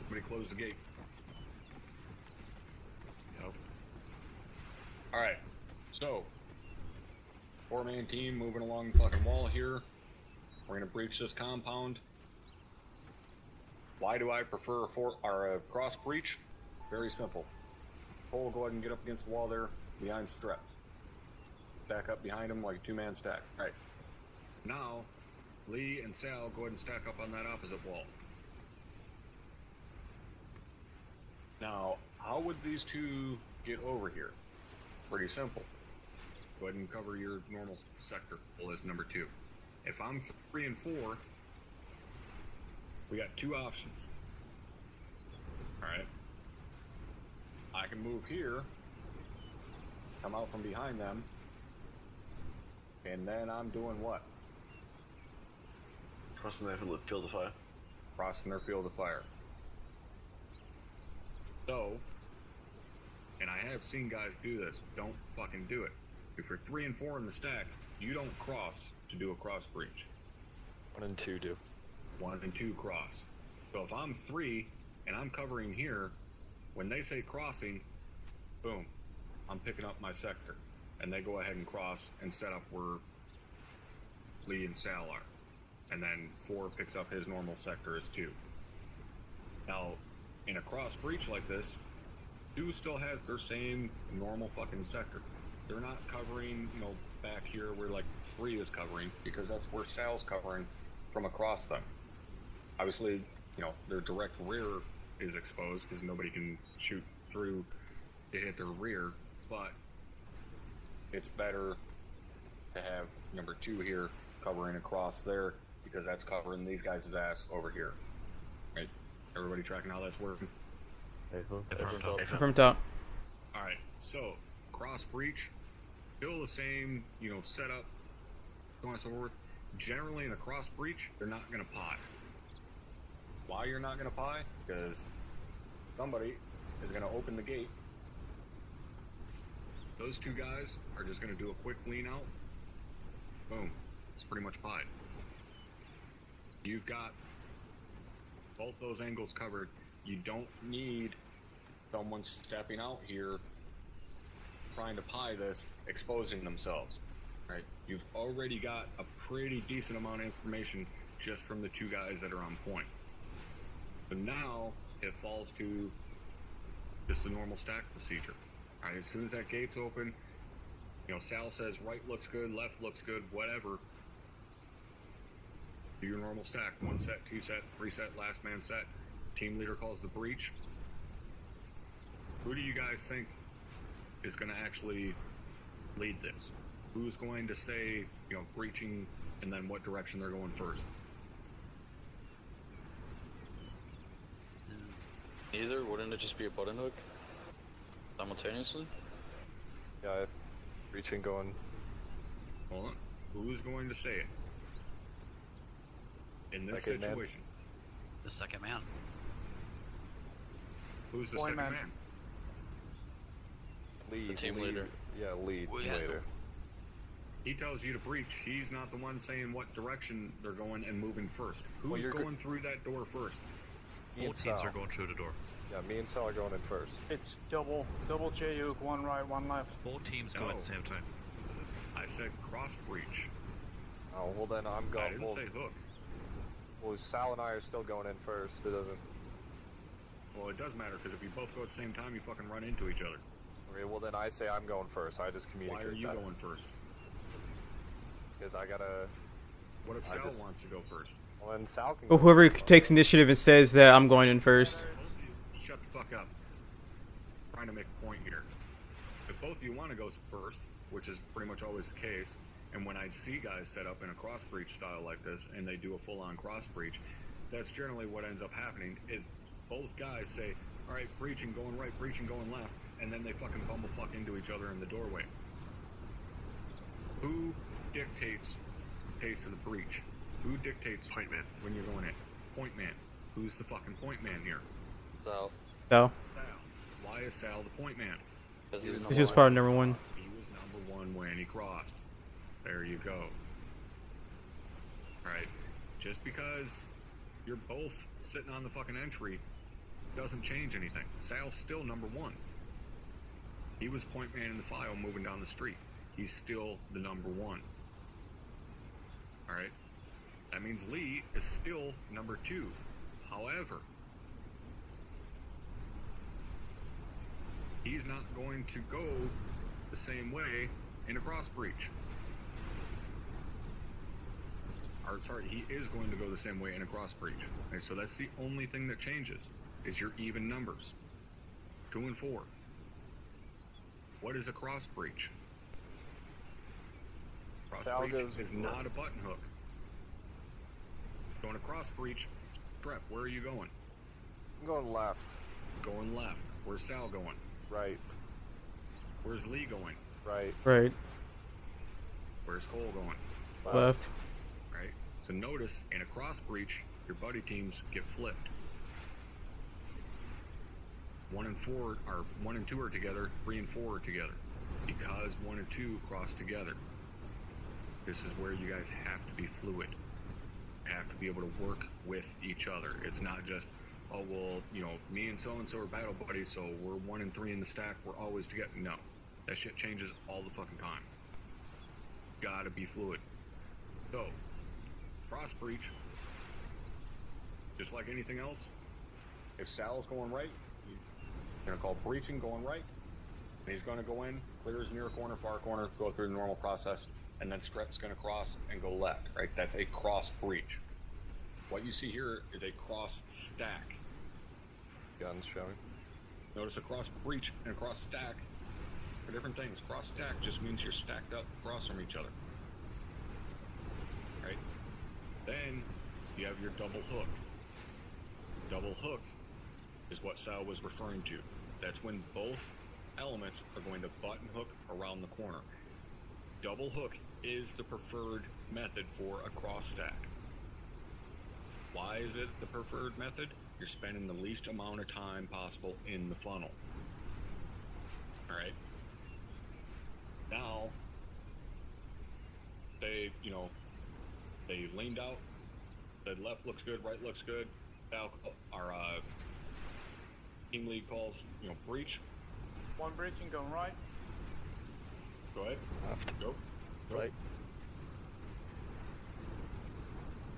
Somebody close the gate. Yep. Alright, so 4-man team moving along the fucking wall here. We're gonna breach this compound. Why do I prefer a cross breach? Very simple. Cole will go ahead and get up against the wall there behind Strep. Stack up behind him like a 2-man stack. Right. Now, Lee and Sal go ahead and stack up on that opposite wall. Now, how would these two get over here? Pretty simple. Go ahead and cover your normal sector as number 2. If I'm 3 and 4, we got 2 options. Alright. I can move here, come out from behind them, and then I'm doing what? Crossing their field of fire. Crossing their field of fire. So, and I have seen guys do this, don't fucking do it. If you're 3 and 4 in the stack, you don't cross to do a cross breach. 1 and 2 do. 1 and 2 cross. So if I'm 3 and I'm covering here, when they say crossing, boom, I'm picking up my sector. And they go ahead and cross and set up where Lee and Sal are. And then 4 picks up his normal sector as 2. Now, in a cross breach like this, 2 still has their same normal fucking sector. They're not covering, back here where like 3 is covering, because that's where Sal's covering from across them. Obviously, their direct rear is exposed because nobody can shoot through to hit their rear, but it's better to have number 2 here covering across there, because that's covering these guys' ass over here. Right? Everybody tracking how that's working? From top. Alright, so cross breach, still the same, setup, so on and so forth. Generally in a cross breach, they're not gonna pie. Why you're not gonna pie? Because somebody is gonna open the gate. Those 2 guys are just gonna do a quick lean out. Boom. It's pretty much pied. You've got both those angles covered. You don't need someone stepping out here trying to pie this, exposing themselves. Right? You've already got a pretty decent amount of information just from the 2 guys that are on point. So now it falls to just the normal stack procedure. All right, as soon as that gate's open, you know, Sal says right looks good, left looks good, whatever. Do your normal stack. 1 set, 2 set, 3 set, last man set. Team leader calls the breach. Who do you guys think is going to actually lead this? Who's going to say, you know, breaching, and then what direction they're going first? Either, wouldn't it just be a button hook? Simultaneously? Yeah, reaching going. Hold on. Who's going to say it? In this Second man. situation. The second man. Who's the Boy, second man. man? Lead. The team lead, leader. Yeah, lead Yeah. later. He tells you to breach. He's not the one saying what direction they're going and moving first. Well, Who's you're going through that door first? Me and Both teams Sal. are going through the door. Yeah, me and Sal are going in first. It's double J-hook, one right, one left. Both teams go at the same time. I said cross breach. Oh, well then I'm I going. didn't say hook. Well, Sal and I are still going in first. It doesn't. Well, it does matter because if you both go at the same time, you fucking run into each other. Okay, well then I say I'm going first. I just communicate. Why are you that. going first? Because I gotta. What if I Sal just- wants to go first? Well, then Sal can. Well, go whoever first. takes initiative and says that I'm going in first. Shut the fuck up. I'm trying to make a point here. If both of you want to go first, which is pretty much always the case, and when I see guys set up in a cross breach style like this, and they do a full-on cross breach, that's generally what ends up happening. If both guys say, all right, breaching going right, breaching going left, and then they fucking bumblefuck into each other in the doorway. Who dictates the pace of the breach? Who dictates Point man. when you're going in? Point man. Who's the fucking point man here? So, So, Sal. Why is Sal the point man? because he's this is part of number 1. He was number 1 when he crossed. There you go. Alright. Just because you're both sitting on the fucking entry doesn't change anything. Sal's still number 1. He was point man in the file moving down the street. He's still the number 1. Alright. That means Lee is still number 2. However, he's not going to go the same way in a cross breach. Or sorry, he is going to go the same way in a cross breach. Okay, so that's the only thing that changes, is your even numbers. 2 and 4. What is a cross breach? Cross Sal breach goes is not a button hook. Going a cross breach, Strep, where are you going? I'm going left. Going left. Where's Sal going? Right. Where's Lee going? Right. Right. Where's Cole going? Left. Right? So notice, in a cross breach, your buddy teams get flipped. 1 and 4 are 1 and 2 are together, 3 and 4 are together. Because 1 and 2 cross together. This is where you guys have to be fluid. You have to be able to work with each other. It's not just, oh well, you know, me and so are battle buddies, so we're 1 and 3 in the stack, we're always together. No. That shit changes all the fucking time. Gotta be fluid. So, cross breach, just like anything else, if Sal's going right, you're gonna call breaching going right, and he's gonna go in, clear his near corner, far corner, go through the normal process, and then Strep's gonna cross and go left, right? That's a cross breach. What you see here is a cross stack. Guns showing. Notice a cross breach and a cross stack are different things. Cross stack just means you're stacked up across from each other. Right? Then you have your double hook. Double hook is what Sal was referring to. That's when both elements are going to button hook around the corner. Double hook is the preferred method for a cross stack. Why is it the preferred method? You're spending the least amount of time possible in the funnel. Alright? Now, they leaned out, said left looks good, right looks good. Now, our team lead calls, breach. 1 breaching going right. Go ahead. Go. Right.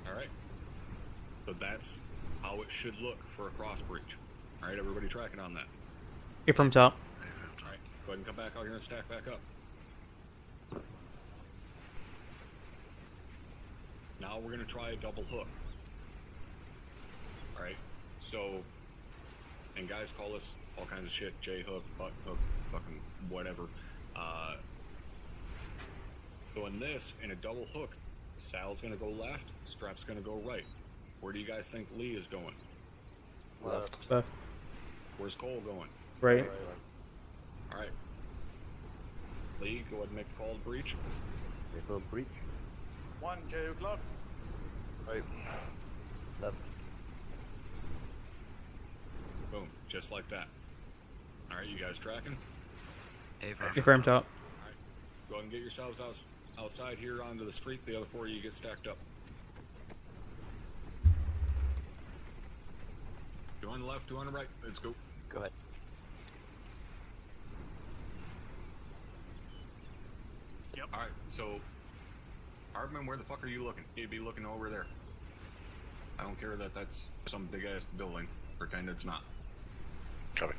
Alright. So that's how it should look for a cross breach. All right, everybody tracking on that. Get from top. All right, go ahead and come back out here and stack back up. Now we're gonna try a double hook. All right, so, and guys call this all kinds of shit, J hook, butt hook, fucking whatever. So in a double hook, Sal's gonna go left, Strap's gonna go right. Where do you guys think Lee is going? Left. Left. Where's Cole going? Right. All right. Lee, go ahead and make a call to breach. Make a breach. 1 J o'clock. Right. Left. Boom, just like that. All right, you guys tracking? Get from top. Go ahead and get yourselves outside here onto the street. The other four of you get stacked up. Two on the left, two on the right. Let's go. Go ahead. Yep. All right, so Hardman, where the fuck are you looking? You'd be looking over there. I don't care that that's some big ass building. Pretend it's not. Copy.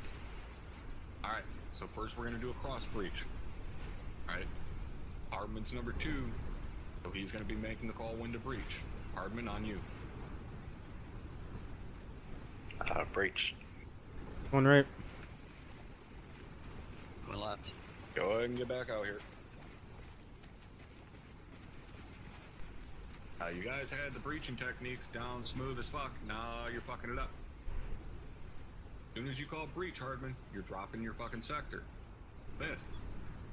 All right, so first we're gonna do a cross breach. All right, Hardman's number 2, so he's gonna be making the call when to breach. Hardman, on you. Breach. Going right. Going left. Go ahead and get back out here. You guys had the breaching techniques down smooth as fuck. Now you're fucking it up. As soon as you call breach, Hardman, you're dropping your fucking sector. Fifth,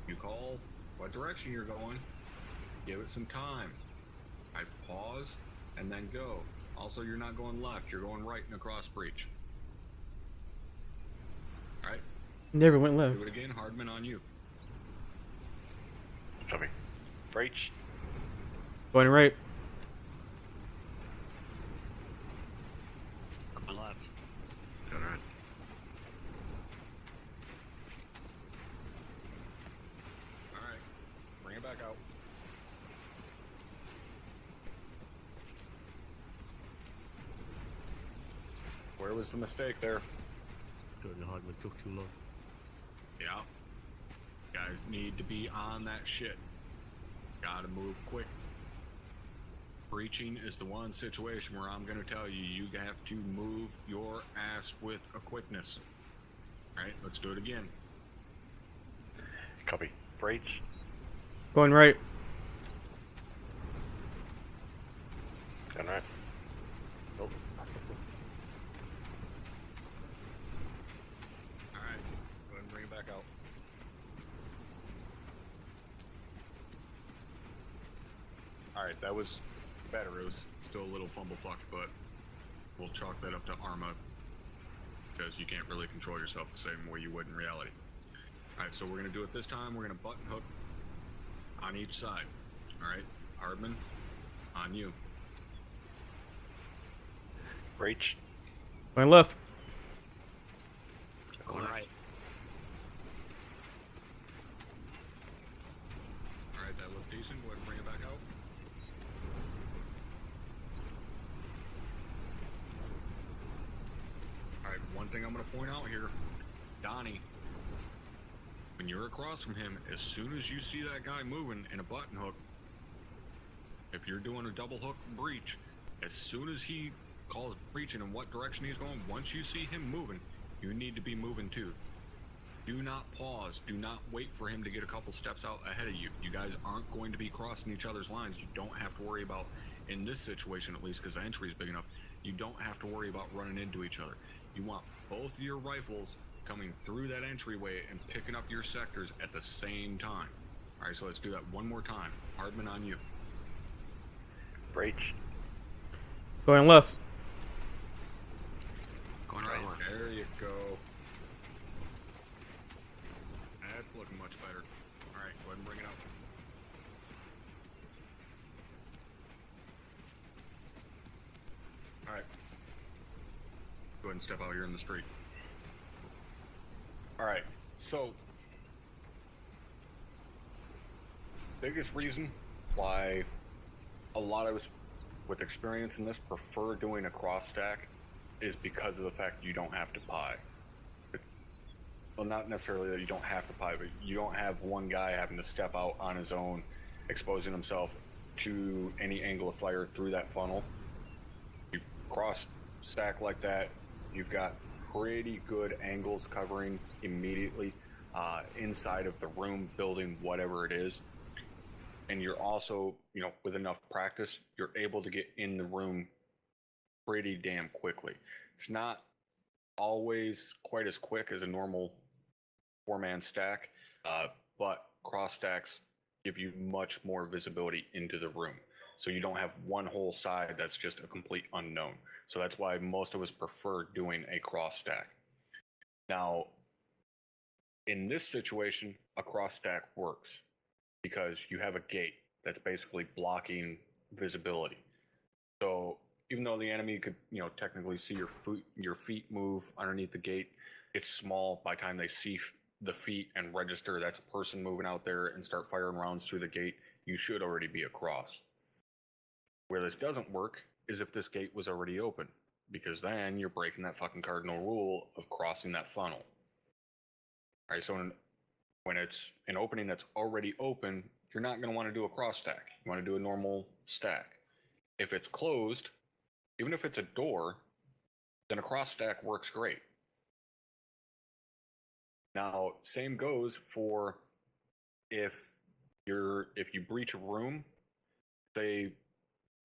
you call what direction you're going. Give it some time. I pause and then go. Also, you're not going left. You're going right and across breach. All right. Never went left. Do it again. Hardman, on you. Copy. Breach. Going right. Going left. Alright. All right. Bring it back out. Where was the mistake there? Turn Hardman took too long. Yeah. Guys need to be on that shit. Gotta move quick. Breaching is the one situation where I'm gonna tell you, you have to move your ass with a quickness. Alright, let's do it again. Copy. Breach. Going right. Going right. Nope. Alright, go ahead and bring it back out. Alright, that was better. It was still a little fumblefucked, but we'll chalk that up to Arma because you can't really control yourself the same way you would in reality. Alright, so we're going to do it this time. We're going to button hook on each side. Alright, Hardman, on you. Breach. Going left. Going right. Alright, that looked decent. Go ahead and bring it back out. Alright, one thing I'm going to point out here. Donnie, when you're across from him, as soon as you see that guy moving in a button hook, if you're doing a double hook breach, as soon as he calls breaching and what direction he's going, once you see him moving, you need to be moving too. Do not pause. Do not wait for him to get a couple steps out ahead of you. You guys aren't going to be crossing each other's lines. You don't have to worry about, in this situation at least, because the entry is big enough, you don't have to worry about running into each other. You want both of your rifles coming through that entryway and picking up your sectors at the same time. Alright, so let's do that one more time. Hardman, on you. Breach. Going left. Going right. There you go. That's looking much better. Alright, go ahead and bring it out. Alright. Go ahead and step out here in the street. Alright, so biggest reason why a lot of us with experience in this prefer doing a cross stack is because of the fact you don't have to pie. Well, not necessarily that you don't have to pie, but you don't have one guy having to step out on his own, exposing himself to any angle of fire through that funnel. You cross stack like that, you've got pretty good angles covering immediately inside of the room, building, whatever it is. And you're also, you know, with enough practice, you're able to get in the room pretty damn quickly. It's not always quite as quick as a normal 4-man stack, but cross stacks give you much more visibility into the room. So you don't have one whole side that's just a complete unknown. So that's why most of us prefer doing a cross stack. Now, in this situation, a cross stack works because you have a gate that's basically blocking visibility. So even though the enemy could, you know, technically see your feet move underneath the gate, it's small. By the time they see the feet and register that's a person moving out there and start firing rounds through the gate, you should already be across. Where this doesn't work is if this gate was already open, because then you're breaking that fucking cardinal rule of crossing that funnel. All right, so when it's an opening that's already open, you're not going to want to do a cross stack. You want to do a normal stack. If it's closed, even if it's a door, then a cross stack works great. Now, same goes for if you breach a room, say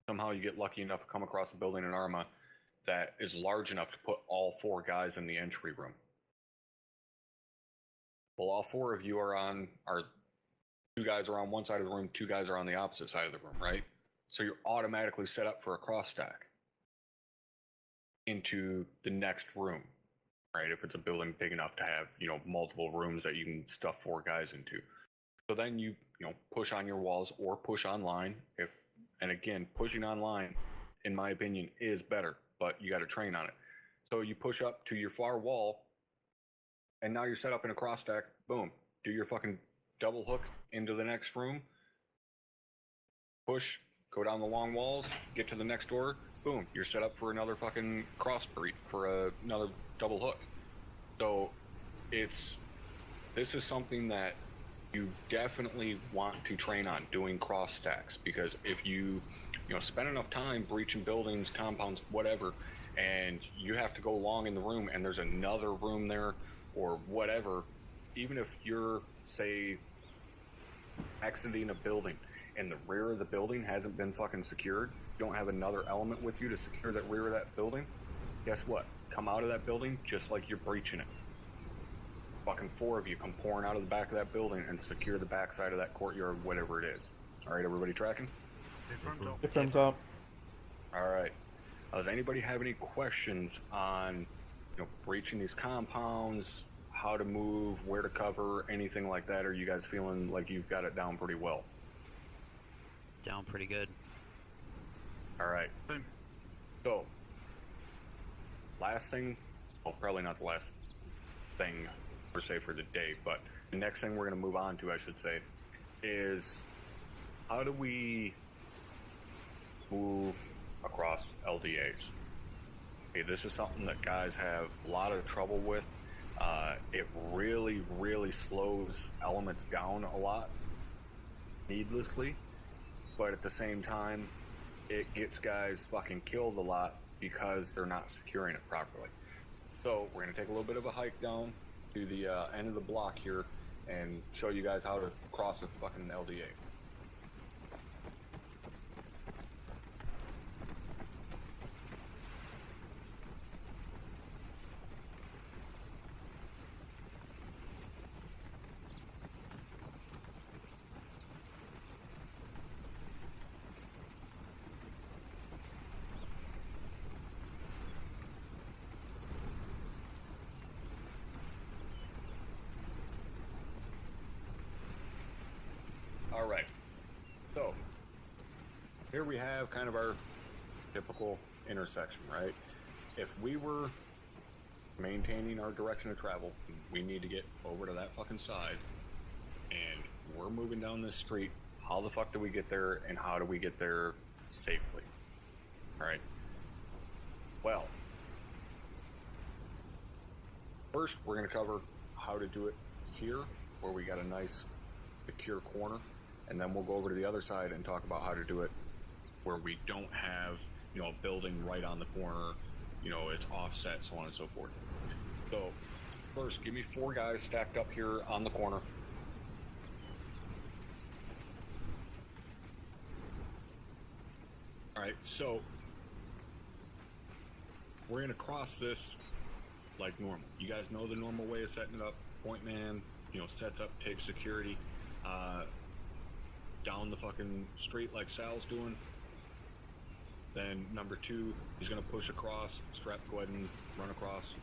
somehow you get lucky enough to come across a building in Arma that is large enough to put all 4 guys in the entry room. Well, all 4 of you are 2 guys are on one side of the room, 2 guys are on the opposite side of the room, right? So you're automatically set up for a cross stack into the next room, right? If it's a building big enough to have, you know, multiple rooms that you can stuff 4 guys into. So then you push on your walls or push online. And again, pushing online, in my opinion, is better, but you got to train on it. So you push up to your far wall, and now you're set up in a cross stack. Boom. Do your fucking double hook into the next room. Push, go down the long walls, get to the next door. Boom. You're set up for another fucking another double hook. So this is something that you definitely want to train on, doing cross stacks, because if you spend enough time breaching buildings, compounds, whatever, and you have to go long in the room and there's another room there or whatever, even if you're, say, exiting a building and the rear of the building hasn't been fucking secured, you don't have another element with you to secure that rear of that building, guess what? Come out of that building just like you're breaching it. Fucking 4 of you come pouring out of the back of that building and secure the back side of that courtyard, whatever it is. All right, everybody tracking? From top. All right. Does anybody have any questions on, breaching these compounds, how to move, where to cover, anything like that? Or are you guys feeling like you've got it down pretty well? Down pretty good. All right. So, last thing, well, probably not the last thing per se for the day, but the next thing we're going to move on to, I should say, is how do we move across LDAs? Okay, this is something that guys have a lot of trouble with. It really, really slows elements down a lot, needlessly, but at the same time, it gets guys fucking killed a lot because they're not securing it properly. So we're going to take a little bit of a hike down to the end of the block here and show you guys how to cross a fucking LDA. All right, so here we have kind of our typical intersection, right? If we were maintaining our direction of travel, we need to get over to that fucking side, and we're moving down this street. How the fuck do we get there, and how do we get there safely? All right. Well, First, we're going to cover how to do it here, where we got a nice secure corner, and then we'll go over to the other side and talk about how to do it where we don't have, you know, a building right on the corner, you know, it's offset, so on and so forth. So, first, give me 4 guys stacked up here on the corner. Alright, so we're going to cross this like normal. You guys know the normal way of setting it up. Point man, you know, sets up, takes security, down the fucking street like Sal's doing. Then number 2, he's going to push across. Strap, go ahead and run across.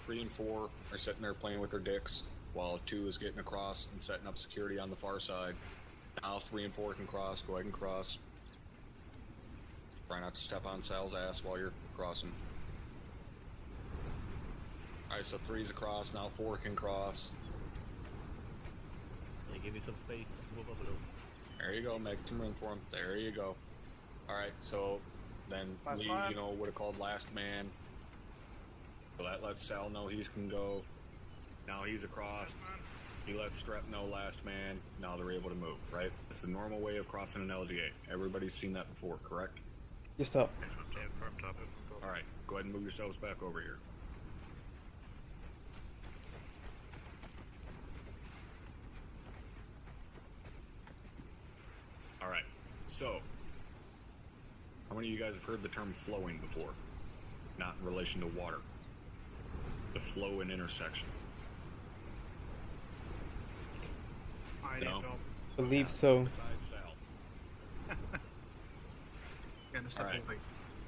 3 and 4 are sitting there playing with their dicks, while 2 is getting across and setting up security on the far side. Now 3 and 4 can cross. Go ahead and cross. Try not to step on Sal's ass while you're crossing. Alright, so 3's across. Now 4 can cross. Yeah, give me some space. Move up a little. There you go. Make some room for him. There you go. Alright, so then Last Lee, man. you know, would have called last man. So that lets Sal know he can go. Now he's across. He lets Strep know last man. Now they're able to move, right? It's the normal way of crossing an LDA. Everybody's seen that before, correct? Yes, stop. Alright, go ahead and move yourselves back over here. Alright, so how many of you guys have heard the term flowing before? Not in relation to water. The flow in intersection. I No. don't know. Believe so. Besides Sal. Gonna step Alright. away.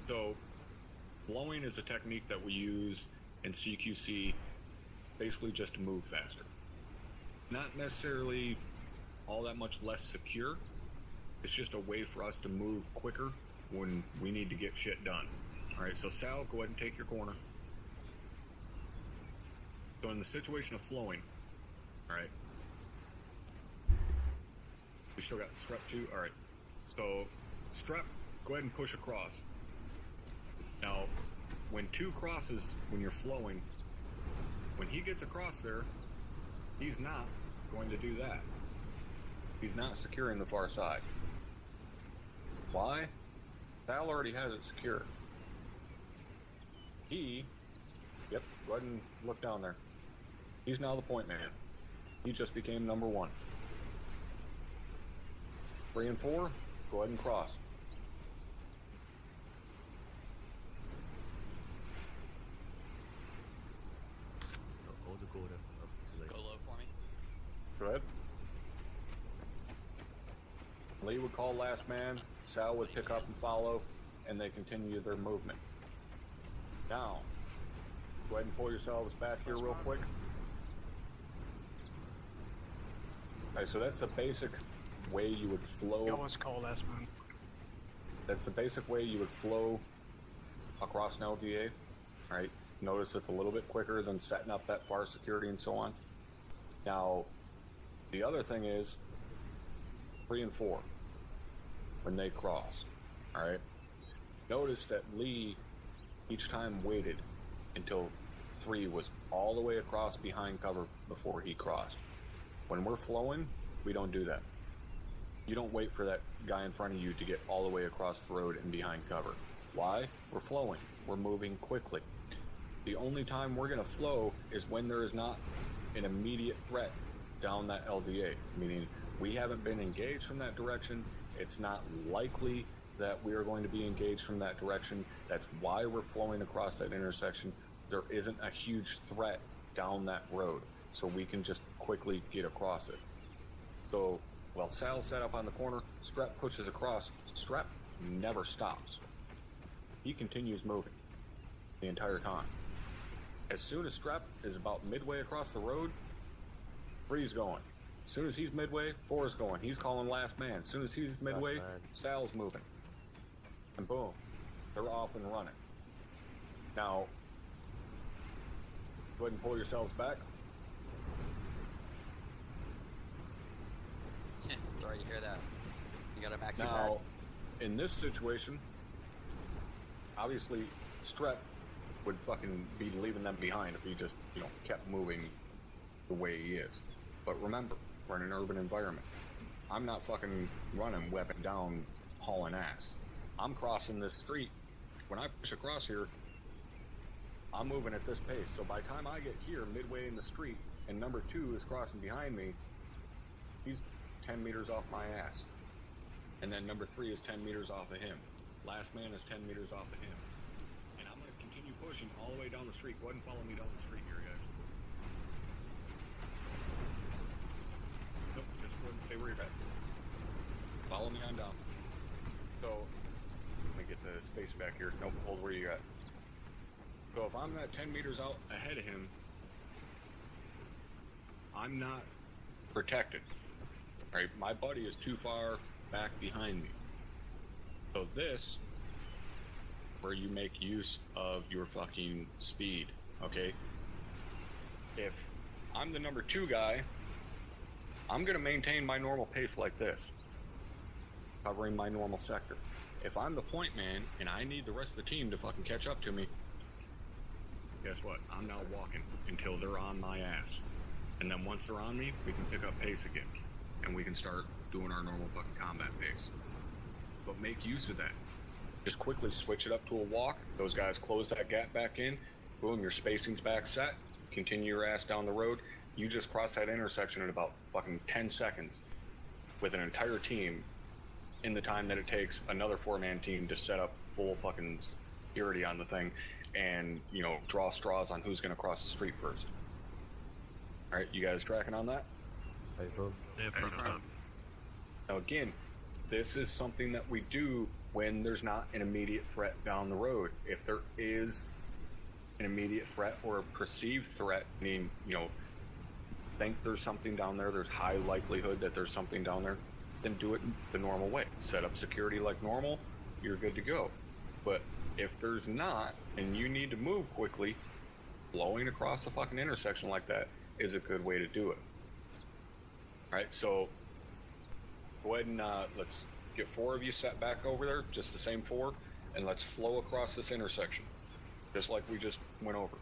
So, flowing is a technique that we use in CQC basically just to move faster. Not necessarily all that much less secure. It's just a way for us to move quicker when we need to get shit done. Alright, so Sal, go ahead and take your corner. So in the situation of flowing, alright. We still got Strep 2? Alright. So, Strep, go ahead and push across. Now, when 2 crosses, when you're flowing, when he gets across there, he's not going to do that. He's not securing the far side. Why? Sal already has it secure. Yep, go ahead and look down there. He's now the point man. He just became number 1. 3 and 4, go ahead and cross. Hold the quarter up to Go low for me. Go ahead. Lee would call last man, Sal would pick up and follow, and they continue their movement. Now, go ahead and pull yourselves back here real quick. Alright, so that's the basic way you would flow. You always call last man. That's the basic way you would flow across an LDA. Right? Notice it's a little bit quicker than setting up that far security and so on. Now, the other thing is 3 and 4 when they cross. Alright? Notice that Lee each time waited until 3 was all the way across behind cover before he crossed. When we're flowing, we don't do that. You don't wait for that guy in front of you to get all the way across the road and behind cover. Why? We're flowing. We're moving quickly. The only time we're going to flow is when there is not an immediate threat down that LDA, meaning we haven't been engaged from that direction. It's not likely that we are going to be engaged from that direction. That's why we're flowing across that intersection. There isn't a huge threat down that road, so we can just quickly get across it. So while Sal's set up on the corner, Strep pushes across. Strep never stops. He continues moving the entire time. As soon as Strep is about midway across the road, 3's going. As soon as he's midway, 4's going. He's calling last man. As soon as he's midway, man. Sal's moving. And boom, they're off and running. Now, go ahead and pull yourselves back. Sorry to hear that. You got a maxi Now, pad. in this situation, obviously, Strep would fucking be leaving them behind if he just, you know, kept moving the way he is. But remember, we're in an urban environment. I'm not fucking running weapon down, hauling ass. I'm crossing this street. When I push across here, I'm moving at this pace. So by the time I get here, midway in the street, and number 2 is crossing behind me, he's 10 meters off my ass. And then number 3 is 10 meters off of him. Last man is 10 meters off of him. And I'm going to continue pushing all the way down the street. Go ahead and follow me down the street here, guys. Nope, just go ahead and stay where you're at. Follow me on down. So, let me get the space back here. Nope, hold where you're at. So if I'm not 10 meters out ahead of him, I'm not protected. Right? My buddy is too far back behind me. So this, where you make use of your fucking speed, okay? If I'm the number 2 guy, I'm gonna maintain my normal pace like this, covering my normal sector. If I'm the point man and I need the rest of the team to fucking catch up to me, guess what? I'm now walking until they're on my ass. And then once they're on me, we can pick up pace again. And we can start doing our normal fucking combat pace. But make use of that. Just quickly switch it up to a walk. Those guys close that gap back in. Boom, your spacing's back set. Continue your ass down the road. You just cross that intersection in about fucking 10 seconds with an entire team in the time that it takes another 4-man team to set up full fucking security on the thing and, you know, draw straws on who's going to cross the street first. Alright, you guys tracking on that? Now again, this is something that we do when there's not an immediate threat down the road. If there is an immediate threat or a perceived threat, meaning, you know, think there's something down there, there's high likelihood that there's something down there, then do it the normal way. Set up security like normal, you're good to go. But if there's not, and you need to move quickly, blowing across the fucking intersection like that is a good way to do it. Alright, so go ahead and let's get 4 of you set back over there, just the same 4, and let's flow across this intersection, just like we just went over.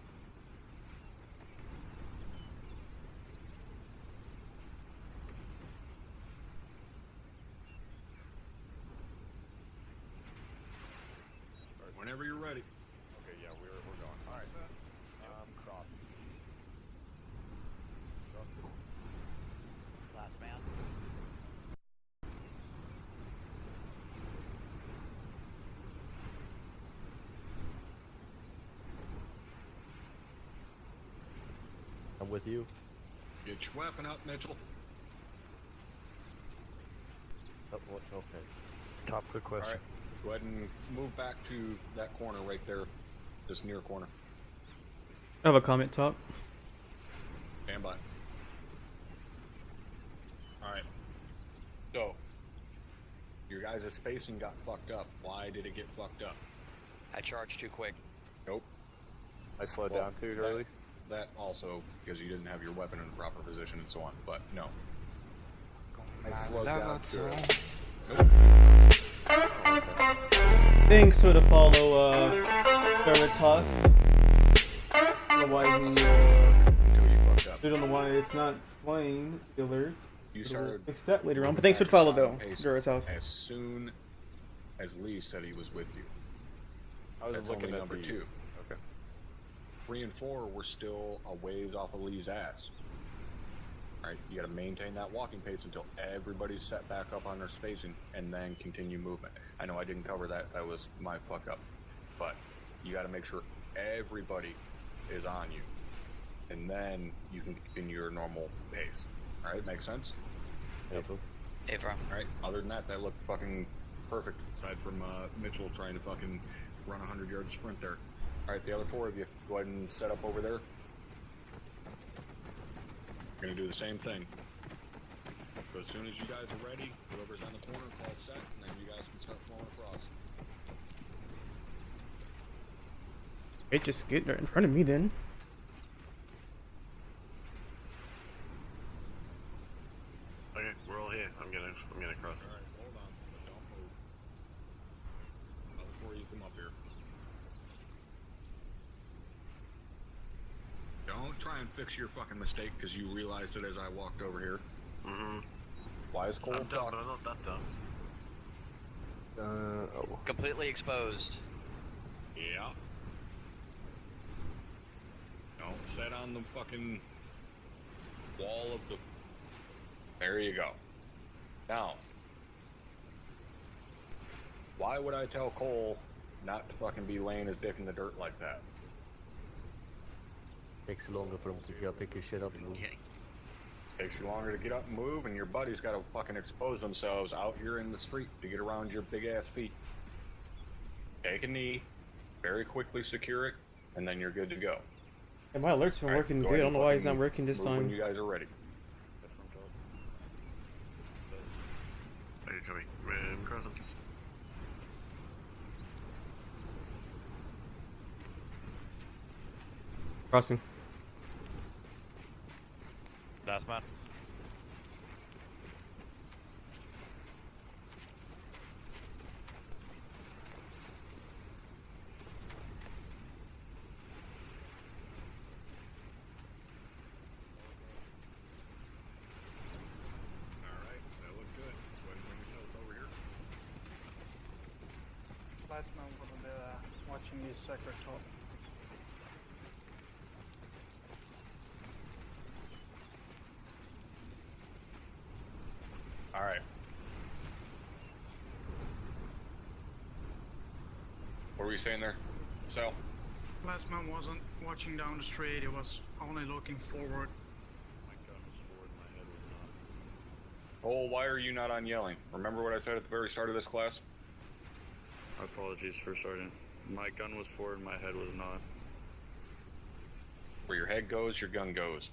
Whenever you're ready. Okay, yeah, we're going. All right. Cross. Last man. I'm with you. Get your weapon up, Mitchell. Oh, okay. Top, quick question. Alright, go ahead and move back to that corner right there, this near corner. I have a comment, Top. Stand by. Alright. So, your guys' spacing got fucked up. Why did it get fucked up? I charged too quick. Nope. I slowed down too early. That also, because you didn't have your weapon in the proper position and so on, but no. I slowed down too early. Thanks for the follow, Veritas. I don't know why he, Until you fucked up. I don't know why it's not displaying the alert. You We'll started fix that later on, but thanks for the follow, though, Veritas. as soon as Lee said he was with you. I was That's looking only at number the 2. Okay. 3 and 4 were still a ways off of Lee's ass. Alright, you gotta maintain that walking pace until everybody's set back up on their spacing and then continue movement. I know I didn't cover that, that was my fuck up. But you gotta make sure everybody is on you. And then you can continue your normal pace. Alright, makes sense? Yep. Aram. Alright, other than that, that looked fucking perfect, aside from Mitchell trying to fucking run a 100-yard sprint there. Alright, the other 4 of you, go ahead and set up over there. We're gonna do the same thing. So as soon as you guys are ready, whoever's on the corner, call set, and then you guys can start flowing across. It just get right in front of me then. Okay, we're all here. I'm gonna cross. Alright, hold on, but don't move. Not before you come up here. don't try and fix your fucking mistake because you realized it as I walked over here. Mm-hmm. Why is Cole I'm dumb, but I'm not that dumb. Oh. Completely exposed. Yeah. Don't sit on the fucking wall of the... There you go. Now, why would I tell Cole not to fucking be laying his dick in the dirt like that? Takes longer for him to get pick his shit up and move. Okay. Takes you longer to get up and move, and your buddies gotta fucking expose themselves out here in the street to get around your big ass feet. Take a knee, very quickly secure it, and then you're good to go. And my alert's been All right, working go good. I ahead don't and know why he's fucking not working this move when time. you guys are ready. Okay, coming. Crossing. Crossing. Last man. Alright, that looked good. Go ahead and bring yourselves over here. Last man wasn't there watching his sector top. Alright. What were you saying there, Sal? Last man wasn't watching down the street, he was only looking forward. Oh, why are you not on yelling? Remember what I said at the very start of this class? Apologies for starting. My gun was forward, my head was not. Where your head goes, your gun goes.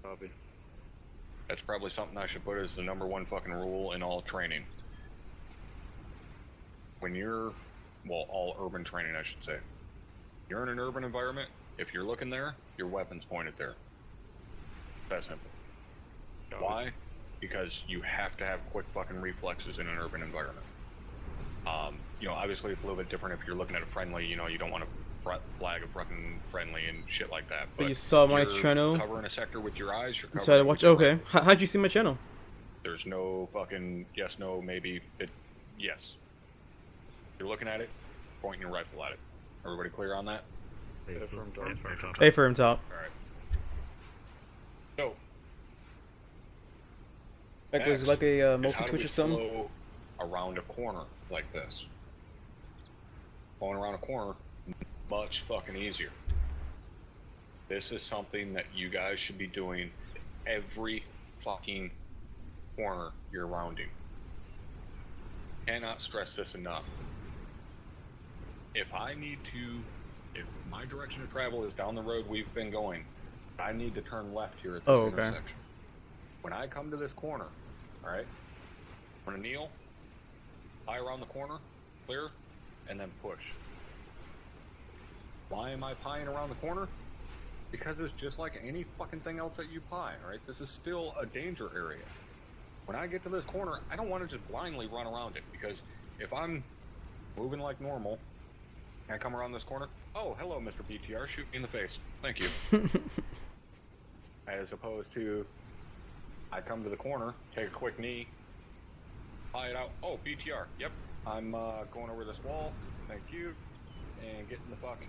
Copy. That's probably something I should put as the #1 fucking rule in all training. When you're, well, all urban training, I should say. You're in an urban environment, if you're looking there, your weapon's pointed there. That's simple. Why? Because you have to have quick fucking reflexes in an urban environment. You know, obviously it's a little bit different if you're looking at a friendly, you know, you don't want to flag a fucking friendly and shit like that. But you saw my you're channel? covering a sector with your eyes, you're You covering decided it to with watch? your Okay. weapon. How'd you see my channel? There's no fucking yes, no, maybe. Yes. You're looking at it, pointing your rifle at it. Everybody clear on that? Affirm top. A firm top. Alright. So, Like was it like a is how do multi-twitch we or something? flow around a corner like this? Going around a corner, much fucking easier. This is something that you guys should be doing every fucking corner you're rounding. Cannot stress this enough. If my direction of travel is down the road we've been going, I need to turn left here at this intersection. When I come to this corner, alright, I'm gonna kneel, eye around the corner, clear, and then push. Why am I pieing around the corner? Because it's just like any fucking thing else that you pie, alright? This is still a danger area. When I get to this corner, I don't want to just blindly run around it, because if I'm moving like normal, and I come around this corner, oh, hello, Mr. BTR, shoot me in the face. Thank you. As opposed to, I come to the corner, take a quick knee, pie it out, oh, BTR, yep, I'm going over this wall, thank you, and getting the fucking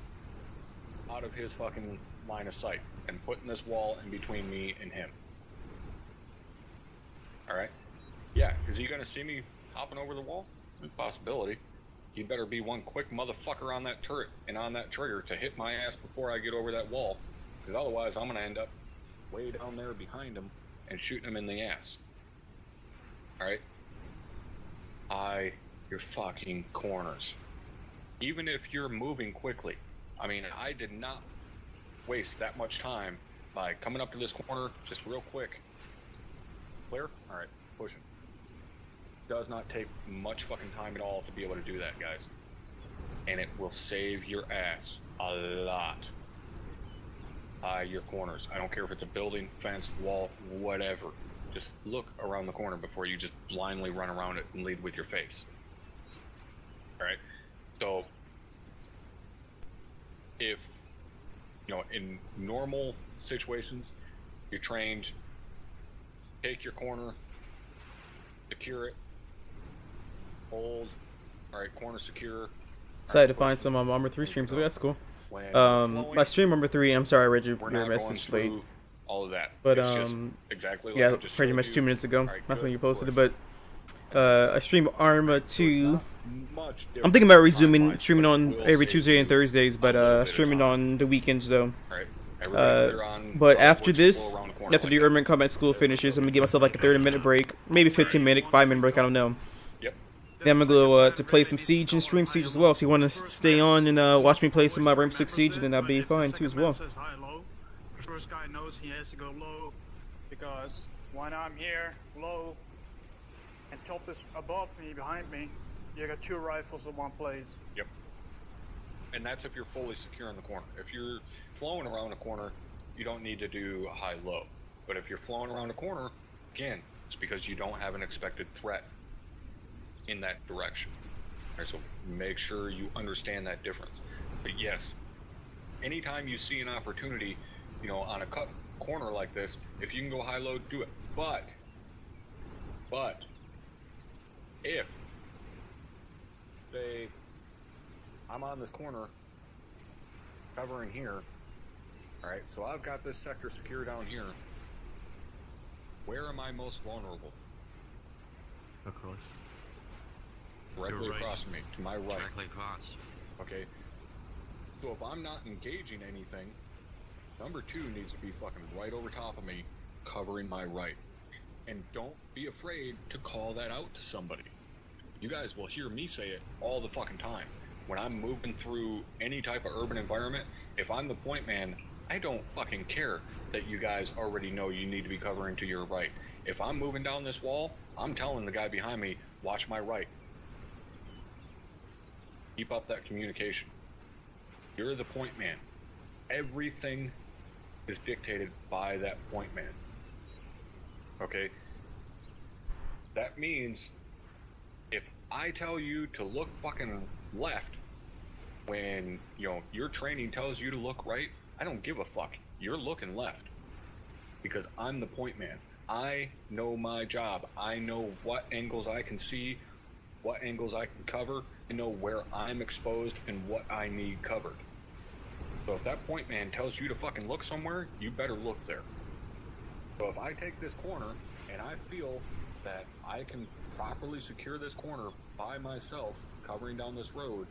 out of his fucking line of sight, and putting this wall in between me and him. Alright? Yeah, is he gonna see me hopping over the wall? There's a possibility. He better be one quick motherfucker on that turret and on that trigger to hit my ass before I get over that wall, because otherwise I'm gonna end up way down there behind him and shooting him in the ass. Alright? Your fucking corners. Even if you're moving quickly. I mean, I did not waste that much time by coming up to this corner just real quick. Clear? Alright, pushing. Does not take much fucking time at all to be able to do that, guys. And it will save your ass a lot. Your corners. I don't care if it's a building, fence, wall, whatever. Just look around the corner before you just blindly run around it and lead with your face. Alright? So, if in normal situations, you're trained, take your corner, secure it, hold, alright, corner secure. Decided to find some Armor 3 streams, so that's cool. My stream Armor 3, I'm sorry I read your message late. All of that. But, it's just exactly like yeah, I just pretty showed much you. 2 minutes ago. Alright, That's when good, you posted it, push. but I stream Arma So it's 2. not much I'm thinking about resuming different streaming timelines, on but it will every save Tuesday and you Thursdays, a but little bit of streaming time. on the weekends though. Alright, everybody clear on But how it after works to this, go around the corner after like the that. Urban Combat School finishes, I'm gonna give myself like a 30-minute break, maybe 15-minute, 5-minute break, I don't know. Yep. Then I'm gonna go to play some Siege and stream Siege as well. So you want to stay on and watch me play some Rainbow Six Siege, then that'll be fine too as well. The first guy knows he has to go low, because when I'm here, low, and top is above me, behind me, you got 2 rifles in one place. Yep. And that's if you're fully secure in the corner. If you're flowing around a corner, you don't need to do high-low. But if you're flowing around a corner, again, it's because you don't have an expected threat in that direction. Alright, so make sure you understand that difference. But yes, anytime you see an opportunity, you know, on a cut corner like this, if you can go high-low, do it. But if say I'm on this corner covering here, alright, so I've got this sector secure down here, where am I most vulnerable? Across. Directly right. across from me, to my right. Directly across. Okay, so if I'm not engaging anything, number 2 needs to be fucking right over top of me, covering my right. And don't be afraid to call that out to somebody. You guys will hear me say it all the fucking time. When I'm moving through any type of urban environment, if I'm the point man, I don't fucking care that you guys already know you need to be covering to your right. If I'm moving down this wall, I'm telling the guy behind me, watch my right. Keep up that communication. You're the point man. Everything is dictated by that point man. Okay? That means if I tell you to look fucking left when, you know, your training tells you to look right, I don't give a fuck. You're looking left. Because I'm the point man. I know my job. I know what angles I can see, what angles I can cover, and know where I'm exposed and what I need covered. So if that point man tells you to fucking look somewhere, you better look there. So if I take this corner and I feel that I can properly secure this corner by myself, covering down this road,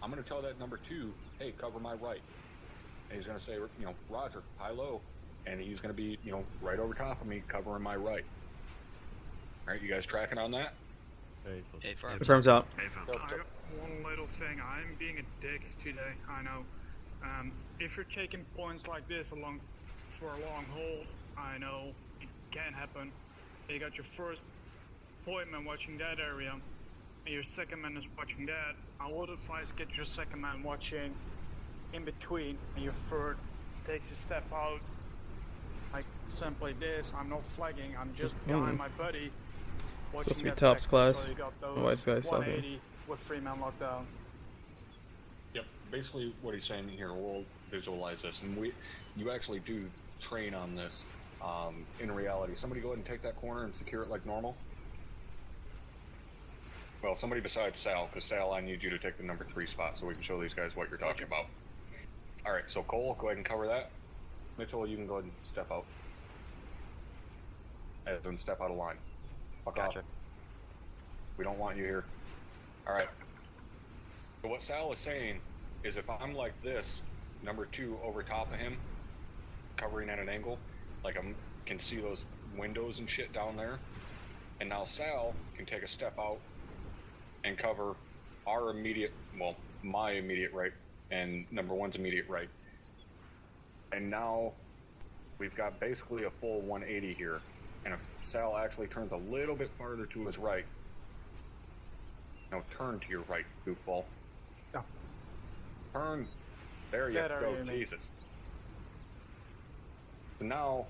I'm going to tell that number 2, hey, cover my right. And he's going to say, you know, Roger, high-low. And he's going to be, you know, right over top of me, covering my right. Alright, you guys tracking on that? Hey, firm. Confirms out. I got one little thing. I'm being a dick today, I know. If you're taking points like this along for a long hold, I know it can happen. You got your first point man watching that area, and your second man is watching that. I would advise get your second man watching in between, and your third takes a step out. Like simply this, I'm not flagging, I'm just behind my buddy. Supposed to be that tops sector, class. So you got those White guys out 180 with 3 man lockdown. Yep. Basically, what he's saying here, we'll visualize this, and you actually do train on this in reality. Somebody go ahead and take that corner and secure it like normal. Well, somebody besides Sal, because Sal, I need you to take the number 3 spot so we can show these guys what you're talking about. Alright, so Cole, go ahead and cover that. Mitchell, you can go ahead and step out. As in step out of line. Fuck Gotcha. off. We don't want you here. Alright. So what Sal is saying is if I'm like this, number 2 over top of him, covering at an angle, like I can see those windows and shit down there, and now Sal can take a step out and cover our immediate, well, my immediate right, and number 1's immediate right. And now we've got basically a full 180 here. And if Sal actually turns a little bit farther to his right, no, turn to your right, goofball. No. Turn. There you go, Jesus. So now,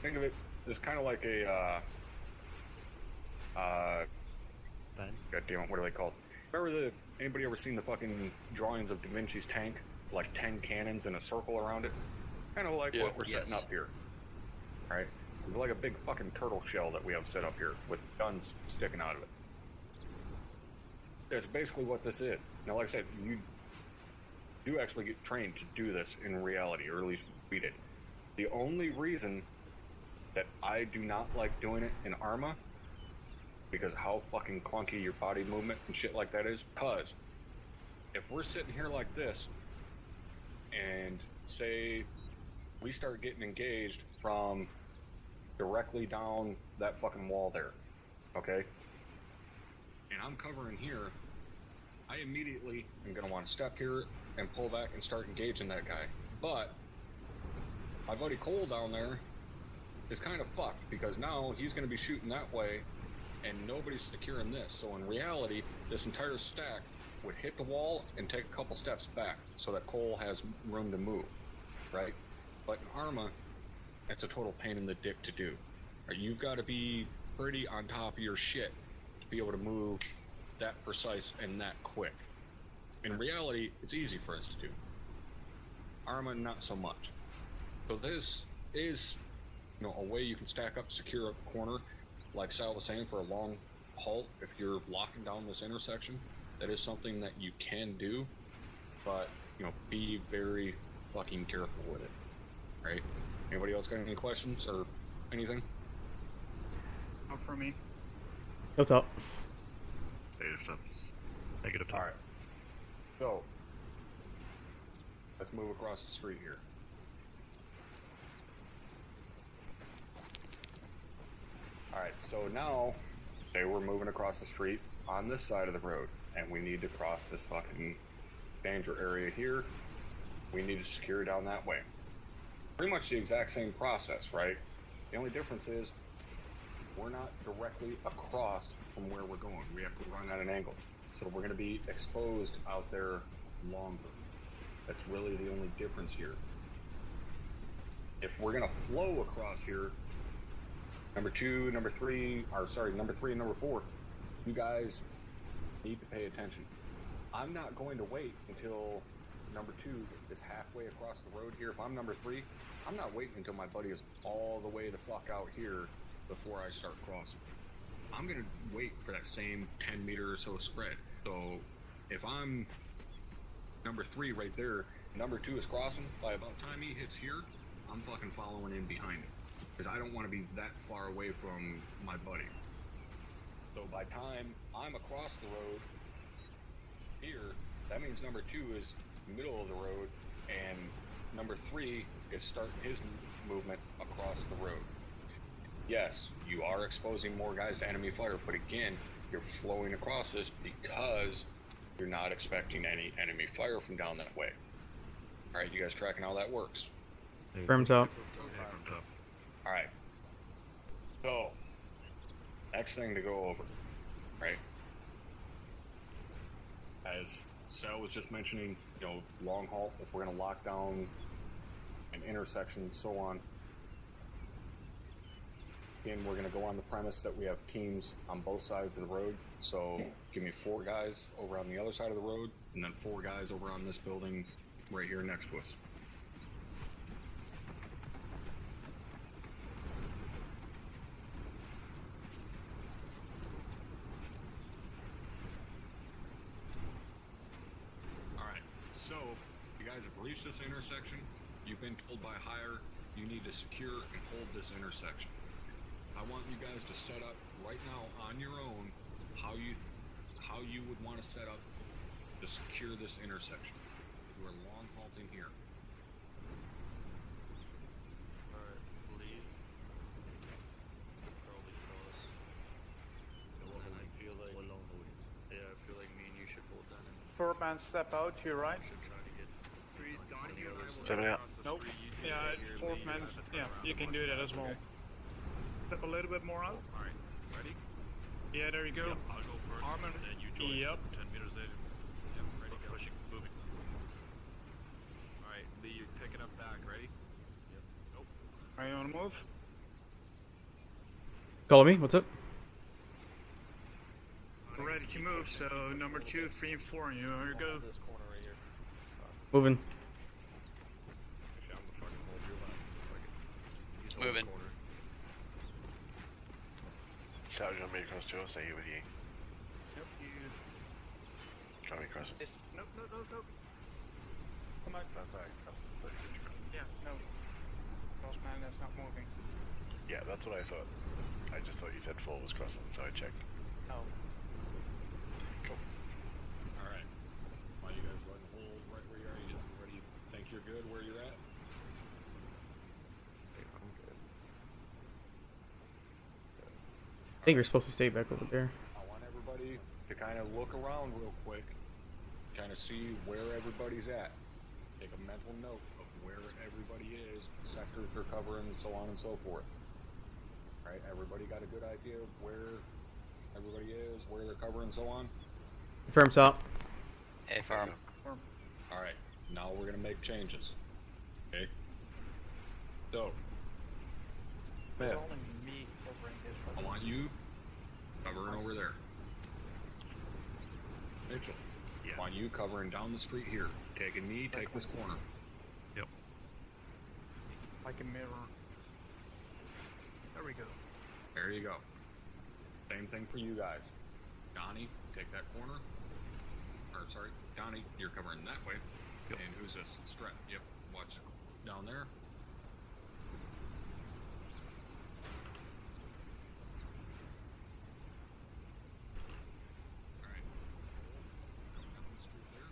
think of it as kind of like a, God damn it, what are they called? Remember anybody ever seen the fucking drawings of Da Vinci's tank? like 10 cannons in a circle around it, kind of like what we're setting up here, right? It's like a big fucking turtle shell that we have set up here with guns sticking out of it. That's basically what this is. Now, like I said, you do actually get trained to do this in reality, or at least we did. The only reason that I do not like doing it in Arma, because how fucking clunky your body movement and shit like that is, because if we're sitting here like this, and say we start getting engaged from directly down that fucking wall there, okay? And I'm covering here, I immediately am going to want to step here and pull back and start engaging that guy. But my buddy Cole down there is kind of fucked, because now he's going to be shooting that way and nobody's securing this. So in reality, this entire stack would hit the wall and take a couple steps back so that Cole has room to move, right? But in Arma, it's a total pain in the dick to do. Right? You've got to be pretty on top of your shit to be able to move that precise and that quick. In reality, it's easy for us to do. Arma, not so much. So this is, you know, a way you can stack up, secure a corner, like Sal was saying, for a long halt. If you're locking down this intersection, that is something that you can do, but, you know, be very fucking careful with it, right? Anybody else got any questions or anything? Not for me. No top. Negative top. Alright. So, let's move across the street here. Alright, so now, say we're moving across the street on this side of the road, and we need to cross this fucking danger area here. We need to secure down that way. Pretty much the exact same process, right? The only difference is we're not directly across from where we're going. We have to run at an angle. So we're going to be exposed out there longer. That's really the only difference here. If we're going to flow across here, number 3 and number 4, you guys need to pay attention. I'm not going to wait until number 2 is halfway across the road here. If I'm number 3, I'm not waiting until my buddy is all the way the fuck out here before I start crossing. I'm going to wait for that same 10 meter or so spread. So if I'm number 3 right there, number 2 is crossing, by about the time he hits here, I'm fucking following in behind him, because I don't want to be that far away from my buddy. So by time I'm across the road here, that means number 2 is middle of the road, and number 3 is starting his movement across the road. Yes, you are exposing more guys to enemy fire, but again, you're flowing across this because you're not expecting any enemy fire from down that way. Alright, you guys tracking how that works? Firm top. Alright. So, next thing to go over, right? As Sal was just mentioning, you know, long halt, if we're going to lock down an intersection and so on. Again, we're going to go on the premise that we have teams on both sides of the road. So give me 4 guys over on the other side of the road, and then 4 guys over on this building right here next to us. Alright, so you guys have reached this intersection. You've been told by hire you need to secure and hold this intersection. I want you guys to set up right now on your own how you would want to set up to secure this intersection. You are long halting here. Alright, lead. Probably close. And I feel like, yeah, I feel like me and you should hold that in. 4-man step out to your right. Should try to get Stepping out. Nope. Yeah, 4th man. Yeah, you can do that as well. Step a little bit more out. Alright, ready? Yeah, there you go. Yep, I'll go first, Armin. and then you join. Yep. 10 meters later. Yep, ready, go. Pushing, moving. Alright, Lee, you're picking up back, ready? Yep. Nope. Are you on the move? Call me. What's up? We're ready to move. So number 2, 3, and 4, and you go. This corner right here. Moving. on Moving. the corner. Sal, you want me across too? I'll stay here with you. Nope, you. Coming across. Nope. Come on. That's alright. Yeah, no. Crossman is not moving. Yeah, that's what I thought. I just thought you said 4 was crossing, so I checked. No. Cool. Alright. While you guys run hold right where you are, you ready? Think you're good where you're at? I'm good. I think we're supposed to stay back over there. I want everybody to kind of look around real quick, kind of see where everybody's at. Take a mental note of where everybody is, sectors they're covering, and so on and so forth. Right? Everybody got a good idea of where everybody is, where they're covering, so on? Confirm top. Affirm. Alright, now we're gonna make changes. Okay? So, It's Smith, only me covering this I one. want you covering over there. Mitchell, I want you covering down the street here. Take a knee, take this corner. Like a mirror. There we go. There you go. Same thing for you guys. Donnie, take that corner. Or, sorry, Donnie, you're covering that way. Yep. And who's this? Strat. Yep. Watch down there. Alright. Come down the street there.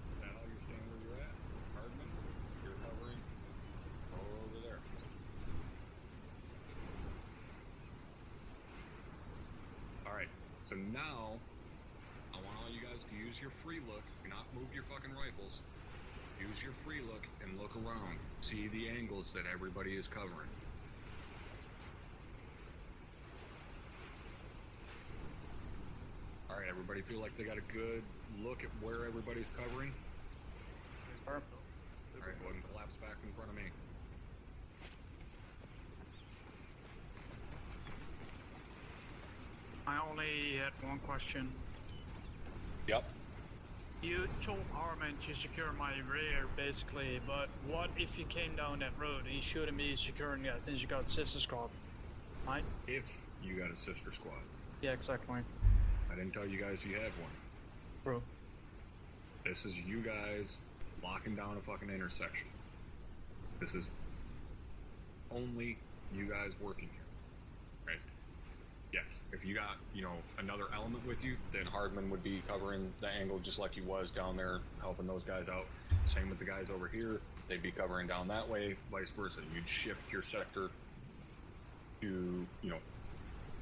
Is that how you stand where you're at? Hardman, you're covering over there. Alright, so now, I want all you guys to use your free look, do not move your fucking rifles. Use your free look and look around. See the angles that everybody is covering. Alright, everybody feel like they got a good look at where everybody's covering? Alright, go ahead and collapse back in front of me. I only had one question. Yep. You told Harman to secure my rear, basically, but what if you came down that road and you shouldn't be securing that, then you got sister squad, right? If you got a sister squad. Yeah, exactly. I didn't tell you guys you had one. Bro. This is you guys locking down a fucking intersection. This is only you guys working here. Right? Yes. If you got, another element with you, then Hardman would be covering the angle just like he was down there, helping those guys out. Same with the guys over here. They'd be covering down that way, vice versa. You'd shift your sector to,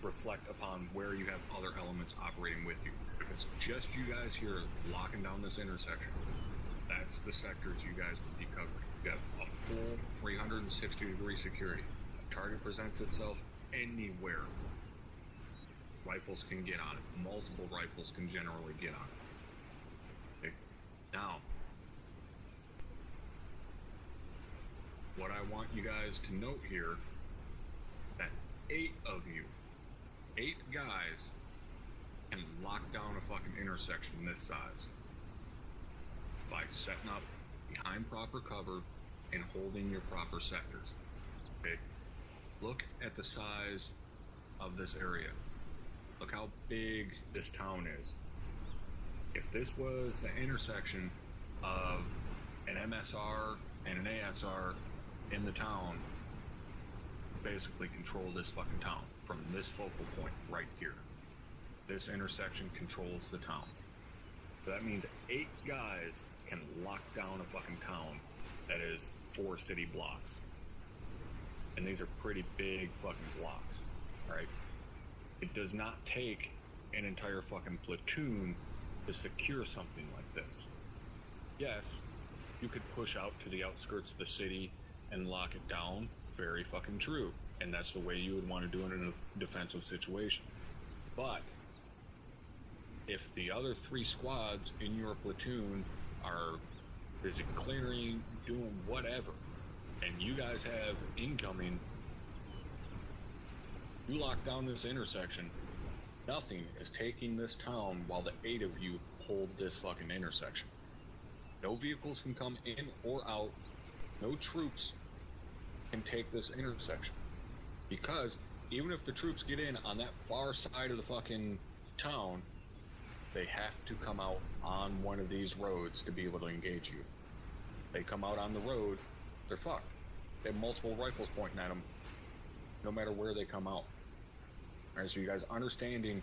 reflect upon where you have other elements operating with you. If it's just you guys here locking down this intersection, that's the sectors you guys would be covering. You have a full 360-degree security. A target presents itself anywhere. Rifles can get on it. Multiple rifles can generally get on it. Okay. Now, what I want you guys to note here, that 8 of you, 8 guys, can lock down a fucking intersection this size by setting up behind proper cover and holding your proper sectors. Okay? Look at the size of this area. Look how big this town is. If this was the intersection of an MSR and an ASR in the town, basically control this fucking town from this focal point right here. This intersection controls the town. So that means 8 guys can lock down a fucking town that is 4 city blocks. And these are pretty big fucking blocks, right? It does not take an entire fucking platoon to secure something like this. Yes, you could push out to the outskirts of the city and lock it down. Very fucking true. And that's the way you would want to do it in a defensive situation. But if the other 3 squads in your platoon are busy clearing, doing whatever, and you guys have incoming, you lock down this intersection, Nothing is taking this town while the 8 of you hold this fucking intersection. No vehicles can come in or out. No troops can take this intersection. Because even if the troops get in on that far side of the fucking town, they have to come out on one of these roads to be able to engage you. They come out on the road, they're fucked. They have multiple rifles pointing at them, no matter where they come out. Alright, so you guys understanding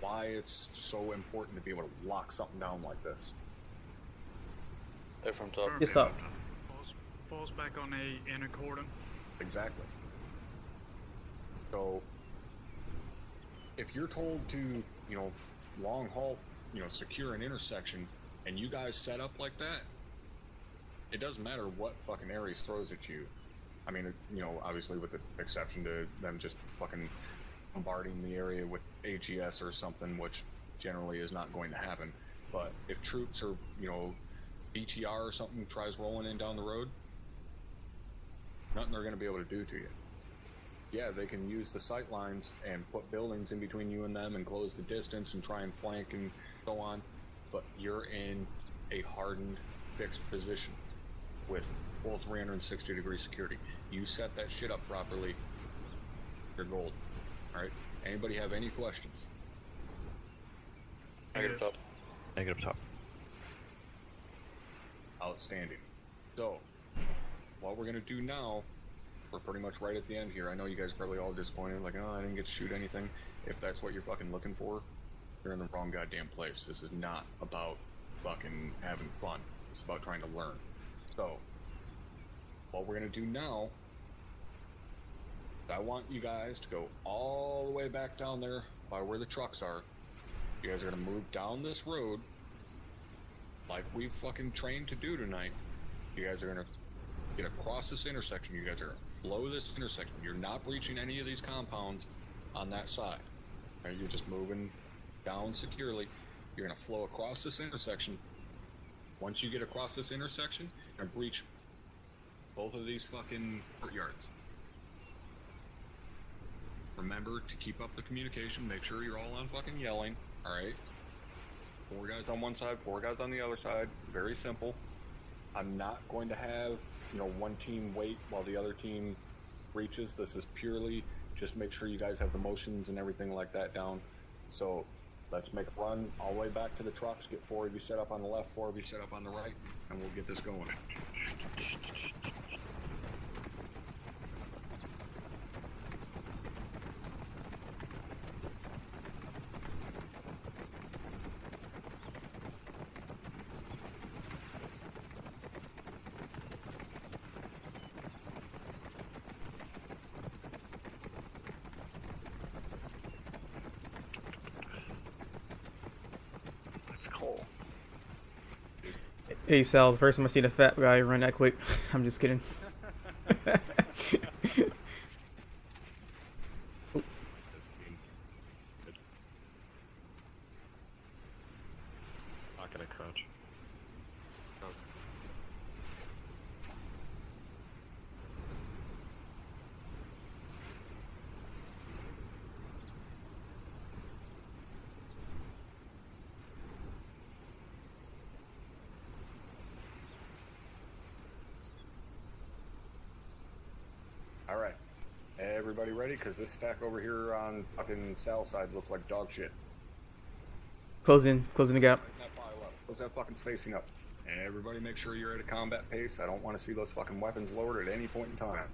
why it's so important to be able to lock something down like this. They're from top. Yes, stop. Falls back on a inner cordon. Exactly. So, if you're told to, long haul, secure an intersection, and you guys set up like that, it doesn't matter what fucking Ares throws at you. I mean, obviously with the exception to them just fucking bombarding the area with AGS or something, which generally is not going to happen. But if troops or, BTR or something tries rolling in down the road, nothing they're going to be able to do to you. Yeah, they can use the sight lines and put buildings in between you and them and close the distance and try and flank and so on, but you're in a hardened, fixed position with full 360-degree security. You set that shit up properly, you're gold. Alright? Anybody have any questions? Negative top. Negative top. Outstanding. So, what we're going to do now, we're pretty much right at the end here. I know you guys are probably all disappointed, like, oh, I didn't get to shoot anything. If that's what you're fucking looking for, you're in the wrong goddamn place. This is not about fucking having fun. It's about trying to learn. So, what we're going to do now, I want you guys to go all the way back down there by where the trucks are. You guys are going to move down this road like we fucking trained to do tonight. You guys are going to get across this intersection. You guys are going to flow this intersection. You're not breaching any of these compounds on that side. Okay, you're just moving down securely. You're going to flow across this intersection. Once you get across this intersection, you're going to breach both of these fucking courtyards. Remember to keep up the communication. Make sure you're all on fucking yelling. Alright? 4 guys on one side, 4 guys on the other side. Very simple. I'm not going to have, one team wait while the other team breaches. This is purely just make sure you guys have the motions and everything like that down. So let's make a run all the way back to the trucks. Get 4 of you set up on the left, 4 of you set up on the right, and we'll get this going. Hey Sal, the first time I see the fat guy run that quick, I'm just kidding. Not gonna crouch. Alright. Everybody ready? Because this stack over here on fucking Sal's side looks like dog shit. Closing the gap. Tighten that pile up. Close that fucking spacing up. And everybody make sure you're at a combat pace. I don't want to see those fucking weapons lowered at any point in time.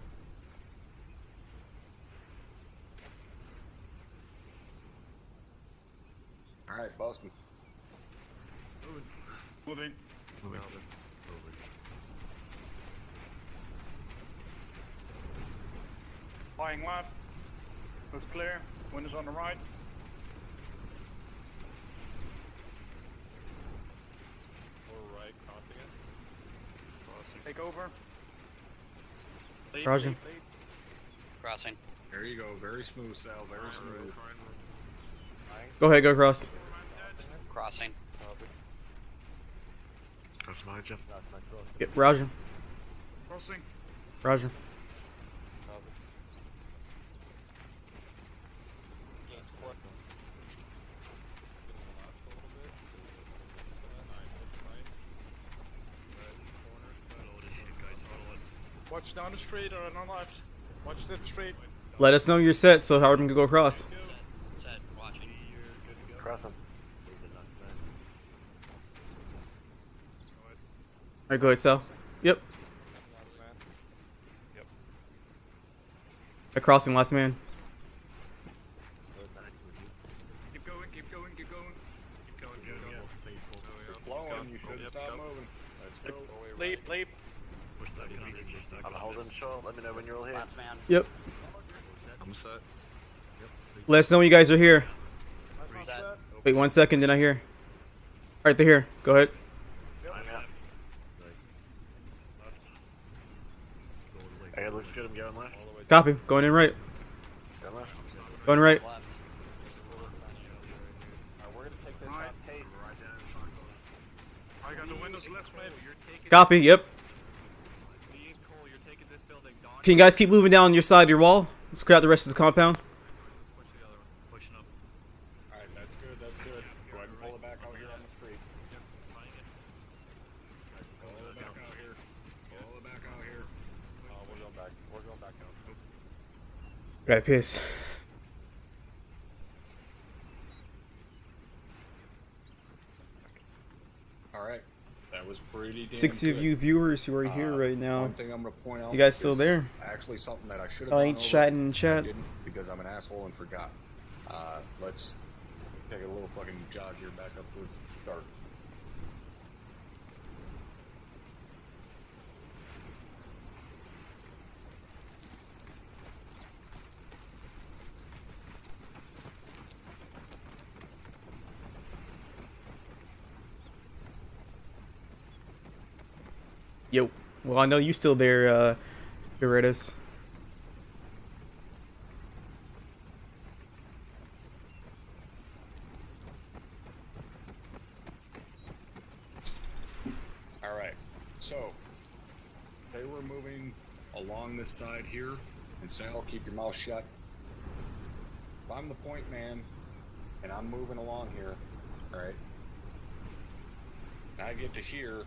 Alright, Boston. Moving. Flying left. Looks clear. Windows on the right. Or right, crossing it. Crossing. Take over. Roger. Lead. Crossing. There you go. Very smooth, Sal. Very smooth. Go ahead, go across. Crossing. That's my job. Get Roger. Crossing. Roger. Watch down the street or on the left. Watch that street. Let us know you're set so Howard can go across. Set. Watching. Cross him. Alright, go ahead, Sal. Yep. Yep. A crossing, last man. Keep going, keep going, keep going. Keep going, keep going. You're flowing, you should stop moving. Let's go. Leap, leap. We're stuck on this. We're stuck I'm on holding this. short. Let me know when you're all here. Last man. Yep. I'm set. Let us know when you guys are here. Set. Wait 1 second, they're not here. Alright, they're here. Go ahead. I'm out. Okay, looks good. I'm going left. Copy. Going in right. Going left. Going right. Left. We're gonna take this Alright. last gate. I got the windows left, mate. Copy, yep. Can you guys keep moving down your side of your wall? Let's clear out the rest of the compound. Pushing up. Alright, that's good, that's good. Go ahead and pull it back out here on the street. Pull it back out here. Pull it back out here. We're going back. We're going back down. Right, piss. Alright. That was pretty damn 60 of good. you viewers who are here right now. One thing I'm gonna point out. You guys still is there? Actually, something that I should have. Oh, I gone ain't over, chatting in I chat. didn't because I'm an asshole and forgot. Let's take a little fucking jog here back up towards the start. Yo. Well, I know you still there, Berettas. Alright, so they were moving along this side here, and Sal, keep your mouth shut. If I'm the point man, and I'm moving along here, alright, and I get to here,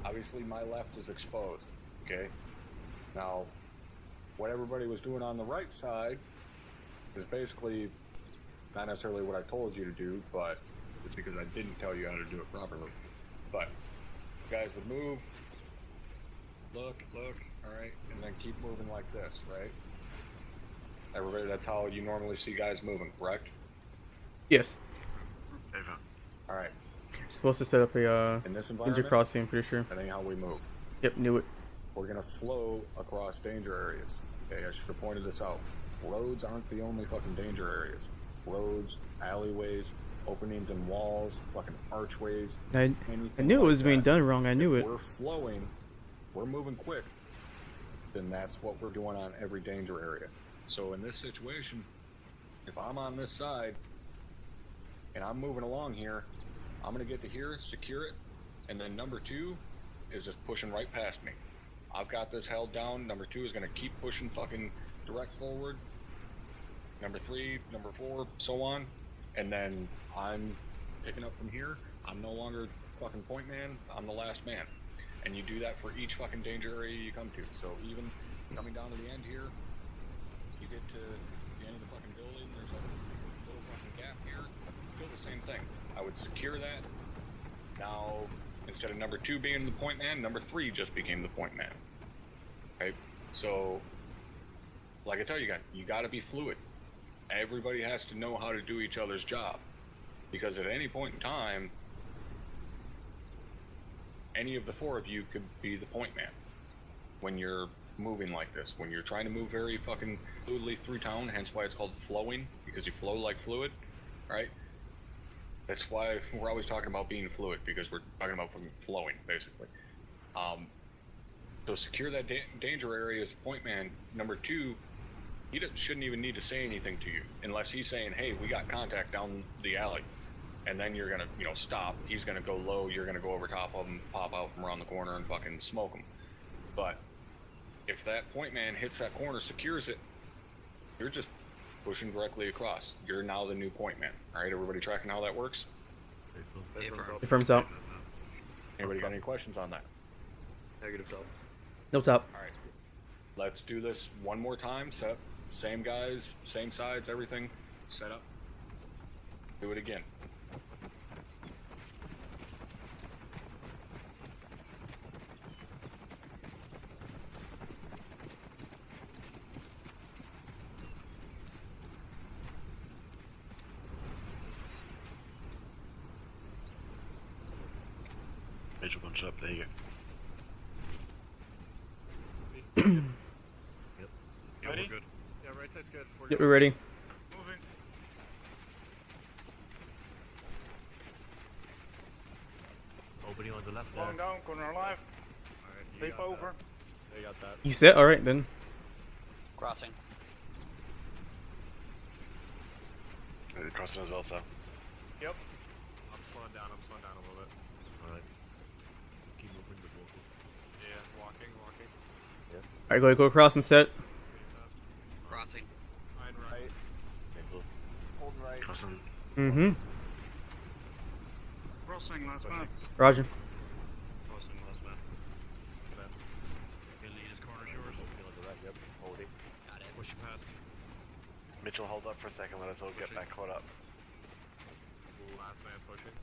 obviously my left is exposed, okay? Now, what everybody was doing on the right side is basically not necessarily what I told you to do, but it's because I didn't tell you how to do it properly. But you guys would move, look, alright, and then keep moving like this, right? Everybody, that's how you normally see guys moving, correct? Yes. Alright, You're supposed to set up a in this ninja environment, crossing, I'm pretty sure. that ain't how we move. Yep, knew it. We're gonna flow across danger areas. Okay, I should have pointed this out. Roads aren't the only fucking danger areas. Roads, alleyways, openings in walls, fucking archways. I anything knew it like was being that. done wrong. I knew If it. we're flowing, we're moving quick, then that's what we're doing on every danger area. So in this situation, if I'm on this side and I'm moving along here, I'm gonna get to here, secure it, and then number 2 is just pushing right past me. I've got this held down. Number 2 is gonna keep pushing fucking direct forward. Number 3, number 4, so on. And then I'm picking up from here. I'm no longer fucking point man. I'm the last man. And you do that for each fucking danger area you come to. So even coming down to the end here, you get to the end of the fucking building, there's a little fucking gap here. Still the same thing. I would secure that. Now, instead of number 2 being the point man, number 3 just became the point man. Okay? So, like I tell you guys, you gotta be fluid. Everybody has to know how to do each other's job. Because at any point in time, any of the 4 of you could be the point man when you're moving like this. When you're trying to move very fucking fluidly through town, hence why it's called flowing, because you flow like fluid, right? That's why we're always talking about being fluid, because we're talking about fucking flowing, basically. So secure that danger area as point man. Number 2, he shouldn't even need to say anything to you, unless he's saying, hey, we got contact down the alley. And then you're gonna, stop. He's gonna go low, you're gonna go over top of him, pop out from around the corner and fucking smoke him. But if that point man hits that corner, secures it, you're just pushing directly across. You're now the new point man. Alright, everybody tracking how that works? Affirm top. Anybody got any questions on that? Negative top. No top. Alright. Let's do this one more time. Set up, same guys, same sides, everything. Set up. Do it again. Mitchell, bunch it up. There you Yep. Yeah, Ready? we're good. Yeah, right side's good. We're Yep, good. we're ready. Moving. Opening on the left there. Falling down, corner left. Alright, you Leap got over. that. They got that. You set? Alright then. Crossing. go. Crossing as well, so. Yep. I'm slowing down a little bit. Alright. Keep moving the ball. Yeah, walking. Alright, go across and set. Crossing. Fine, right. Hold right. Crossing. Mm-hmm. Crossing, last man. Roger. Crossing last man. Okay, lead is corner's yours. Opening on the right, yep. Holding. Got it. Pushing past. Mitchell, hold up for a second. Let us all get Pushing. back caught up. Last man pushing.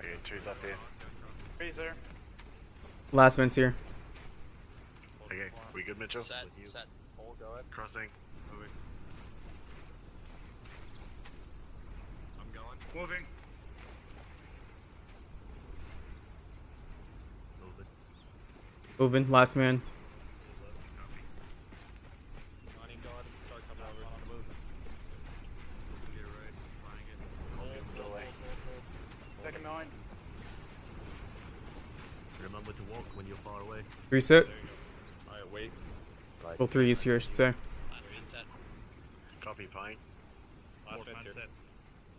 Okay, two's up here. Freeze there. Last man's here. Okay, we good, Mitchell? Set. With you. Set. Hold, go ahead. Crossing. Moving. I'm going. Moving. Moving. Moving. Last man. Johnny, go ahead and start coming over. On the move. To your right. Flying it. Hold. Second 9. Remember to walk when you're far away. Reset. There you go. Alright, wait. Right. Well, 3 is here, I should say. Last man set. Copy, fine. Last Fourth man's man set.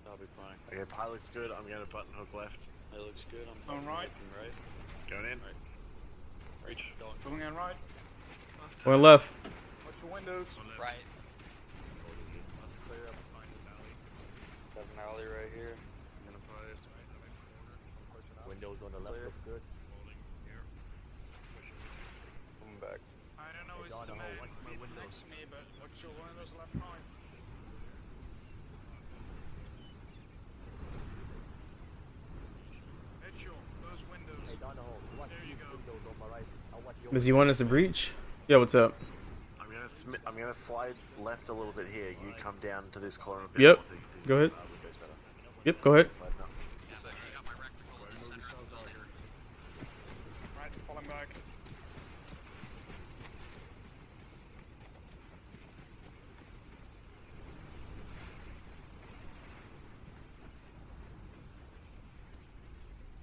That'll be fine. Okay, pie looks good. I'm going to button hook left. That looks good. I'm Going right. looking right. Going in. Reach. Going. Going in right. Going left. Watch your windows. Right. Let's clear up behind this alley. There's an alley right here. I'm gonna put it right in the corner. I'm pushing up. Windows on the left Clear. look good. Holding here. Pushing. Coming back. I don't know Hey, it's Donna, the man watch my windows. next to me, but watch your windows left behind. Mitchell, those windows. Hey, Donahoe, watch There you these go. windows on my right. I'll watch your Does he want us to breach? Yeah, what's up? I'm gonna slide left a little bit here. You come down to this corner a bit Yep. more so you can see Go ahead. windows better. Yep, go ahead. Sliding up. Yeah, so you got my rectangle in the center of the building. Right, falling back.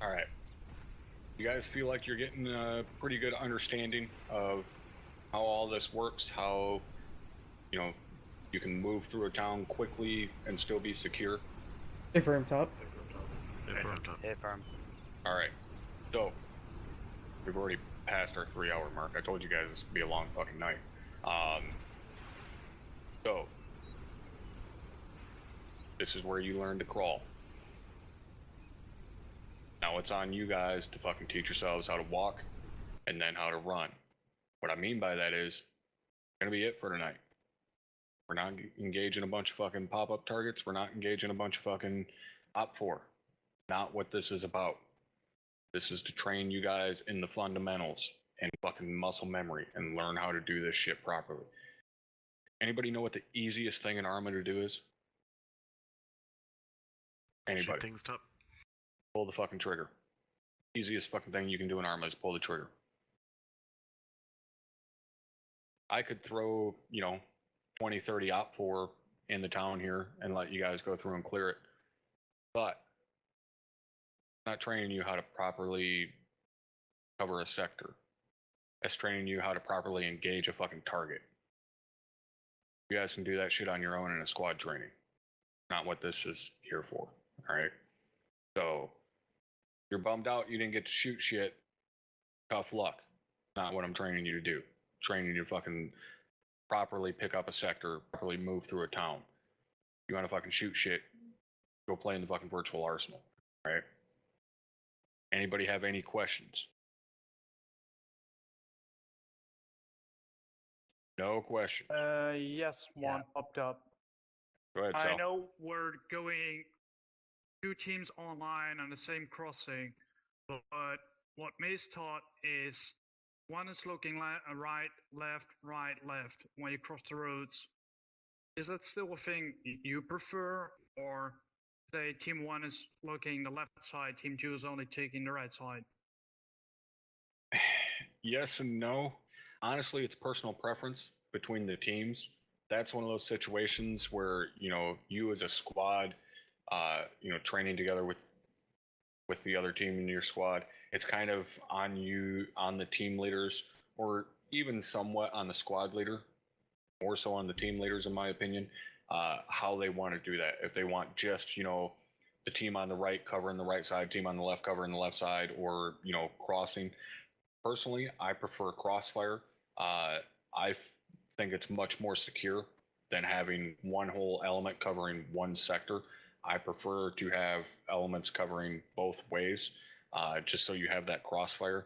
All right. You guys feel like you're getting a pretty good understanding of how all this works, how, you know, you can move through a town quickly and still be secure? Hey, firm top. Hit firm. All right. So, we've already passed our 3-hour mark. I told you guys this would be a long fucking night. So, this is where you learn to crawl. Now it's on you guys to fucking teach yourselves how to walk and then how to run. What I mean by that is, gonna be it for tonight. We're not engaging a bunch of fucking pop-up targets. We're not engaging a bunch of fucking Op 4. Not what this is about. This is to train you guys in the fundamentals and fucking muscle memory and learn how to do this shit properly. Anybody know what the easiest thing in Arma to do is? Anybody? Shoot things top. Pull the fucking trigger. Easiest fucking thing you can do in Arma is pull the trigger. I could throw, 20, 30 Op 4 in the town here and let you guys go through and clear it. But it's not training you how to properly cover a sector. It's training you how to properly engage a fucking target. You guys can do that shit on your own in a squad training. Not what this is here for. Alright? So, you're bummed out you didn't get to shoot shit. Tough luck. Not what I'm training you to do. Training you to fucking properly pick up a sector, properly move through a town. You want to fucking shoot shit, go play in the fucking virtual arsenal. Right? Anybody have any questions? No question. Yes, one popped up. Go ahead, I Sal. know we're going 2 teams online on the same crossing, but what Mace taught is one is looking right, left when you cross the roads. Is that still a thing you prefer, or say team 1 is looking the left side, team 2 is only taking the right side? Yes and no. Honestly, it's personal preference between the teams. That's one of those situations where, you know, you as a squad, you know, training together with the other team in your squad, it's kind of on you, on the team leaders, or even somewhat on the squad leader, more so on the team leaders, in my opinion, how they want to do that. If they want just, you know, the team on the right covering the right side, team on the left covering the left side, or, you know, crossing. Personally, I prefer crossfire. I think it's much more secure than having one whole element covering one sector. I prefer to have elements covering both ways, just so you have that crossfire.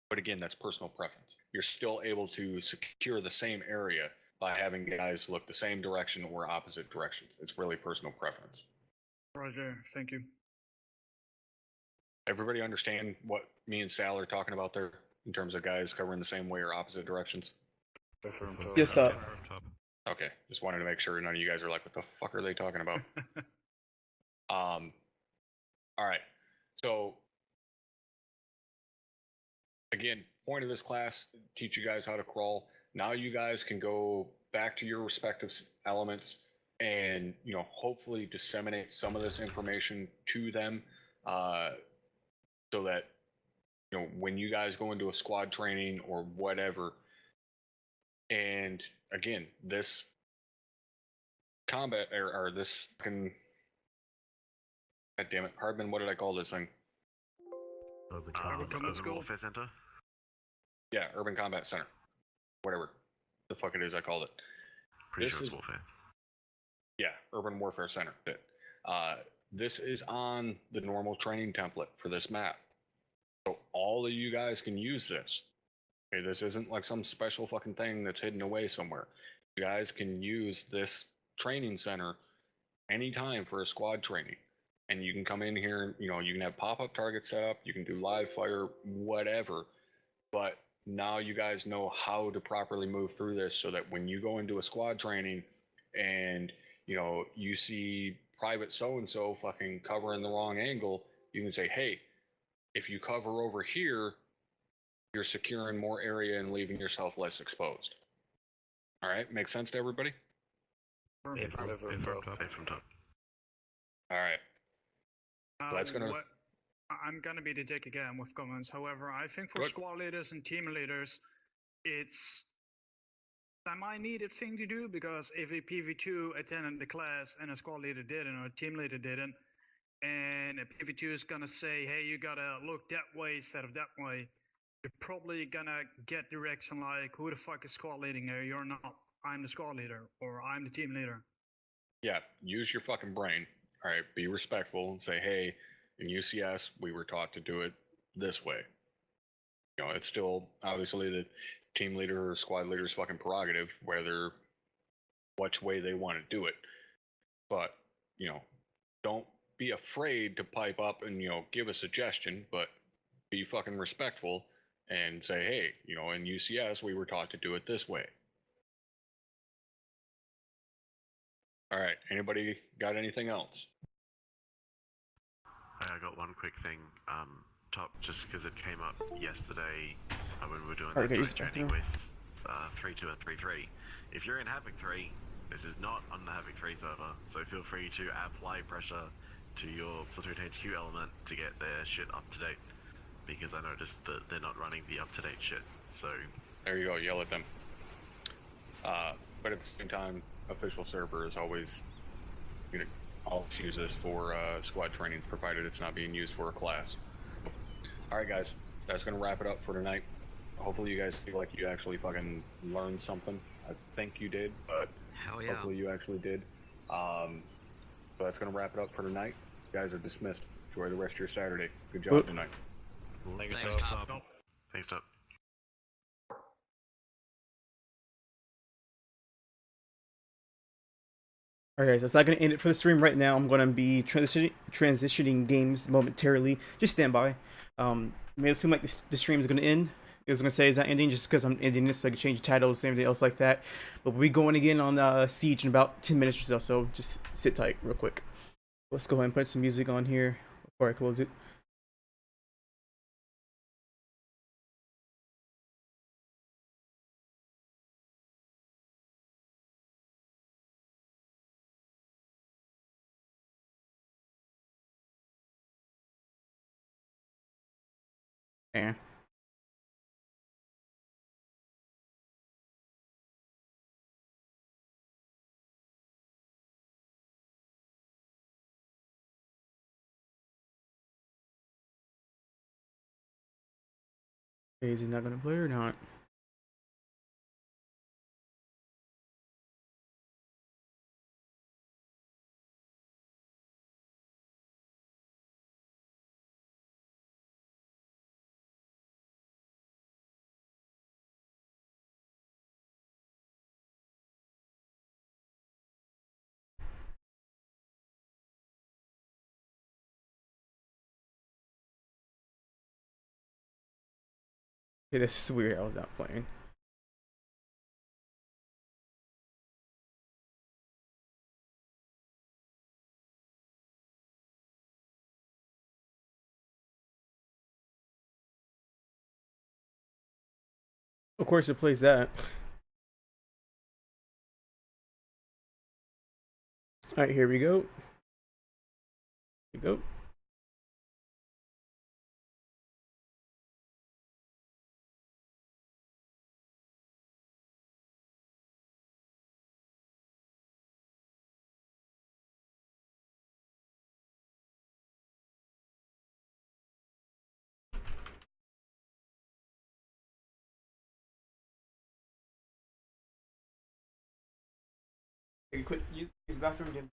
But again, that's personal preference. You're still able to secure the same area by having guys look the same direction or opposite directions. It's really personal preference. Roger, thank you. Everybody understand what me and Sal are talking about there in terms of guys covering the same way or opposite directions? Yes, stop. Okay, just wanted to make sure none of you guys are like, what the fuck are they talking about? All right. So again, point of this class, teach you guys how to crawl. Now you guys can go back to your respective elements and, you know, hopefully disseminate some of this information to them, so that, you know, when you guys go into a squad training or whatever, and again, this combat or this can, god damn it, Hardman, what did I call this thing? Urban School. Warfare Center? Yeah, Urban Combat Center. Whatever the fuck it is, I called it. Pretty This sure it's is Warfare. Yeah, Urban Warfare Center. This is on the normal training template for this map. So all of you guys can use this. Okay, this isn't like some special fucking thing that's hidden away somewhere. You guys can use this training center anytime for a squad training. And you can come in here, you know, you can have pop-up targets set up, you can do live fire, whatever. But now you guys know how to properly move through this so that when you go into a squad training and, you know, you see private so-and-so fucking covering the wrong angle, you can say, hey, if you cover over here, you're securing more area and leaving yourself less exposed. All right, makes sense to everybody? From top. All right. So that's gonna. I'm gonna be the dick again with comments. However, I think for Good. squad leaders and team leaders, it's a semi-needed thing to do, because if a PV2 attended the class and a squad leader didn't or a team leader didn't, and a PV2 is gonna say, hey, you gotta look that way instead of that way, you're probably gonna get direction like, who the fuck is squad leading here? You're not. I'm the squad leader, or I'm the team leader. Yeah, use your fucking brain. All right, be respectful and say, hey, in UCS, we were taught to do it this way. You know, it's still obviously the team leader or squad leader's fucking prerogative, whether which way they want to do it. But, you know, don't be afraid to pipe up and, you know, give a suggestion, but be fucking respectful and say, hey, you know, in UCS, we were taught to do it this way. All right, anybody got anything else? I got one quick thing, top, just because it came up yesterday when we were doing Okay, the he's journey with 3-2 and 3-3. If you're in Havoc 3, this is not on the Havoc 3 server, so feel free to apply pressure to your Platoon HQ element to get their shit up to date, because I noticed that they're not running the up to date shit, so... There you go, yell at them. But at the same time, official server is always, you know, I'll use this for squad trainings, provided it's not being used for a class. Alright guys, that's going to wrap it up for tonight. Hopefully you guys feel like you actually fucking learned something. I think you did, but Hell yeah. hopefully you actually did. So that's going to wrap it up for tonight. You guys are dismissed. Enjoy the rest of your Saturday. Good job tonight. Thanks, Top. Thanks, top. Alright, so that's not going to end it for the stream right now. I'm going to be transitioning games momentarily. Just stand by. It may seem like the stream is going to end. I was going to say it's not ending just because I'm ending this so I can change the titles and everything else like that. But we'll be going again on Siege in about 10 minutes or so, so just sit tight real quick. Let's go ahead and put some music on here before I close it. Yeah. Is he not going to play or not? Okay, this is weird. I was not playing. Of course, it plays that. Alright, here we go. Here we go. You quit. Use the bathroom again.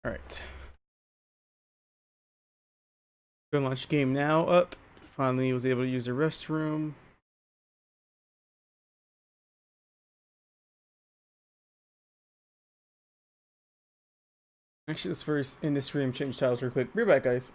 Alright. Go launch game now. Up. Finally was able to use the restroom. Actually, let's first in this stream change titles real quick. Be right back, guys.